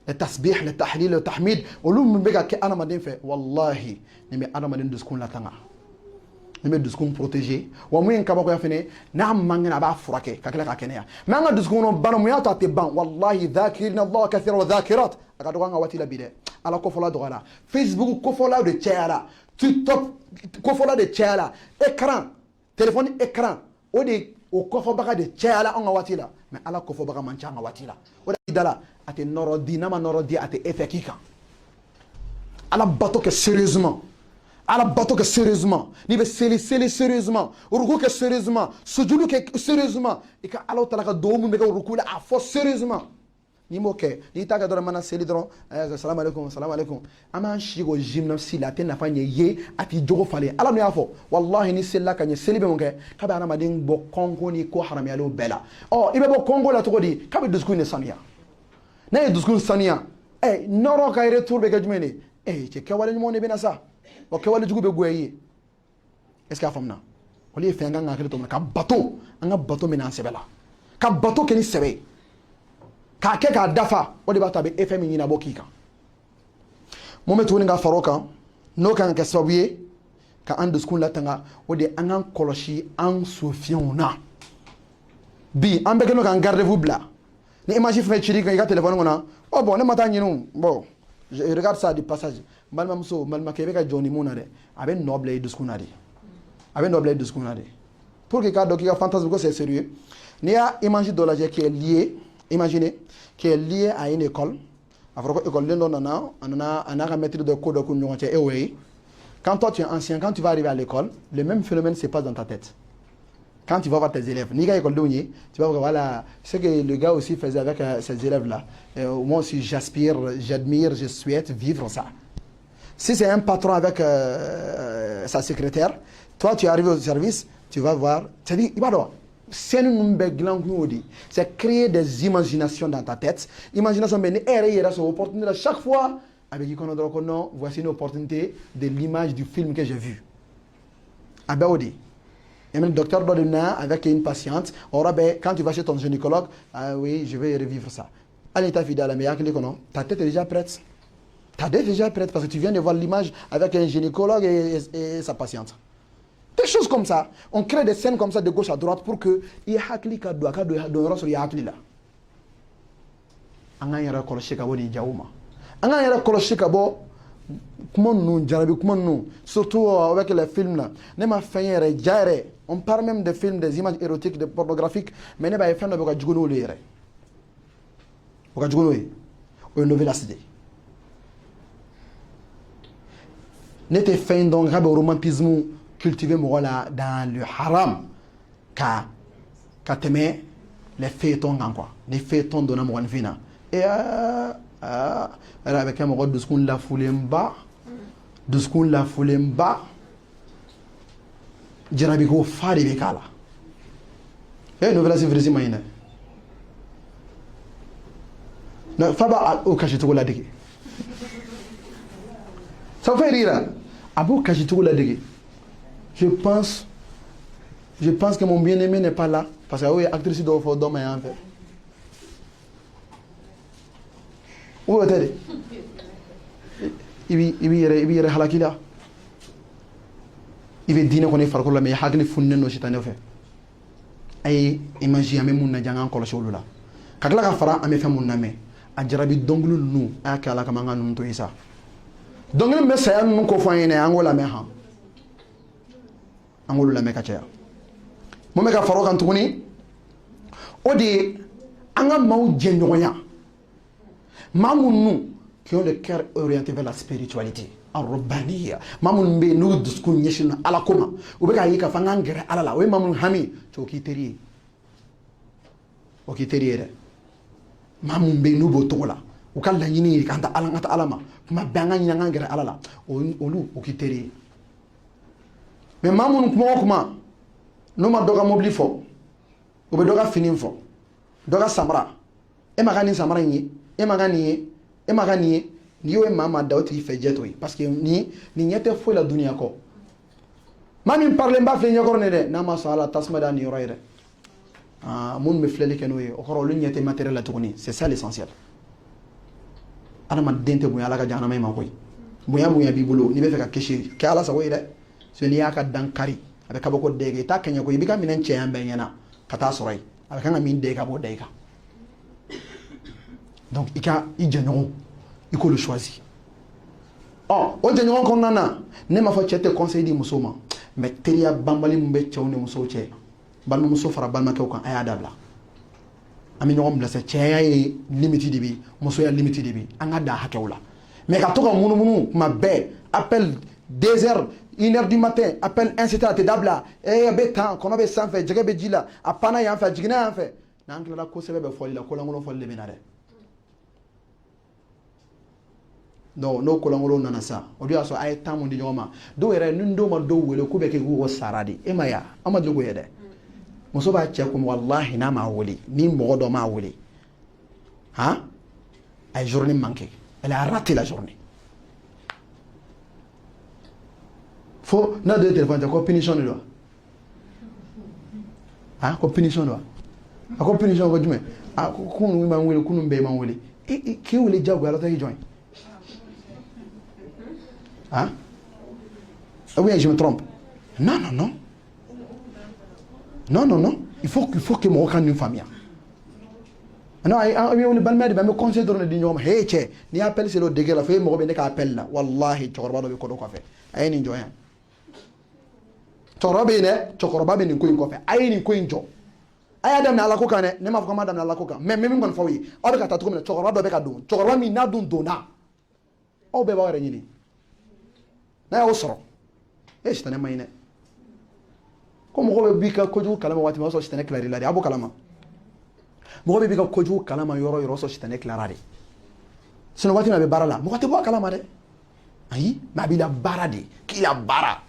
le tasbih le tahlil le tahmid olu min bɛ ka kɛ adamaden fɛ wallahi nin bɛ adamaden dusukun latanga nin bɛ dusukun protéger wa mun ye kabakoya fɛnɛ n'a man kɛnɛ a b'a furakɛ ka tila ka kɛnɛya mais an ka dusukun kɔnɔ bana mun y'a to a tɛ ban wallahi dhakirina Allah kathira wa dhakirat a ka dɔgɔ an ka waati la bi dɛ ala kofɔla dɔgɔyara Facebook kofɔlaw de cayara TikTok kofɔla de cayara écran téléphone écran o de o kofɔbaga de cayara an ka waati la mais ala kofɔbaga man ca an ka waati la o de dala a tɛ nɔrɔ di n'a ma nɔrɔ di a tɛ effet k'i kan ala bato kɛ sérieusement ala bato kɛ sérieusement n'i bɛ seli sérieusement ruku kɛ sérieusement sujudu kɛ sérieusement i ka ala Taala ka dugawu min bɛ kɛ ruku la a fɔ sérieusement n'i m'o kɛ n'i t'a kɛ dɔrɔn mana seli dɔrɔn salamu aleykum an b'an si o gymnase la a tɛ nafa ɲɛ ye a t'i jogo falen ala min y'a fɔ wallahi ni selila ka ɲɛ seli bɛ mun kɛ k'a bɛ adamaden bɔ kɔnko ni ko haramuyalen bɛɛ la ɔ i bɛ bɔ kɔnko la cogo di k'a bɛ dusukun de sanuya n'a ye dusukun sanuya nɔrɔ ka retour bɛ kɛ jumɛn de cɛ kɛwale ɲumanw de bɛ na sa wa kɛwale jugu bɛ goya i ye est ce que a faamuna olu ye fɛn an kan ka hakili to min na ka bato an ka bato minɛ an sɛbɛ la ka bato kɛ ni sɛbɛ ye k'a kɛ k'a dafa o de b'a to a bɛ effet min ɲɛnabɔ k'i kan mun bɛ tuguni ka fara o kan n'o kan ka kɛ sababu ye ka an dusukun latanga o de an k'an kɔlɔsi an sofiɛnw na bi an bɛɛ kɛlen don k'an garde-vous bila ni image fɛn cili kan i ka téléphone kɔnɔ oh bon ne ma taa ɲini bon je regarde ça du passage balimamuso balimakɛ i bɛ ka jɔ ni mun na dɛ a bɛ nɔ bila i dusukun na de a bɛ nɔ bila i dusukun na de pour que k'a dɔn k'i ka fantasme ko c'est sérieux n'i y'a image dɔ lajɛ qui est lié imaginez qui est lié à une école a fɔra ko école den dɔ nana a n'a ka maître de ko dɔ k'u ni ɲɔgɔn cɛ e y'o ye quand toi tu es ancien quand tu vas arriver à l'école le même phénomène se passe dans ta tête quand tu vas voir tes élèves n'i ka école denw ye tu vas voir voilà ce que le gars aussi faisait avec ses élèves là moi aussi j'aspire j'admire je souhaite vivre ça si c'est un patron avec sa secrétaire toi tu arrives au service tu vas voir c'est-à-dire il va voir c'est créer des imaginations dans ta tête imagination mais opportunité chaque fois avec non voici une opportunité de l'image du film que j'ai vu Abaoudi et même le docteur Dodina avec une patiente quand tu vas chez ton gynécologue oui je vais revivre ça allez ta fille à la meilleure ta tête est déjà prête ta tête est déjà prête parce que tu viens de voir l'image avec un gynécologue et sa patiente. Des choses comme ça. On crée des scènes comme ça de gauche à droite pour que il y ait hakli ka do yɔrɔ sɔrɔ i hakili la. An k'an yɛrɛ kɔlɔsi ka bɔ nin jaw ma. An k'an yɛrɛ kɔlɔsi ka bɔ kuma ninnu jarabi kuma ninnu surtout avec les films là. Ne ma fɛn yɛrɛ ja yɛrɛ on parle même des films des images érotiques des pornographiques mais ne b'a ye fɛn dɔ bɛ ka jugu n'olu yɛrɛ. O ka jugu n'o ye. O ye novelas de. Ne tɛ fɛn dɔn k'a bɛ romantisme cultiver mɔgɔ la dans le haram ka tɛmɛ les feuilletons kan quoi ni feuilletons donna mɔgɔninfin na yɛrɛ a bɛ kɛ mɔgɔ dusukun lafulenba jarabiko fa de bɛ k'a la novelas virisi ma ɲi dɛ fa b'a o kasi cogo ladege ça fait rire a b'o kasi cogo ladege je pense que mon bien-aimé n'est pas là parce que oui actrice dɔw fɔ dɔ ma yan fɛ o tɛ de i b'i yɛrɛ halaki la i bɛ diinɛ kɔni farikolo la mais i hakili fununen don sitanɛ fɛ a ye image an bɛ mun lajɛ an k'an kɔlɔsi olu la ka tila ka fara an bɛ fɛn mun lamɛn a jarabi dɔnkili ninnu a y'a kɛ ala kama an ka ninnu to yen sa dɔnkili min bɛ saya ninnu ko fɔ an ɲɛna an k'o lamɛn han an k'olu lamɛn ka caya mun bɛ ka fara o kan tuguni o de ye an ka maaw jɛɲɔgɔnya maa minnu qui ont le cœur orienté vers la spiritualité arobaniya maa minnu bɛ yen n'u dusukun ɲɛsin na ala ko ma u bɛ k'a ye k'a fɔ an k'an gɛrɛ ala la o ye maa minnu hami cɛ o k'i teri ye o k'i teri ye dɛ maa minnu bɛ yen n'u b'o cogo la u ka laɲini ye k'an ta ala ma kuma bɛɛ an ka ɲini an k'an gɛrɛ ala la olu o k'i teri ye mais maa minnu kuma o kuma n'o ma dɔ ka mobili fɔ o bɛ dɔ ka fini fɔ dɔ ka samara e ma ka nin samara in ye e ma ka nin ye e ma ka nin ye n'i y'o ye maa maa da o tigi fɛ jɛ to ye parce que nin ɲɛ tɛ foyi la duniya kɔ maa min parilen b'a filɛ ɲɛkɔrɔ ne dɛ n'a ma sɔn ala tasuma da nin yɔrɔ ye dɛ minnu bɛ filɛli kɛ n'o ye o kɔrɔ olu ɲɛ tɛ matériel la tuguni c'est ça l'essentiel adamaden tɛ bonya ala ka jahanama in ma koyi bonya b'i bolo n'i bɛ fɛ ka kisi kɛ ala sago ye dɛ n'i y'a ka dan kari a bɛ kabako da i kan i t'a kɛɲɛ ko i b'i ka minɛn cɛyan bɛɛ ɲɛna ka taa sɔrɔ yen a bɛ kan ka min da i ka b'o da i kan donc i jɛɲɔgɔn i k'olu choisi o jɛɲɔgɔn kɔnɔna na ne m'a fɔ cɛ tɛ conseil di muso ma mais teriya banbali min bɛ cɛw ni musow cɛ balimamuso fara balimakɛw kan a y'a dabila an bɛ ɲɔgɔn bilasira cɛya ye limite de bɛ musoya limite de bɛ an ka dan hakɛw la mais ka to ka munumunu kuma bɛɛ appel 2 heures 1 heure du matin appel incité a tɛ dabila a bɛ tan kɔnɔ bɛ sanfɛ jɛgɛ bɛ ji la a panna yan fɛ a jiginna yan fɛ n'an tilala kosɛbɛ bɛ fɔli la kolankolon fɔli de bɛ na dɛ donc n'o kolankolon nana sa o de y'a sɔrɔ a ye temps mun di ɲɔgɔn ma dɔw yɛrɛ ni dɔw ma dɔw wele k'u bɛ kɛ k'u ko sara de e ma ye an ma deli k'o ye dɛ muso b'a cɛ kun walahi n'a m'a wele ni mɔgɔ dɔ m'a wele han a ye journée manqué elle a raté la journée fo n'a de téléphone tɛ ko punition de don han ko punition don a ko punition ko jumɛn a ko kunun b'an wele kunun bɛɛ m'an wele k'i wele jagoya la tɛ k'i jɔn ye hein oui je me trompe non il faut que mɔgɔ ka nin faamuya non on balmadi ba me conseil dorne di ñom he che ni appel c'est le degré la fe mo be ne ka appel la wallahi chokoroba do be ko do ko fe ay ni joyen chokoroba be ni ko ko fe ay ni ko njo ay adam na ala ko kan ne ma fa ma adam na ala ko kan mais même ngon fawi o be ka tatu ko chokoroba do be ka dun chokoroba mi na dun dona o be ba wara ni na o soro e shitane mayne ko mo ko be bi ka ko ju kalama wati ma so shitane klari la abo kalama mo be bi ka ko ju kalama yoro so shitane klarari sino wati na be barala mo ko te bo kalama de ayi ma bi la barade ki la bara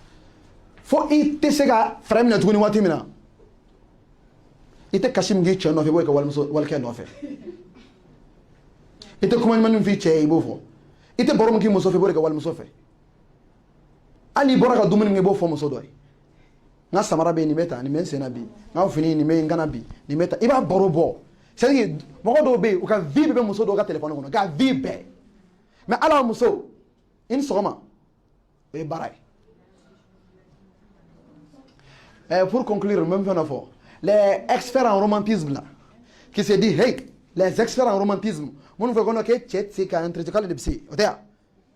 fo ite sega frame na tuguni wati mina ite kashim gi chono fe boy ka wal ken no fe ite kuma man fi che ibo fo ite borom ki mo so fe boy ka wal mo so fe ali boraka dumun ngi bo fo mo so doy nga samara be ni meta ni men sena bi nga fini ni men ngana bi ni meta iba borobo c'est que mo do be o ka vibe be mo so do ka telephone ko ga vibe mais ala mo so in soma e baray pour conclure même fois les experts en romantisme là qui se dit hey les experts en romantisme mon faut qu'on que chet c'est qu'un entretien de psy otea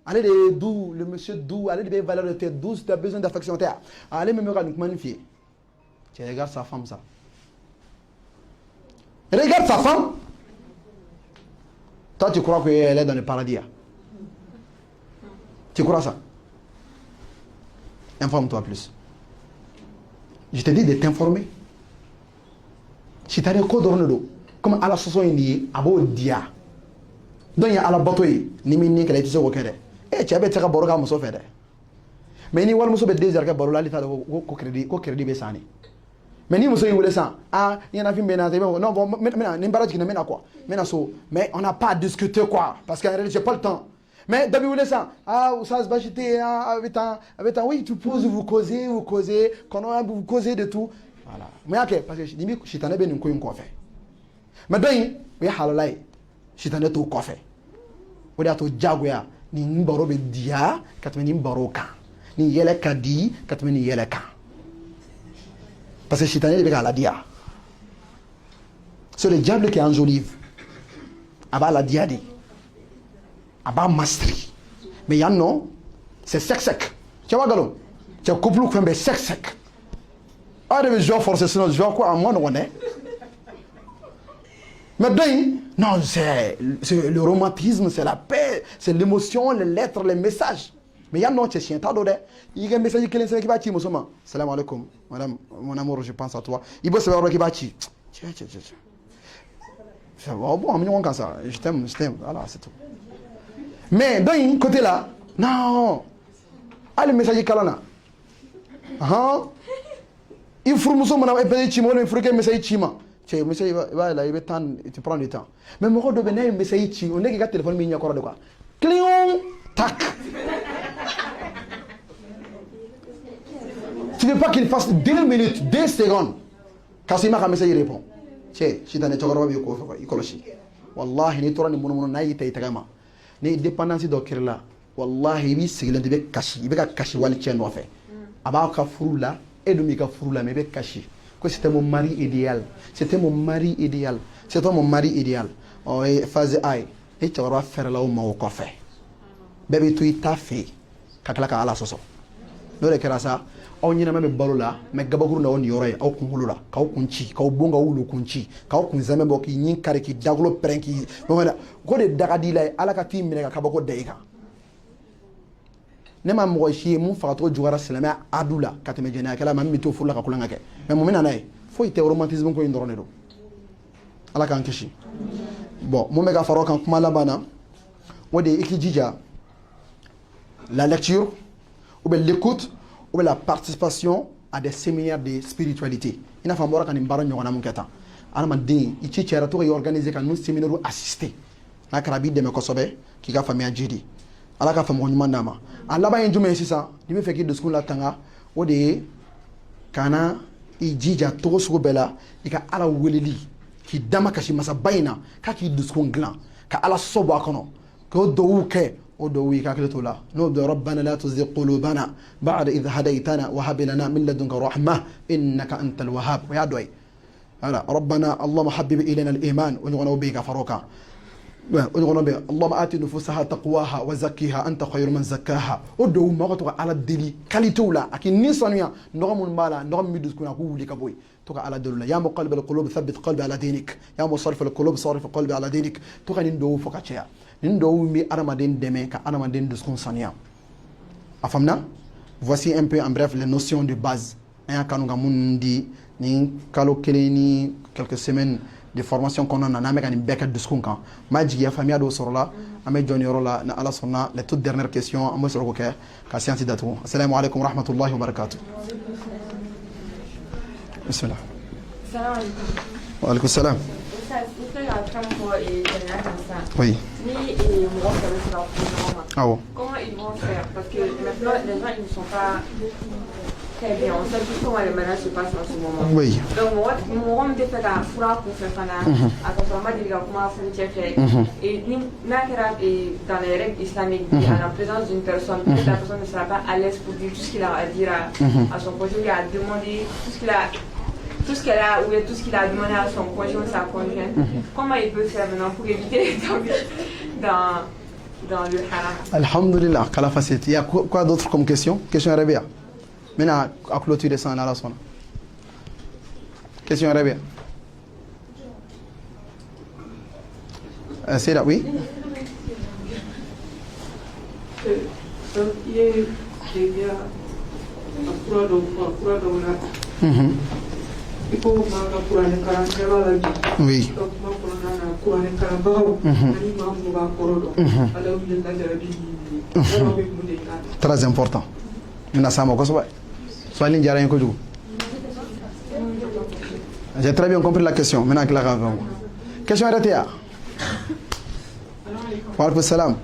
allez de doux le monsieur doux allez de valeur de tête douce tu as besoin d'affection otea allez même regarde magnifier tu regardes sa femme ça regarde sa femme toi tu crois qu'elle est dans le paradis tu crois ça informe-toi plus je te dis de t'informer si tu as des codes d'ornedo comme à la soso indi abo dia donc il y a la batoy ni minni kala tise ko kede e ci abe taka boroga mo so fede mais ni wal mo so be désir ka borola lita ko crédit be sani mais ni mo so yule ça ah il y en a film bena non bon maintenant ni baraji na mena quoi maintenant so mais on n'a pas discuté quoi parce qu'en réalité j'ai pas le temps mais d'abord vous ça ah ça se bachiter avec un oui tu poses vous causez quand on vous causez de tout voilà mais ok parce que je dis chitane ben ko ko fait mais donc oui halalai chitane to ko fait o da to jagoya ni mbaro be dia katmeni mbaro ka ni yele kadi katmeni yele ka parce que chitane be la dia c'est le diable qui enjolive aba la diadi aba mastri mais yan non c'est sec tu vois galo tu couple ko be sec ah de jouer forcer sinon jouer quoi à moi on est mais donc non c'est le romantisme c'est la paix c'est l'émotion les lettres les messages mais yan non c'est chien ta do de il y a un message qui est qui va ti musoma salam alaikum madame mon amour je pense à toi il bosse voir qui va ti c'est bon on comme ça je t'aime voilà c'est tout mais d'un côté là non allez message kalana il faut muso mana e pede chimo il faut que message chima che message va là il temps tu prends du temps mais mo do be na message chi on est que téléphone mi nyakoro de quoi clion tac tu veux pas qu'il fasse 2 minutes 2 secondes quand il m'a message répond che si tane chogoro bi ko fa ikoloshi wallahi ni torani mun na yita itagama ni dépendance do kirla wallahi bi sigilante be kashi wal cheno fe aba ka furula edumi ka furula me be kashi ko c'était mon mari idéal c'est toi mon mari idéal oh phase ai e chawra faire la o ma ko fe bebe tu ita fe kakla ka ala soso no le kerasa o nyina me balula me gabaguru na woni yoro au kunhulula ka o kunchi ka o bonga wulu kunchi ka o kunzame bo ki nyin kare ki daglo prenki mo wala ko de dagadi lay ala ka timine ka bako deika ne ma mo shi mu fa to jugara salama adula kateme jena kala mam mito fulla ka kulanga ke mais mo mina nay fo ite romantisme ko indorone do ala kan kishi bon mo mega faro kan kuma labana wode ikijija la lecture ou bien l'écoute ou bien la participation à des séminaires de spiritualité ina fa mbora kan mbara nyona mun keta alama din ichi chera to organiser kan nous séminaire assister na karabi de me kosobe ki ka famia jidi ala ka famo nyuma ndama ala ba njume sisa ni me feki de school la tanga o de kana ijija to so bela ika ala weleli ki dama kashi masa baina ka ki de school glan ka ala sobo akono ko do ke o do wi ka kleto la no de rabbana la tuzigh qulubana ba'da idh hadaytana wa hab lana min ladunka rahmah innaka antal wahhab ya doy voilà rabbana allahumma habbib ilayna al-iman wa ɲɔgɔnnaw bɛ yen ka fara o kan o ɲɔgɔnnaw bɛ yen allahumma ati nufusaha taqwaha wa zakkiha anta khayru man zakkaha o dɔw ma ka to ka ala deli qualité la a k'i ni sanuya nɔgɔ minnu b'a la nɔgɔ min bɛ dusukun na k'u wuli ka bɔ yen to ka ala deli la ya muqallib al-qulub thabbit qalbi ala dinik ya musarrif al-qulub sarrif qalbi ala dinik to ka nin dɔw fɔ ka caya nin dɔw bɛ adamaden dɛmɛ ka adamaden dusukun sanuya a faamuna voici un peu en bref les notions de base an y'a kanu ka minnu di nin kalo kelen ni quelques semaines de formation kɔnɔna na n'an bɛ ka nin bɛɛ kɛ dusukun kan m'a jigiya faamuya dɔw sɔrɔla an bɛ jɔ nin yɔrɔ la ni ala sɔnna les toutes dernières questions an bɛ sɔrɔ k'o kɛ ka séance datugu assalamu alaikum wa rahmatullahi wa barakatuh bismillah wa alaikum salam oui comment ils vont faire parce que maintenant les gens ils ne sont pas très bien on sait plus comment les ménages se passent en ce moment oui donc moi on me fait la fura pour faire ça à ton format de comment faire et dans les règles islamiques en présence d'une personne peut-être la personne ne sera pas à l'aise pour dire tout ce qu'il a à dire à son projet il a demandé tout ce qu'elle a ou tout ce qu'il a demandé à son conjoint ou sa conjointe, comment il peut faire maintenant pour éviter dans le haram? Alhamdulillah, qu'Allah facilite. Il y a quoi d'autre comme question? Question Arabia. Maintenant, à clôturer ça en Allah sonne. Question Arabia. C'est là, oui? Oui. Très important. J'ai très bien compris la question. Maintenant, question arrêtée. Wa alaikum salam.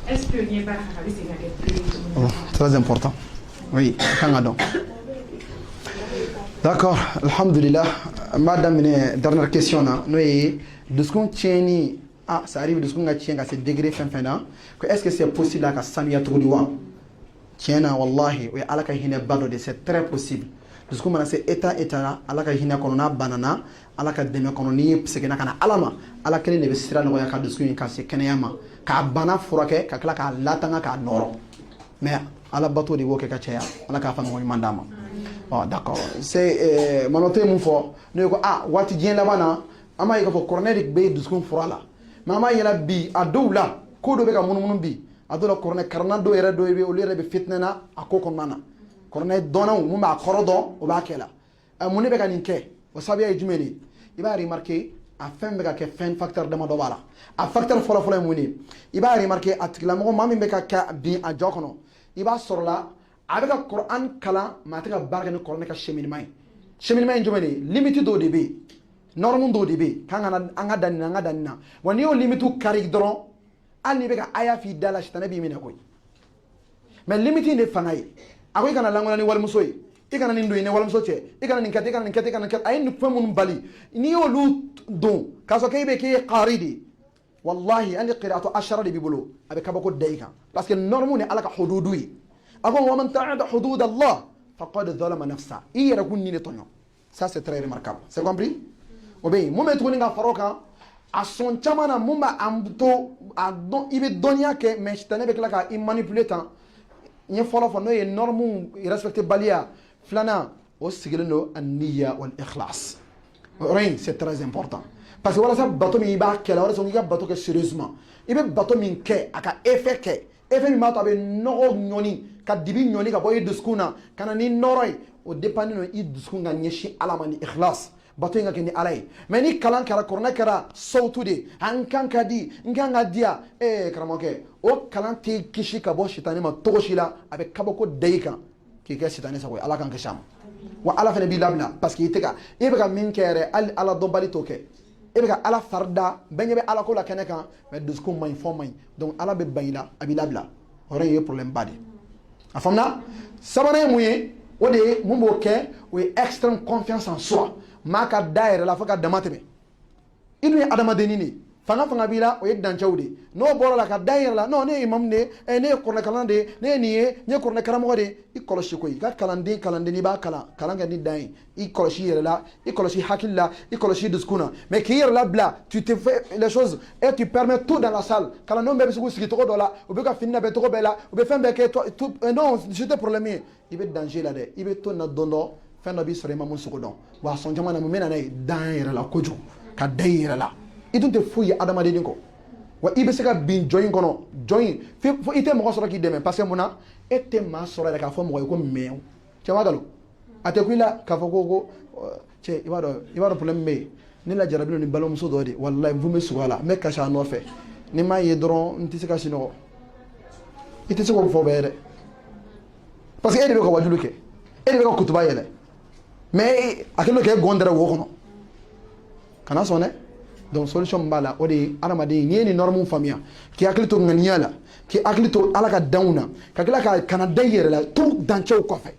Est-ce que très important. Oui, d'accord, alhamdulillah. Madame, dernière question. Ça arrive de ce qu'on a tient à ce degré fin. Est-ce que c'est possible à Samia Toudiwa? Tiens, wallahi, oui, Allah kahine bado de c'est très possible. De ce qu'on a c'est état, Allah kahine konona banana, Allah kademe kononi, psekena kana alama, Allah kene ne sira no yaka de ce qu'on a c'est keneyama, ka bana furake, ka kla ka latanga ka noro. Mais Allah bato de woke ka cheya, Allah ka famo mandama. Oh d'accord. C'est manoté mon fort. Ne ko wati dien la bana, ama yiko fo cornelic be de ce qu'on fera là. Mama yela bi adoula, ko do be ka munun bi. Adola corne carnado era do be olere be fitnana akoko nana corne dona mu ma korodo o ba kela amune be kaninke o sabiya jumeni iba remarquer a fin be ka ke fin facteur de do bala a facteur fola fola muni iba remarquer atikla mo mami be ka bi a jokono iba sorla avec le Coran kala ma ta barga ni corne ka cheminement jumeni limite do de be norme do de be kanga anga danina woni o limite karik dron al ni be ka aya fi dala shitana bi mina koy mais limiti ne fanay akoy kana langona ni wal musoy ikana ni ndoy ne wal musoche ikana ni kati ay ni famun bali ni yo lu don kaso kay be ke qaridi wallahi an qira'atu ashara bi bulu abe kabako dayka parce que normu ne alaka hududui ako wa man ta'ada hudud Allah faqad zalama nafsa ira kunni ne tonyo ça c'est très remarquable c'est compris obey mo metu ni nga faroka a son chamana mumba amto a don ibe donia ke mais tane be kala ka i manipuler tan ni folo fo no e normu respecter balia flana o sigilno an-niyya wal ikhlas rien c'est très important parce que wala sa bato mi ba kala wala so ngi bato ke sérieusement ibe bato min ke aka effet mi ma to be no nyoni ka dibi nyoni ka boy duskuna kana ni noroy o dépend no i duskunga nyeshi alamani ikhlas bato nga kini alay mais ni kalan kara korna kara sautu de an kan kadi nganga dia karamoke o kalan te kishi ka bo shitani ma togoshila abe kabako deika ki ga shitani sako ala kan kasham wa ala fa nabi labna parce que iteka ibega min kere ala do bali toke ibega ala farda benye ala ko la keneka mais dusku may fo may donc ala be bayla abi labla ore ye problème badi afamna sabana muye ode mumbo ke we extreme confiance en soi maka daire la faka damatebe inu adama denini fanga bila o yeddan jawdi no boro la ka daire la no ne imam ne ne qur'an kalande ne niye ne qur'an karamo de i koloshi koy ga kalande ni ba kalanga ni dai i koloshi yere la i koloshi hakilla i koloshi diskuna mais qui yere la bla tu te fais les choses et tu permets tout dans la salle kalando be bisu sigi to do la o be ka finna be to bela o be fembe ke tout non c'était problème il be danger là de il be to na dondo fendo bi sore mamun suko don wa son jamana mo mena nay daire la koju ka daire la idunte fuyi adama de dinko wa ibe se ka bin join kono join fo ite mo soro ki deme parce que muna ete ma soro ka fo mo ko mew ci wagalo ate kuila ka fo ko che ibado problème me ni la jarabino ni balom so do de wallahi vous me suwala me ka sha no fe ni ma ye dron nti se ka sino ite se ko fo bere parce que ede be ko wajuluke ede be ko kutuba yele mais akelo ke gondere wo kono kana sone donc solution bala o de adamaden ni ni norme famia ki aklito nganiala ki aklito alaka dauna ka kila ka kana dayere la tout dans tchou ko fe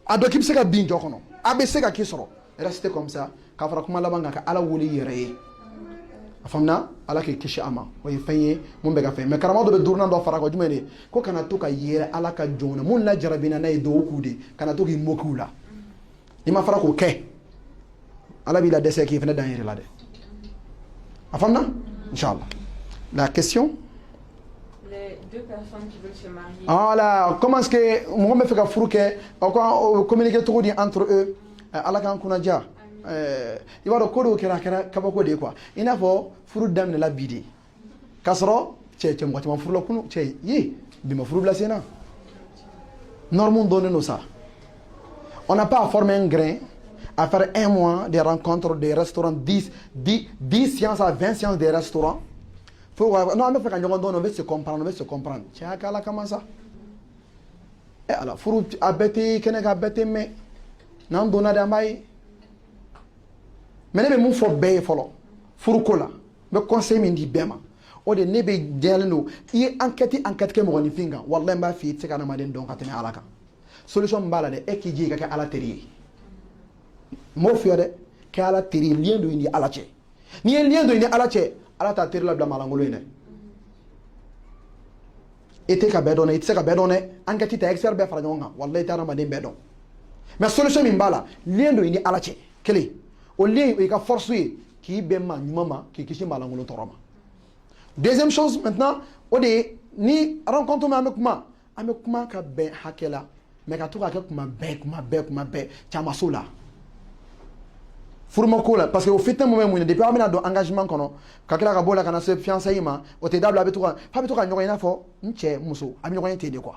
ado ki se ka bin jokono abe se ka kisoro rester comme ça ka fara kuma labanga ka ala woli yere afamna ala ke kishi ama o yefanye mun be ka fe mais karama do be durna do fara ko jumene ko kana to ka yere ala ka jona mun la jarabina nay do kude kana to ki mokula ima fara ko ke ala bi la desse ki fena dayere la de Afamna, Inch'Allah. La question? Les deux personnes qui veulent se marier. Voilà, comment est-ce que moi me fait que frouke, communiquer trop entre eux, Allah kan kunaja. Il va recorder que la kabako de quoi. Il n'a pas frou dame de la bidi. Kasro, tu m'as frou la kunu, tu y, bima frou la sena. Normand donne nous ça. On n'a pas à former un grain. À faire un mois des rencontres des restaurants, 10 séances à 20 séances des restaurants. Non, on veut se comprendre. Tiens, comment ça? Et alors, il faut abeter, mais non, donner des mailles. Mais il faut bien follow. Faut coller. Mais conseil me dit bien. O de nebe dialno. Il enquête que mon finger. Wallah m'a fait c'est quand même donc atteindre à la ca. Solution balade et qui dit qu'à la télé. Mo fiore ke ala teri lien do ni ala che ni lien do ni ala che ala ta teri la bla malangolo ene ete ka bedone ite ka bedone anga ti ta expert be fara nyonga wallahi ta rama de bedon mais solution min bala lien do ni ala che kele o lien e ka force ki be ma nyuma ki kishi malangolo toroma deuxième chose maintenant o de ni rencontre avec kuma ka be hakela mais ka to ka kuma be chama sola furma kola parce que au fait un moment où depuis amena do engagement kono kakira ka bola kana se fiançailles ma o te dabla beto fa beto ka nyoga ina fo nche muso ami nyoga te de quoi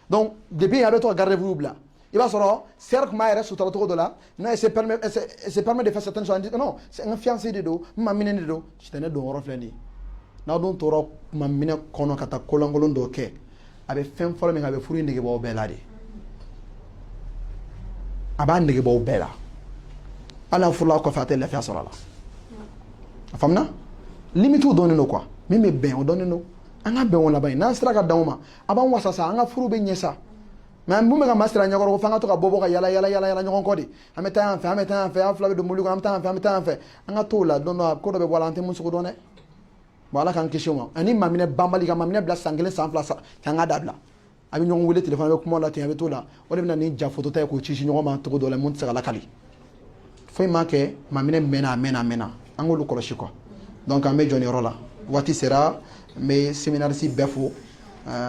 donc depuis ya beto garder vous bla il va soro cercle ma reste sur to do là na se permet de faire certaines choses non c'est un fiancé de do ma mine de do je tenais do refleni na don toro ma mine kono kata kolangolo do ke abe fem folo me abe furu ndege bo bela de aba ndege bo bela ala furla ko fatel la fiasala la famna limitu donne no quoi même ben on donne no anga ben on la bay na stra ka dawma aban wasasa anga furu be nyesa mais mbume ka mastra nyakoro ko fanga to ka bobo ka yala nyakon ko di ameta en fait afla do mulu ko ameta en fait anga to la donno ko do be volante mun su ko donne wala kan question ani mamine bambali ka mamine bla sangele sans place kanga dabla abi nyong wele téléphone ko mo la tin abi to la o de na ni ja photo tay ko ci nyong ma to do la mun sala kali foi manque mamine mena angolo koloshi quoi donc amé joni rola wati sera mais séminaire si befo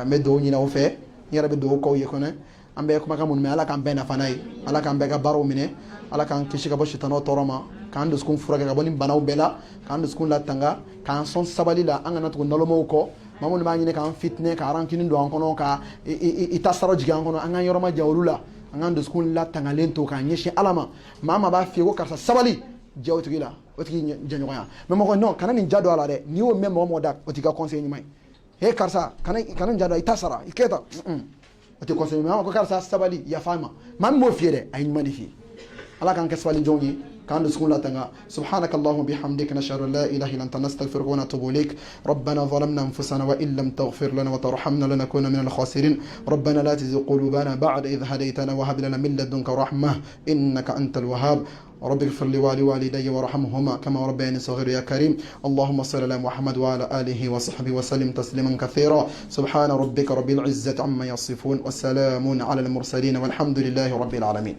mais do ni na o fait yara be do ko yekone ambe ko makamun me ala kan bena fanay ala kan be ga baro mine ala kan kishi ka boshi tano toroma kan do skun furaga ga boni banaw bela kan do skun la tanga kan son sabali la angana to nolomo ko mamun ma ni kan fitne ka rankini do ankono ka itasaro jiga ankono anga yoroma jawlula angan do skun la tanga lento ka nyeshi alama mama ba fi ko karsa sabali jawtugila otigi janyoya mais mo ko non kanani jado ala de ni o memo mo dak otiga conseil ni mai he karsa kanan jado itasara iketa oti conseil mama ko karsa sabali ya fama mam mo fi de ay nyuma fi ala kan kaswali jongi كان سكون لا تنغا سبحانك اللهم بحمدك نشهد ان لا اله الا انت نستغفرك ونتوب اليك ربنا ظلمنا انفسنا وان لم تغفر لنا وترحمنا لنكون من الخاسرين ربنا لا تزغ قلوبنا بعد اذ هديتنا وهب لنا من لدنك رحمه انك انت الوهاب رب اغفر لي ولوالدي وارحمهما كما ربياني صغير يا كريم. اللهم صل على محمد وعلى آله وصحبه وسلم تسليما كثيرا. سبحان ربك رب العزة عما يصفون وسلام على المرسلين والحمد لله رب العالمين.